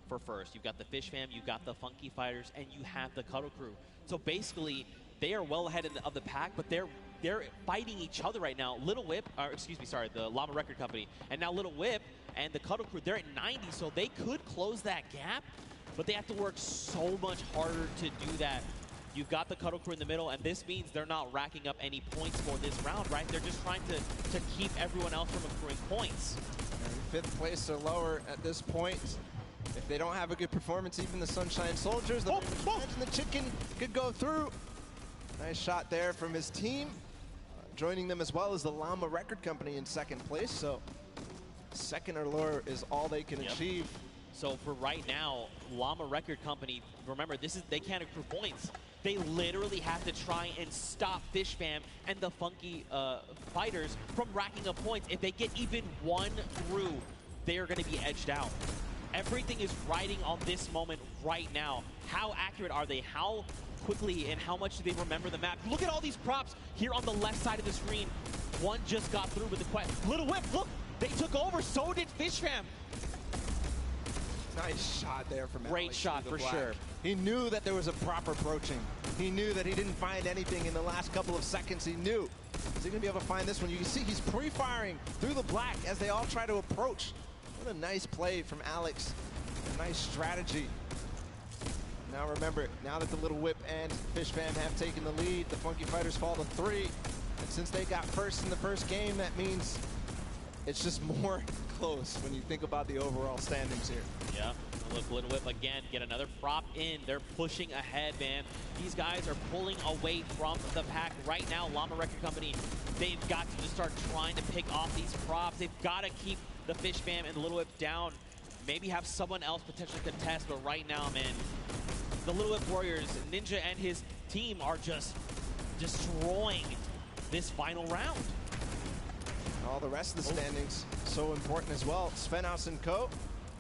for first. You've got the Fish Fam, you've got the Funky Fighters, and you have the Cuddle Crew. So basically, they are well ahead of the pack, but they're fighting each other right now. Little Whip, or excuse me, sorry, the Llama Record Company, and now Little Whip and the Cuddle Crew, they're at 90, so they could close that gap, but they have to work so much harder to do that. You've got the Cuddle Crew in the middle, and this means they're not racking up any points for this round, right? They're just trying to keep everyone else from accruing points. And 5th place or lower at this point. If they don't have a good performance, even the Sunshine Soldiers, the Chicken could go through. Nice shot there from his team. Joining them as well as the Llama Record Company in second place. So second or lower is all they can achieve. So for right now, Llama Record Company, remember, they can't accrue points. They literally have to try and stop Fish Fam and the Funky Fighters from racking up points. If they get even one through, they are going to be edged out. Everything is riding on this moment right now. How accurate are they? How quickly and how much do they remember the map? Look at all these props here on the left side of the screen. One just got through with the quest. Little Whip, look, they took over. So did Fish Fam. Nice shot there from Alex. Great shot for sure. He knew that there was a prop approaching. He knew that he didn't find anything in the last couple of seconds. He knew. Is he going to be able to find this one? You can see he's pre-firing through the black as they all try to approach. What a nice play from Alex. A nice strategy. Now remember, now that the Little Whip and Fish Fam have taken the lead, the Funky Fighters fall to 3. And since they got first in the first game, that means it's just more close when you think about the overall standings here. Yeah, look, Little Whip again, get another prop in. They're pushing ahead, man. These guys are pulling away from the pack right now. Llama Record Company, they've got to just start trying to pick off these props. They've got to keep the Fish Fam and the Little Whip down. Maybe have someone else potentially contest, but right now, man, the Little Whip Warriors, Ninja and his team are just destroying this final round. All the rest of the standings so important as well. Svenhouse and Co.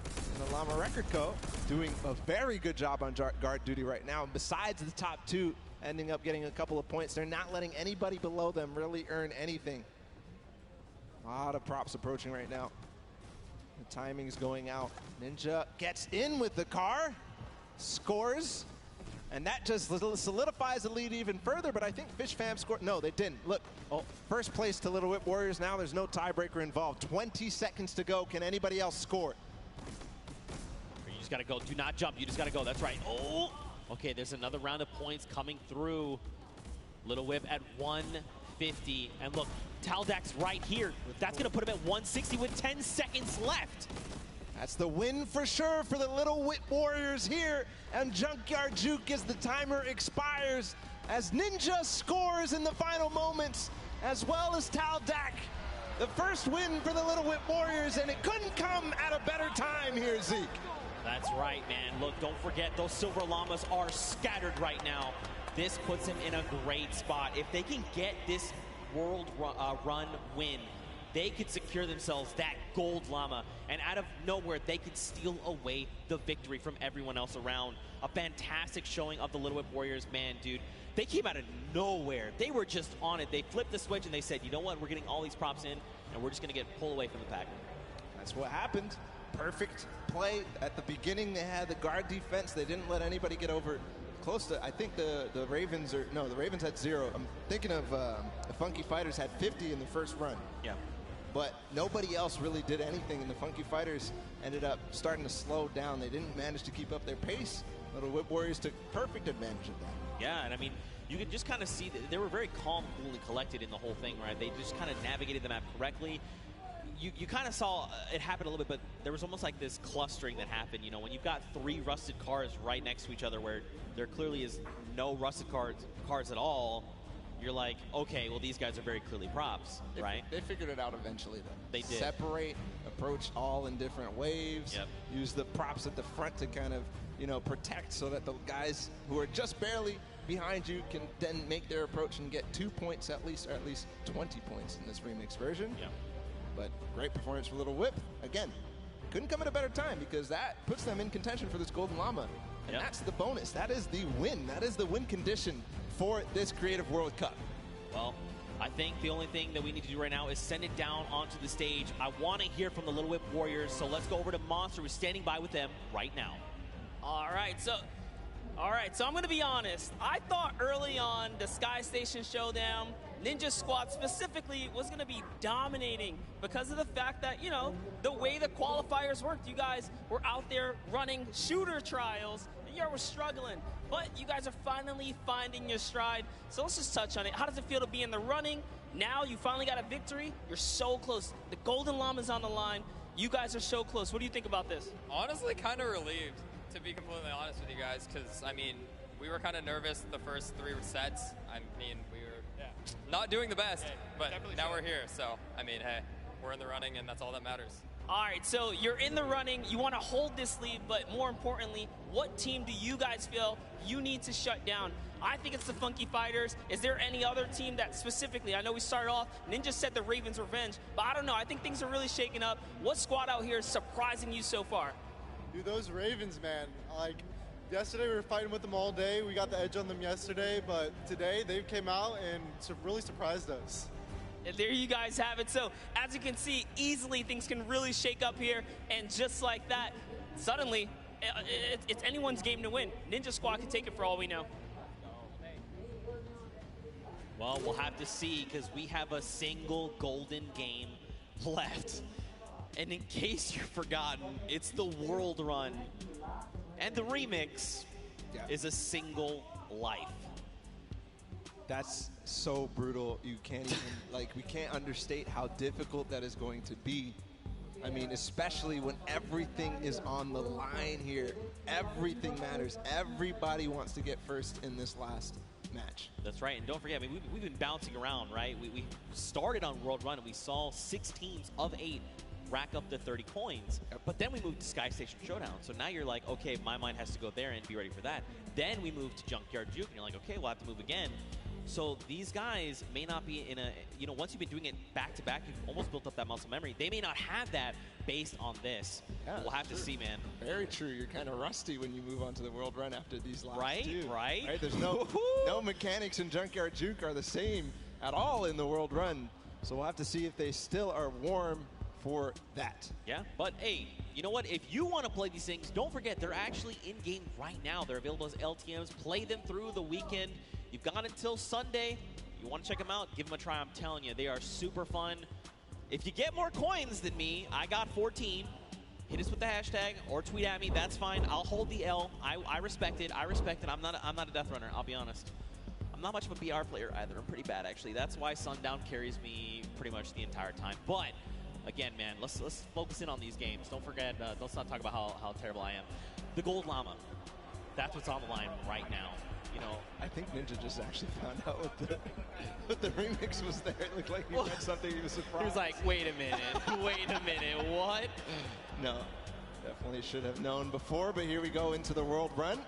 and the Llama Record Co. doing a very good job on guard duty right now. Besides the top 2 ending up getting a couple of points, they're not letting anybody below them really earn anything. A lot of props approaching right now. The timing's going out. Ninja gets in with the car, scores, and that just solidifies the lead even further, but I think Fish Fam scored. No, they didn't. Look, first place to Little Whip Warriors now. There's no tiebreaker involved. 20 seconds to go. Can anybody else score? You just got to go. Do not jump. You just got to go. That's right. Oh! Okay, there's another round of points coming through. Little Whip at 150. And look, Taldak's right here. That's going to put him at 160 with 10 seconds left. That's the win for sure for the Little Whip Warriors here. And Junkyard Juke as the timer expires. As Ninja scores in the final moments, as well as Taldak. The first win for the Little Whip Warriors, and it couldn't come at a better time here, Zeke. That's right, man. Look, don't forget, those Silver Llamas are scattered right now. This puts them in a great spot. If they can get this World Run win, they could secure themselves that gold llama, and out of nowhere, they could steal away the victory from everyone else around. A fantastic showing of the Little Whip Warriors, man, dude. They came out of nowhere. They were just on it. They flipped the switch and they said, you know what, we're getting all these props in, and we're just gonna get pulled away from the pack. That's what happened. Perfect play. At the beginning, they had the guard defense. They didn't let anybody get over close to, I think the Ravens are, no, the Ravens had 0. I'm thinking of the Funky Fighters had 50 in the first run. Yeah. But nobody else really did anything, and the Funky Fighters ended up starting to slow down. They didn't manage to keep up their pace. Little Whip Warriors took perfect advantage of that. Yeah, and I mean, you could just kind of see that they were very calm, cool, and collected in the whole thing, right? They just kind of navigated the map correctly. You kind of saw it happen a little bit, but there was almost like this clustering that happened. You know, when you've got 3 rusted cars right next to each other where there clearly is no rusted cars at all, you're like, okay, well, these guys are very clearly props, right? They figured it out eventually, though. They did. Separate, approach all in different waves, use the props at the front to kind of, you know, protect so that the guys who are just barely behind you can then make their approach and get 2 points at least, or at least 20 points in this remix version. Yeah. But great performance for Little Whip. Again, couldn't come at a better time because that puts them in contention for this Golden Llama. And that's the bonus. That is the win. That is the win condition for this Creative World Cup. Well, I think the only thing that we need to do right now is send it down onto the stage. I want to hear from the Little Whip Warriors, so let's go over to Monster, who's standing by with them right now. All right, so I'm going to be honest. I thought early on the Sky Station Showdown, Ninja Squad specifically, was going to be dominating because of the fact that, you know, the way the qualifiers worked, you guys were out there running shooter trials, and you were struggling. But you guys are finally finding your stride. So let's just touch on it. How does it feel to be in the running? Now you finally got a victory. You're so close. The Golden Llama's on the line. You guys are so close. What do you think about this? Honestly, kind of relieved, to be completely honest with you guys, because, I mean, we were kind of nervous the first 3 sets. I mean, we were not doing the best, but now we're here. So, I mean, hey, we're in the running, and that's all that matters. All right, so you're in the running. You want to hold this lead, but more importantly, what team do you guys feel you need to shut down? I think it's the Funky Fighters. Is there any other team that specifically, I know we started off, Ninja said the Ravens Revenge, but I don't know. I think things are really shaking up. What squad out here is surprising you so far? Dude, those Ravens, man. Like, yesterday we were fighting with them all day. We got the edge on them yesterday, but today they came out and really surprised us. And there you guys have it. So, as you can see, easily things can really shake up here, and just like that, suddenly, it's anyone's game to win. Ninja Squad can take it for all we know. Well, we'll have to see, because we have a single golden game left. And in case you've forgotten, it's the World Run. And the remix is a single life. That's so brutal. You can't even, like, we can't understate how difficult that is going to be. I mean, especially when everything is on the line here. Everything matters. Everybody wants to get first in this last match. That's right, and don't forget, I mean, we've been bouncing around, right? We started on World Run, and we saw 6 teams of 8 rack up to 30 coins, but then we moved to Sky Station Showdown. So now you're like, okay, my mind has to go there and be ready for that. Then we moved to Junkyard Juke, and you're like, okay, we'll have to move again. So these guys may not be in a, you know, once you've been doing it back to back, you've almost built up that muscle memory. They may not have that based on this. Yeah, we'll have to see, man. Very true. You're kind of rusty when you move on to the World Run after these last two. Right? There's no mechanics in Junkyard Juke are the same at all in the World Run. So we'll have to see if they still are warm for that. Yeah, but hey, you know what? If you want to play these things, don't forget they're actually in-game right now. They're available as LTMs. Play them through the weekend. You've got until Sunday. You want to check them out, give them a try. I'm telling you, they are super fun. If you get more coins than me, I got 14. Hit us with the hashtag or tweet at me. That's fine. I'll hold the L. I respect it. I respect it. I'm not a death runner, I'll be honest. I'm not much of a BR player either. I'm pretty bad, actually. That's why Sundown carries me pretty much the entire time. But again, man, let's focus in on these games. Don't forget, let's not talk about how terrible I am. The Gold Llama. That's what's on the line right now. You know, I think Ninja just actually found out what the remix was there. It looked like he had something he was surprised. He was like, wait a minute, what? No, definitely should have known before, but here we go into the World Run.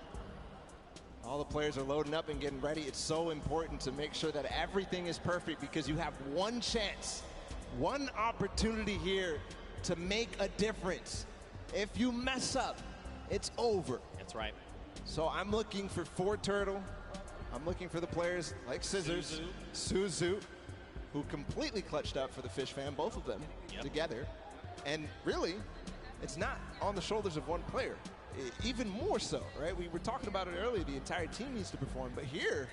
All the players are loading up and getting ready. It's so important to make sure that everything is perfect because you have one chance, one opportunity here to make a difference. If you mess up, it's over. That's right. So I'm looking for Turtle. I'm looking for the players like Scissors, Suzu, who completely clutched up for the Fish Fam, both of them together. And really, it's not on the shoulders of one player. Even more so, right? We were talking about it earlier. The entire team needs to perform. But here,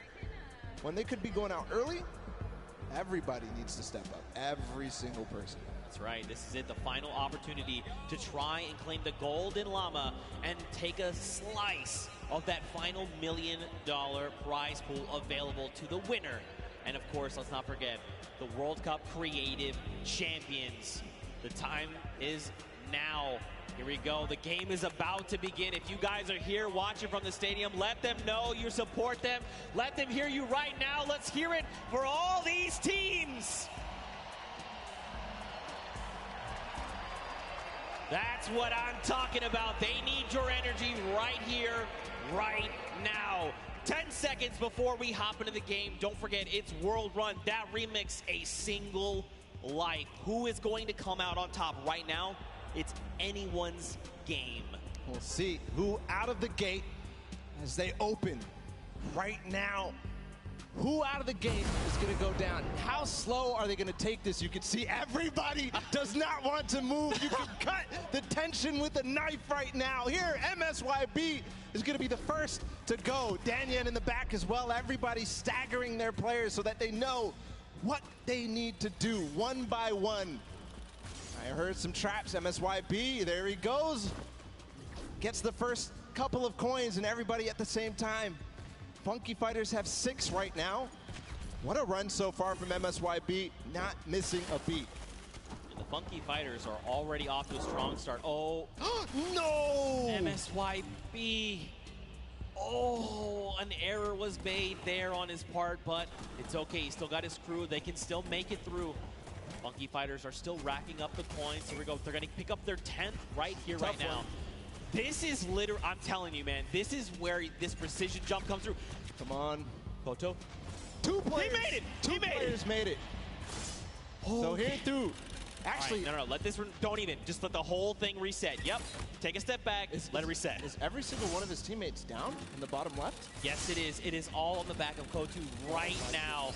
when they could be going out early, everybody needs to step up. Every single person. That's right. This is it, the final opportunity to try and claim the Golden Llama and take a slice of that final $1 million prize pool available to the winner. And of course, let's not forget, the World Cup Creative Champions. The time is now. Here we go. The game is about to begin. If you guys are here watching from the stadium, let them know you support them. Let them hear you right now. Let's hear it for all these teams. That's what I'm talking about. They need your energy right here, right now. 10 seconds before we hop into the game, don't forget, it's World Run. That remix, a single life. Who is going to come out on top right now? It's anyone's game. We'll see who out of the gate as they open right now. Who out of the gate is going to go down? How slow are they going to take this? You can see everybody does not want to move. You can cut the tension with a knife right now. Here, MSYB is going to be the first to go. Danyan in the back as well. Everybody staggering their players so that they know what they need to do one by one. I heard some traps. MSYB, there he goes. Gets the first couple of coins and everybody at the same time. Funky Fighters have 6 right now. What a run so far from MSYB, not missing a beat. And the Funky Fighters are already off to a strong start. Oh, no! MSYB. Oh, an error was made there on his part, but it's okay. He still got his crew. They can still make it through. Funky Fighters are still racking up the coins. Here we go. They're going to pick up their 10th right here, right now. This is literally, I'm telling you, man, this is where this precision jump comes through. Come on. Koto. Two players. He made it. Two players made it. So here through. Actually, right, no, let this, don't even. Just let the whole thing reset. Yep. Take a step back. Let it reset. Is every single one of his teammates down in the bottom left? Yes, it is. It is all on the back of Kotu right now.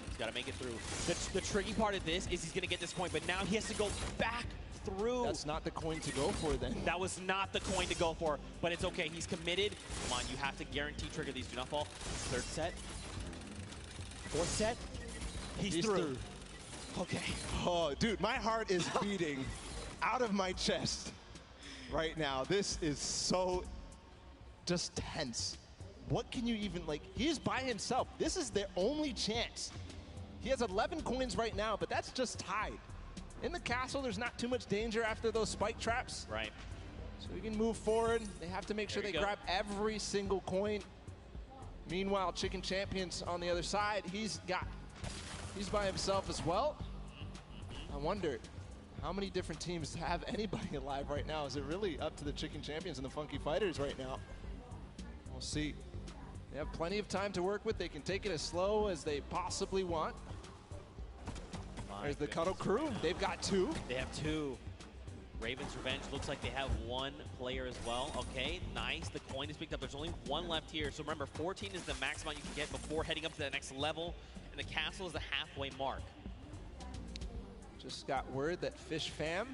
He's got to make it through. The tricky part of this is he's going to get this coin, but now he has to go back through. That's not the coin to go for then. That was not the coin to go for, but it's okay. He's committed. Come on, you have to guarantee trigger these. Do not fall. Third set. Fourth set. He's through. Okay. Oh, dude, my heart is beating out of my chest right now. This is so just tense. What can you even, like, he's by himself. This is their only chance. He has 11 coins right now, but that's just tied. In the castle, there's not too much danger after those spike traps. Right. So we can move forward. They have to make sure they grab every single coin. Meanwhile, Chicken Champions on the other side, he's by himself as well. I wonder how many different teams have anybody alive right now. Is it really up to the Chicken Champions and the Funky Fighters right now? We'll see. They have plenty of time to work with. They can take it as slow as they possibly want. There's the Cuddle crew. They've got 2. They have 2. Raven's Revenge looks like they have 1 player as well. Okay, nice. The coin is picked up. There's only 1 left here. So remember, 14 is the max amount you can get before heading up to the next level. And the castle is the halfway mark. Just got word that Fish Fam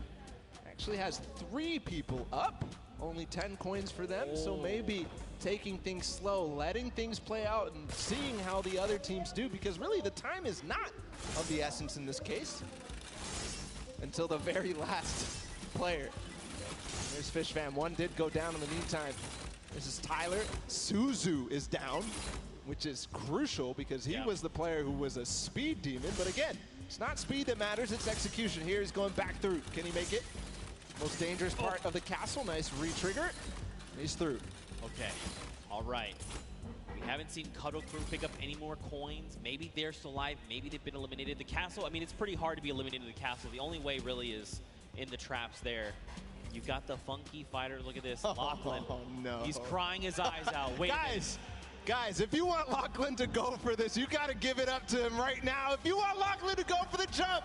actually has 3 people up. Only 10 coins for them. So maybe taking things slow, letting things play out, and seeing how the other teams do. Because really, the time is not of the essence in this case. Until the very last player. There's Fish Fam. 1 did go down in the meantime. This is Tyler. Suzu is down, which is crucial because he was the player who was a speed demon. But again, it's not speed that matters, it's execution. Here he's going back through. Can he make it? Most dangerous part of the castle. Nice re-trigger. He's through. Okay, all right. We haven't seen Cuddle Crew pick up any more coins. Maybe they're still alive, maybe they've been eliminated. The castle, I mean, it's pretty hard to be eliminated in the castle. The only way really is in the traps there. You've got the Funky Fighter, look at this, Lachlan. Oh no. He's crying his eyes out. Wait Guys, if you want Lachlan to go for this, you got to give it up to him right now. If you want Lachlan to go for the jump,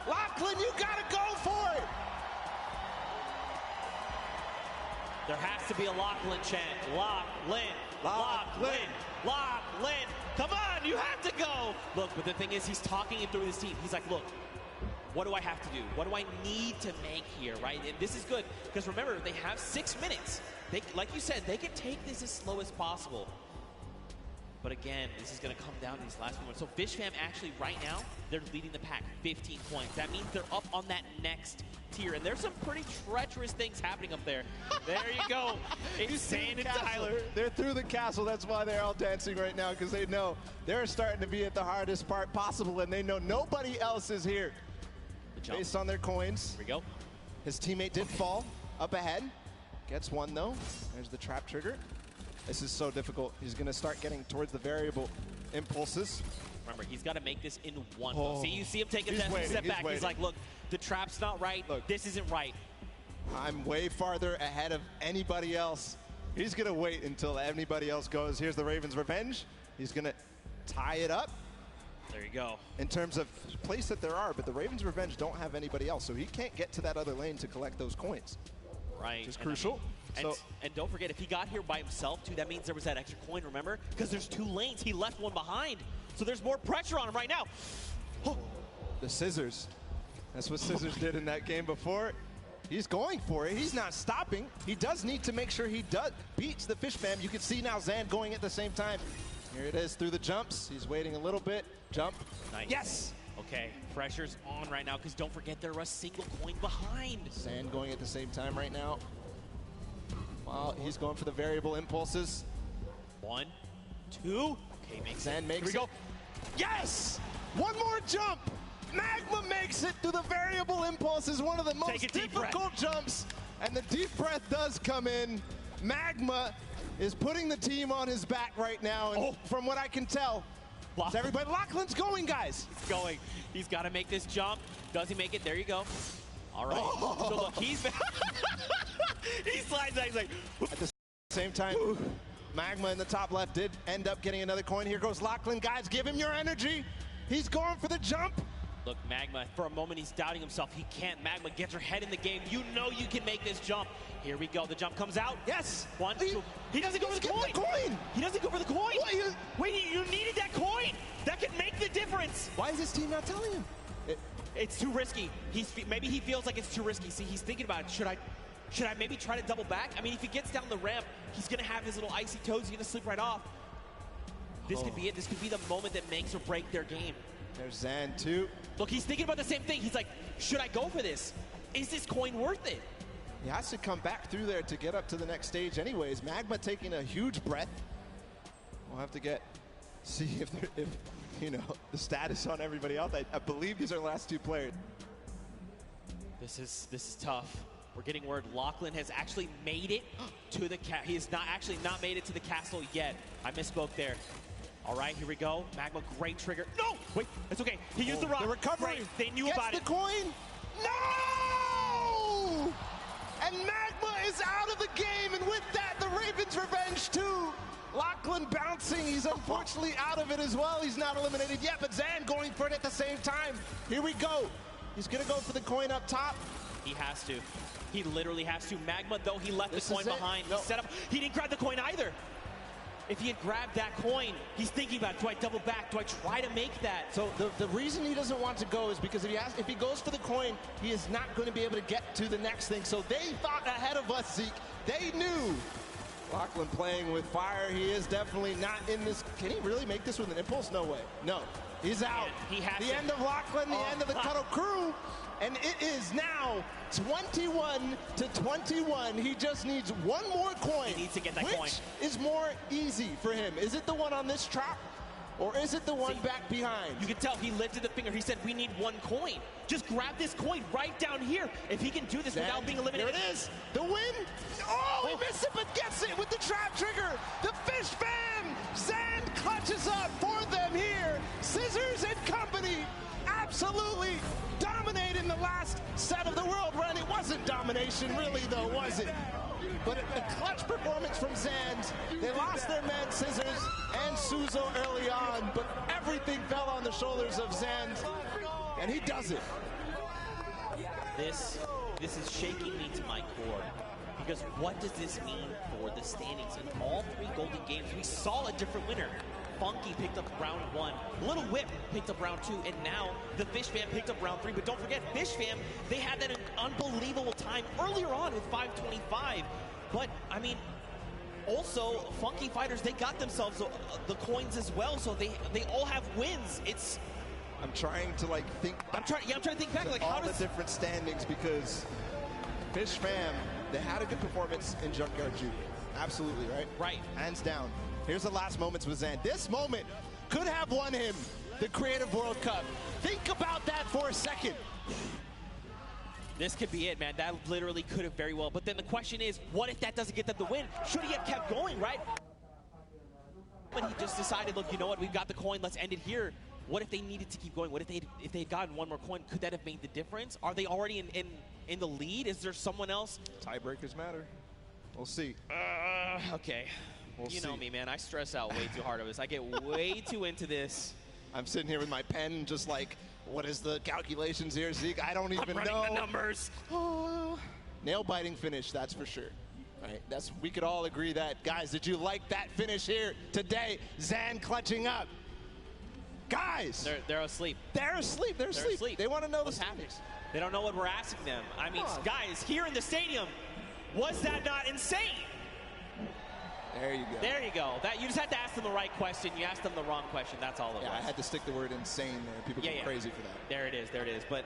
Lachlan, you got to go for it. There has to be a Lachlan chant. Lachlan, Lachlan, Lachlan. Come on, you have to go. Look, but the thing is, he's talking it through his team. He's like, look, what do I have to do? What do I need to make here, right? And this is good, because remember, they have 6 minutes. They, like you said, they can take this as slow as possible. But again, this is going to come down to these last moments. So Fish Fam actually, right now, they're leading the pack, 15 points. That means they're up on that next tier. And there's some pretty treacherous things happening up there. There you go. Insane and Tyler. They're through the castle. That's why they're all dancing right now, because they know they're starting to be at the hardest part possible, and they know nobody else is here. Based on their coins. Here we go. His teammate did fall up ahead. Gets 1, though. There's the trap trigger. This is so difficult. He's going to start getting towards the variable impulses. Remember, he's got to make this in 1 go. See, you see him take a step back. He's like, look, the trap's not right. Look, this isn't right. I'm way farther ahead of anybody else. He's going to wait until anybody else goes. Here's the Raven's Revenge. He's going to tie it up. There you go. In terms of place that there are, but the Raven's Revenge don't have anybody else, so he can't get to that other lane to collect those coins. Right. Which is crucial. And don't forget, if he got here by himself, too, that means there was that extra coin, remember? Because there's 2 lanes. He left 1 behind. So there's more pressure on him right now. The scissors. That's what Scissors did in that game before. He's going for it. He's not stopping. He does need to make sure he beats the Fish Fam. You can see now Zan going at the same time. Here it is through the jumps. He's waiting a little bit. Jump. Nice. Yes! Okay, pressure's on right now because don't forget they're a single coin behind. Zan going at the same time right now. Wow, he's going for the variable impulses. 1, 2. Okay, Zan makes it. Here we go. Yes! 1 more jump! Magma makes it through the variable impulses, one of the most difficult jumps. And the deep breath does come in. Magma is putting the team on his back right now, and from what I can tell, it's everybody. Lachlan's going, guys. He's going. He's got to make this jump. Does he make it? There you go. All right. So look, he slides out. He's like. At the same time, Magma in the top left did end up getting another coin. Here goes Lachlan. Guys, give him your energy. He's going for the jump. Look, Magma, for a moment, he's doubting himself. He can't. Magma, get your head in the game. You know you can make this jump. Here we go. The jump comes out. Yes. One, two. He doesn't go for the coin. He doesn't go for the coin. Wait, you needed that coin. That could make the difference. Why is his team not telling him? It's too risky. Maybe he feels like it's too risky. See, he's thinking about it. Should I maybe try to double back? I mean, if he gets down the ramp, he's going to have his little icy toes. He's going to slip right off. This could be it. This could be the moment that makes or break their game. There's Zan, too. Look, he's thinking about the same thing. He's like, should I go for this? Is this coin worth it? He has to come back through there to get up to the next stage anyways. Magma taking a huge breath. We'll have to see if you know, the status on everybody else. I believe these are the last two players. This is tough. We're getting word Lachlan has actually made it to the he has not made it to the castle yet. I misspoke there. All right, here we go. Magma, great trigger. No! Wait, it's okay. He used the rock. The recovery. Great. They knew Gets about the coin. No! And Magma is out of the game, and with that, the Ravens' revenge too. Lachlan bouncing. He's unfortunately out of it as well. He's not eliminated yet, but Zan going for it at the same time. Here we go. He's gonna go for the coin up top. He has to. He literally has to. Magma, though, he left the coin behind. No. He set up. He didn't grab the coin either. If he had grabbed that coin, he's thinking about, do I double back? Do I try to make that? So the reason he doesn't want to go is because if he goes for the coin, he is not going to be able to get to the next thing. So they thought ahead of us, Zeke. They knew. Lachlan playing with fire. He is definitely not in this. Can he really make this with an impulse? No way. No. He's out. He has the end of Lachlan, the end of the Cuddle crew. And it is now 21 to 21. He just needs one more coin. He needs to get that coin. Which is more easy for him? Is it the one on this track? Or is it the one back behind? You can tell he lifted the finger. He said, we need one coin. Just grab this coin right down here. If he can do this without being eliminated. There it is. The win. Oh, he missed it, but gets it with the trap trigger. The Fish Fam. Zan clutches up for them here. Scissors and company absolutely dominating the last set of the world run. It wasn't domination really, though, was it? But a clutch performance from Zand. They lost their man Scissors and Suzo early on, but everything fell on the shoulders of Zand, and he does it. This is shaking me to my core, because what does this mean for the standings? In all three Golden Games, we saw a different winner. Funky picked up round 1, Little Whip picked up round 2, and now the Fish Fam picked up round 3. But don't forget, Fish Fam, they had that unbelievable time earlier on with 525. But, I mean, also, Funky Fighters, they got themselves the coins as well, so they all have wins. I'm trying to, like, think. I'm trying to think back, like, all the different standings, because Fish Fam, they had a good performance in Junkyard Junior. Absolutely, right? Right. Hands down. Here's the last moments with Zan. This moment could have won him the Creative World Cup. Think about that for a second. This could be it, man. That literally could have very well. But then the question is, what if that doesn't get them the win? Should he have kept going, right? When he just decided, look, you know what? We've got the coin. Let's end it here. What if they needed to keep going? What if they had gotten one more coin? Could that have made the difference? Are they already in the lead? Is there someone else? Tiebreakers matter. We'll see. Okay. We'll you see. know me, man. I stress out way too hard of this. I get way too into this. I'm sitting here with my pen, just like, what is the calculations here, Zeke? I don't even know. I'm running the numbers. Nail-biting finish, that's for sure. Right? We could all agree that. Guys, did you like that finish here today? Zan clutching up. Guys! They're asleep. They're asleep. They're asleep. They want to know what's happening. They don't know what we're asking them. I mean, guys, here in the stadium, was that not insane? There you go. There you go. You just had to ask them the right question. You asked them the wrong question. That's all it was. I had to stick the word insane there. People go crazy for that. There it is. There it is. But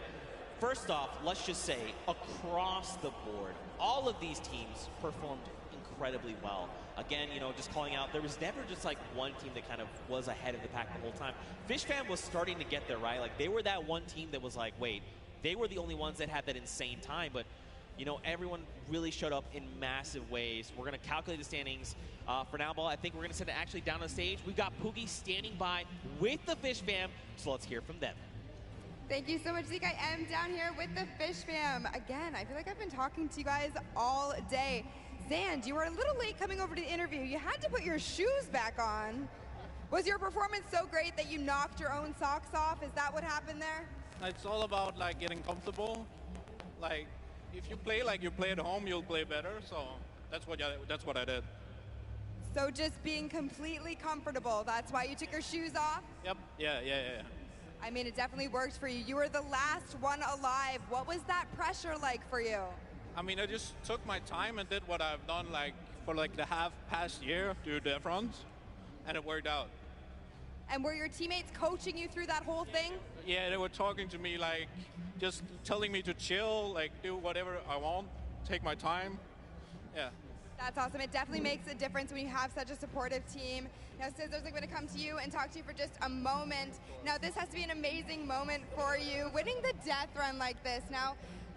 first off, let's just say across the board, all of these teams performed incredibly well. Again, you know, just calling out, there was never just like one team that kind of was ahead of the pack the whole time. Fish Fam was starting to get there, right? Like they were that one team that was like, wait, they were the only ones that had that insane time, but you know, everyone really showed up in massive ways. We're going to calculate the standings. For now, I think we're going to send it actually down the stage. We've got Poogie standing by with the Fish Fam, so let's hear from them. Thank you so much, Zeke. I am down here with the Fish Fam. Again, I feel like I've been talking to you guys all day. Zand, you were a little late coming over to the interview. You had to put your shoes back on. Was your performance so great that you knocked your own socks off? Is that what happened there? It's all about like getting comfortable. Like if you play like you play at home, you'll play better. So that's what I did. So just being completely comfortable. That's why you took your shoes off? Yep. Yeah. I mean, it definitely worked for you. You were the last one alive. What was that pressure like for you? I mean, I just took my time and did what I've done like for like the past year to the front, and it worked out. And were your teammates coaching you through that whole thing? Yeah, they were talking to me like, just telling me to chill, like do whatever I want, take my time. Yeah. That's awesome. It definitely makes a difference when you have such a supportive team. Now, Scissors, I'm going to come to you and talk to you for just a moment. Now, this has to be an amazing moment for you, winning the death run like this. Now,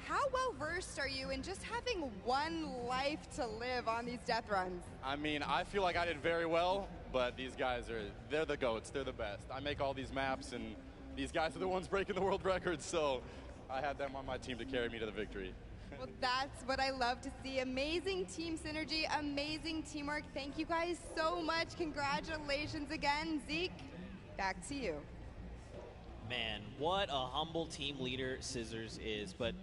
how well-versed are you in just having one life to live on these death runs? I mean, I feel like I did very well, but these guys they're the GOATs, they're the best. I make all these maps, and these guys are the ones breaking the world records, so I had them on my team to carry me to the victory. Well, that's what I love to see. Amazing team synergy, amazing teamwork. Thank you guys so much. Congratulations again. Zeke, back to you. Man, what a humble team leader Scissors is. But,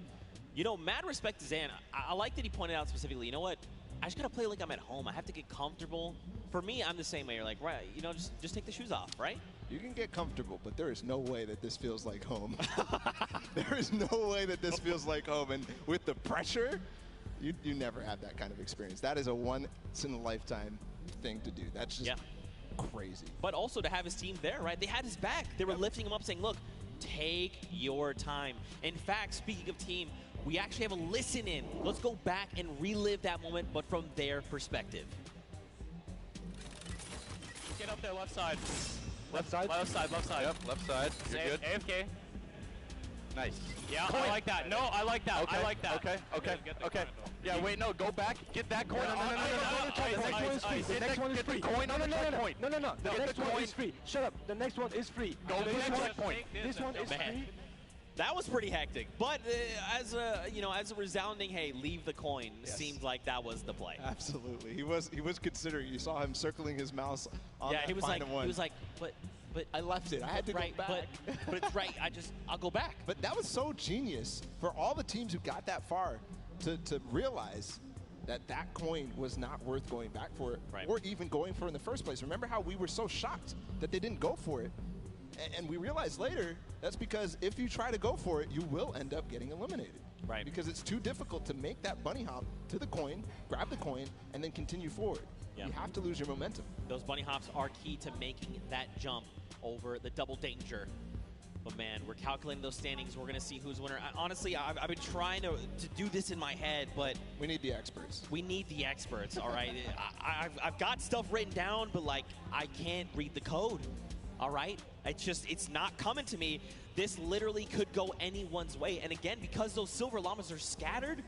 you know, mad respect to Zan. I like that he pointed out specifically, you know what? I just got to play like I'm at home. I have to get comfortable. For me, I'm the same way. You're like, right, you know, just take the shoes off, right? You can get comfortable, but there is no way that this feels like home. There is no way that this feels like home. And with the pressure, you never have that kind of experience. That is a once-in-a-lifetime thing to do. That's just crazy. But also to have his team there, right? They had his back. They were lifting him up saying, look, take your time. In fact, speaking of team, we actually have a listen in. Let's go back and relive that moment, but from their perspective. Get up there, left side. Left side? Left side. Yep, left side. You're good. AFK. Nice. Yeah, I like that. No, I like that. Okay. I like that. Okay. Yeah, wait, no, go back. Get that coin. The next one is free. Coin on the checkpoint. No. The next one is free. Shut up. The next one is free. Go to the checkpoint. This one is free. That was pretty hectic, but as a resounding, hey, leave the coin, seemed like that was the play. Absolutely, he was considering. You saw him circling his mouse on that he was like, but I left it. I had to go back. But it's right. I'll go back. But that was so genius for all the teams who got that far to realize that coin was not worth going back for, or even going for in the first place. Remember how we were so shocked that they didn't go for it. And we realized later that's because if you try to go for it, you will end up getting eliminated. Right. Because it's too difficult to make that bunny hop to the coin, grab the coin, and then continue forward. You have to lose your momentum. Those bunny hops are key to making that jump over the double danger. But man, we're calculating those standings. We're going to see who's winner. Honestly, I've been trying to do this in my head, but we need the experts. We need the experts, all right? I've got stuff written down, but like I can't read the code. All right? It's not coming to me. This literally could go anyone's way. And again, because those silver llamas are scattered,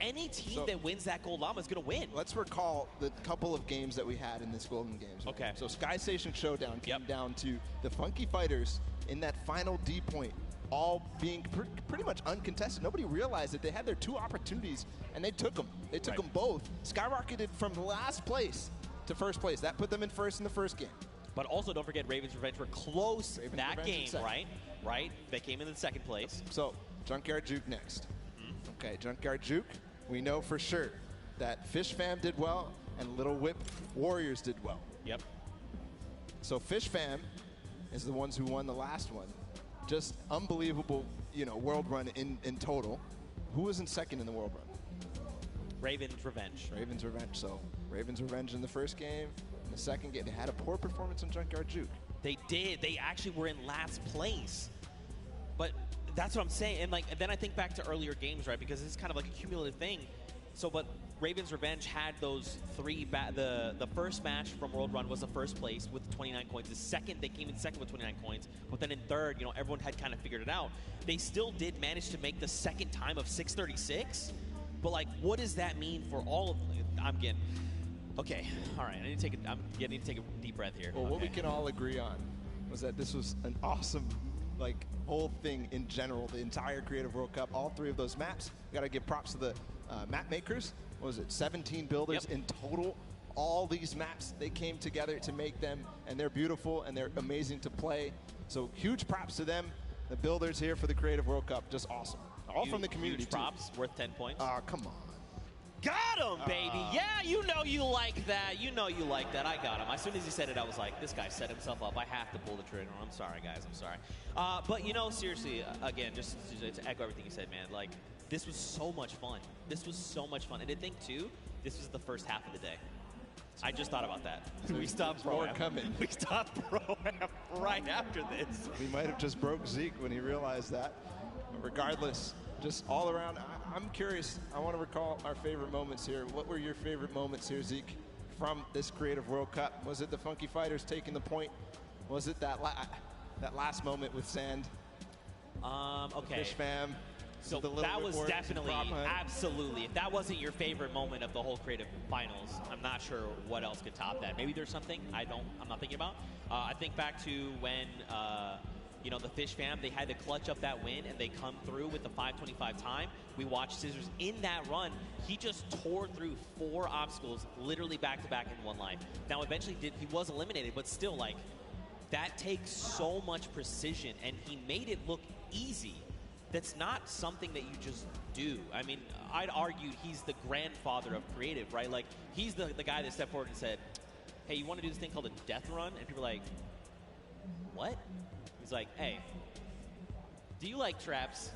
any team that wins that gold llama is going to win. Let's recall the couple of games that we had in this Golden Games. Right? Okay. So Sky Station Showdown came down to the Funky Fighters in that final D point, all being pretty much uncontested. Nobody realized that they had their two opportunities, and they took them. They took them both. Skyrocketed from last place to first place. That put them in first in the first game. But also, don't forget, Ravens Revenge were close that game, right? They came in the second place. So, Junkyard Juke next. Okay, Junkyard Juke, we know for sure that Fish Fam did well and Little Whip Warriors did well. Yep. So Fish Fam is the ones who won the last one. Just unbelievable, world run in total. Who was in second in the world run? Ravens Revenge. Ravens Revenge. So, Ravens Revenge in the first game. The second game, they had a poor performance on Junkyard Juke. They did. They actually were in last place. But that's what I'm saying. And then I think back to earlier games, right? Because it's kind of like a cumulative thing. So, but Ravens Revenge had those three. The first match from World Run was the first place with 29 coins. The second, they came in second with 29 coins. But then in third, everyone had kind of figured it out. They still did manage to make the second time of 636. But like, what does that mean for all of? I'm getting. Okay, all right. I need to take a deep breath here. Well, okay. what we can all agree on was that this was an awesome, like, whole thing in general. The entire Creative World Cup, all 3 of those maps. We got to give props to the map makers. What was it? 17 builders in total. All these maps, they came together to make them, and they're beautiful and they're amazing to play. So huge props to them, the builders here for the Creative World Cup. Just awesome. All from the community. Huge props, worth 10 points. Oh, come on. Got him, baby. Yeah, you know you like that. You know you like that. I got him. As soon as he said it, I was like, this guy set himself up. I have to pull the trigger. I'm sorry, guys. I'm sorry. But, you know, seriously, again, just to echo everything you said, man, like, this was so much fun. This was so much fun. And to think, too, this was the first half of the day. I just thought about that. We stopped more Pro-Am. coming. We stopped Pro-Am right after this. We might have just broke Zeke when he realized that. But regardless, just all around, I'm curious. I want to recall our favorite moments here. What were your favorite moments here, Zeke, from this Creative World Cup? Was it the Funky Fighters taking the point? Was it that last moment with Sand? Okay. Fish Fam? So that was definitely, absolutely. If that wasn't your favorite moment of the whole Creative Finals, I'm not sure what else could top that. Maybe there's something I'm not thinking about. I think back to when, you know, the Fish Fam, they had to clutch up that win and they come through with the 5:25 time. We watched Scissors in that run. He just tore through 4 obstacles, literally back to back in one life. Now, eventually he was eliminated, but still, like, that takes so much precision, and he made it look easy. That's not something that you just do. I mean, I'd argue he's the grandfather of creative, right? Like, he's the guy that stepped forward and said, hey, you want to do this thing called a death run? And people are like, what? He's like, hey, do you like traps?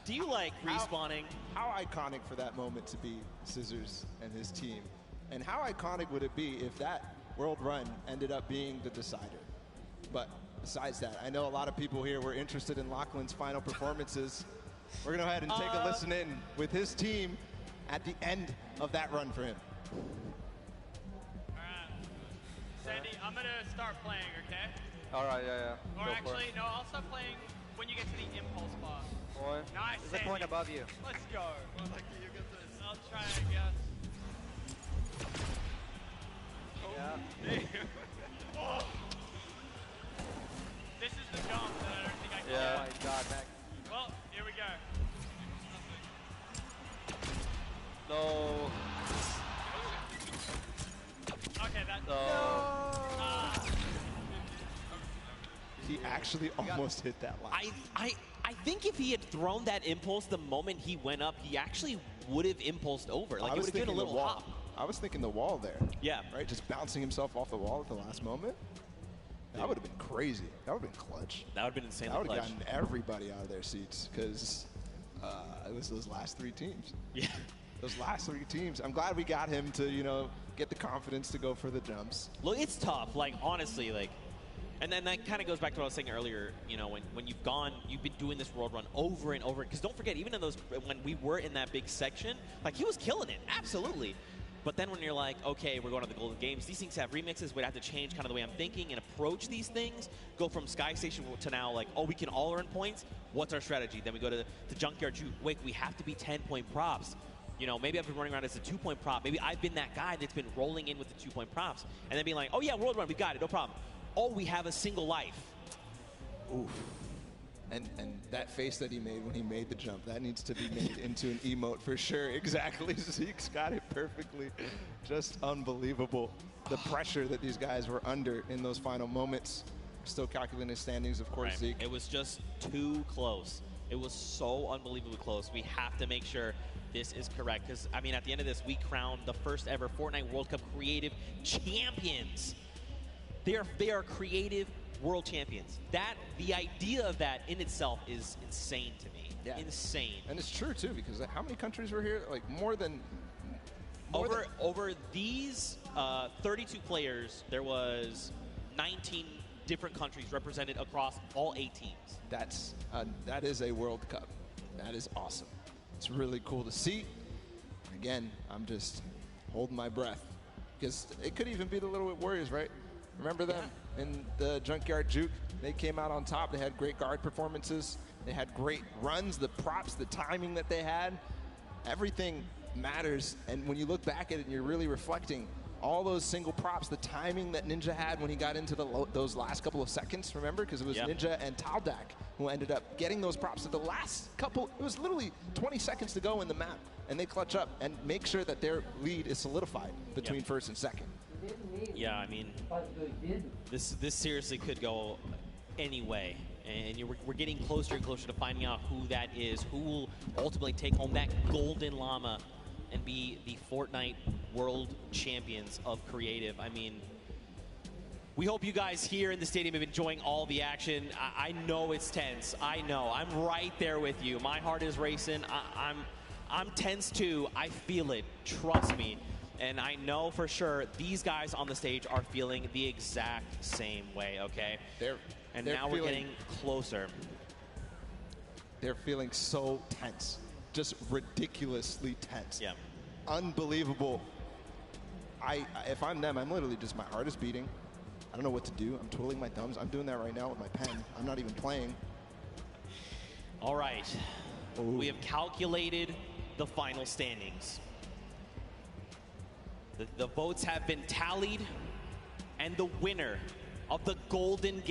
Do you like respawning? How iconic for that moment to be Scissors and his team. And how iconic would it be if that world run ended up being the decider? But besides that, I know a lot of people here were interested in Lachlan's final performances. We're going to go ahead and take a listen in with his team at the end of that run for him. All right. Sandy, I'm going to start playing, okay? All right, yeah. Or actually, no, I'll start playing when you get to the impulse bar. Boy. Nice, There's a coin above you. Let's go. Well, lucky you get this. I'll try, I guess. Yeah. Oh. This is the jump that I don't think I can Yeah. Oh my god, Mac. Well, here we go. No. Okay, that's... No. He actually almost hit that line. I think if he had thrown that impulse the moment he went up, he actually would have impulsed over. Like, it would have been a little hop. I was thinking the wall there. Yeah. Right? Just bouncing himself off the wall at the last moment. That would have been crazy. That would have been clutch. That would have been insanely clutch. That would clutch. have gotten everybody out of their seats because it was those last 3 teams. Yeah. Those last 3 teams. I'm glad we got him to, you know, get the confidence to go for the jumps. Look, it's tough. Like, honestly, like, and then that kind of goes back to what I was saying earlier. You know, when you've been doing this world run over and over. Because don't forget, even in those, when we were in that big section, like, he was killing it. Absolutely. But then when you're like, okay, we're going to the Golden Games, these things have remixes. We'd have to change kind of the way I'm thinking and approach these things. Go from Sky Station to now, like, oh, we can all earn points. What's our strategy? Then we go to Junkyard Juke. Wait, we have to be 10-point props. You know, maybe I've been running around as a 2-point prop. Maybe I've been that guy that's been rolling in with the 2-point props. And then being like, oh, yeah, world run, we got it, no problem. Oh, we have a single life. Oof. And that face that he made when he made the jump, that needs to be made into an emote for sure. Exactly. Zeke's got it perfectly. Just unbelievable. The pressure that these guys were under in those final moments. Still calculating his standings, of course, Right. Zeke. It was just too close. It was so unbelievably close. We have to make sure this is correct. Because, I mean, at the end of this, we crowned the first ever Fortnite World Cup creative champions. They are creative world champions. The idea of that in itself is insane to me. Yeah. Insane. And it's true, too, because how many countries were here? Like, more than over these 32 players, there was 19 different countries represented across all 8 teams. That is a World Cup. That is awesome. It's really cool to see. Again, I'm just holding my breath because it could even be the Little Whip Warriors, right? Remember them in the Junkyard Juke? They came out on top. They had great guard performances. They had great runs, the props, the timing that they had. everything matters. And when you look back at it and you're really reflecting, all those single props, the timing that Ninja had when he got into those last couple of seconds, remember? Because it was Ninja and Taldak who ended up getting those props at the last couple. It was literally 20 seconds to go in the map, and they clutch up and make sure that their lead is solidified between first and second. Yeah, I mean, this seriously could go any way. And we're getting closer and closer to finding out who that is, who will ultimately take home that golden llama and be the Fortnite World Champions of Creative. I mean, we hope you guys here in the stadium have been enjoying all the action. I know it's tense. I know. I'm right there with you. My heart is racing. I'm tense too. I feel it. Trust me. And I know for sure these guys on the stage are feeling the exact same way, okay? And now we're getting closer. They're feeling so tense. Just ridiculously tense. Yeah. Unbelievable. If I'm them, I'm literally just, my heart is beating. I don't know what to do. I'm twiddling my thumbs. I'm doing that right now with my pen. I'm not even playing. All right. Ooh. We have calculated the final standings. The votes have been tallied, and the winner of the golden game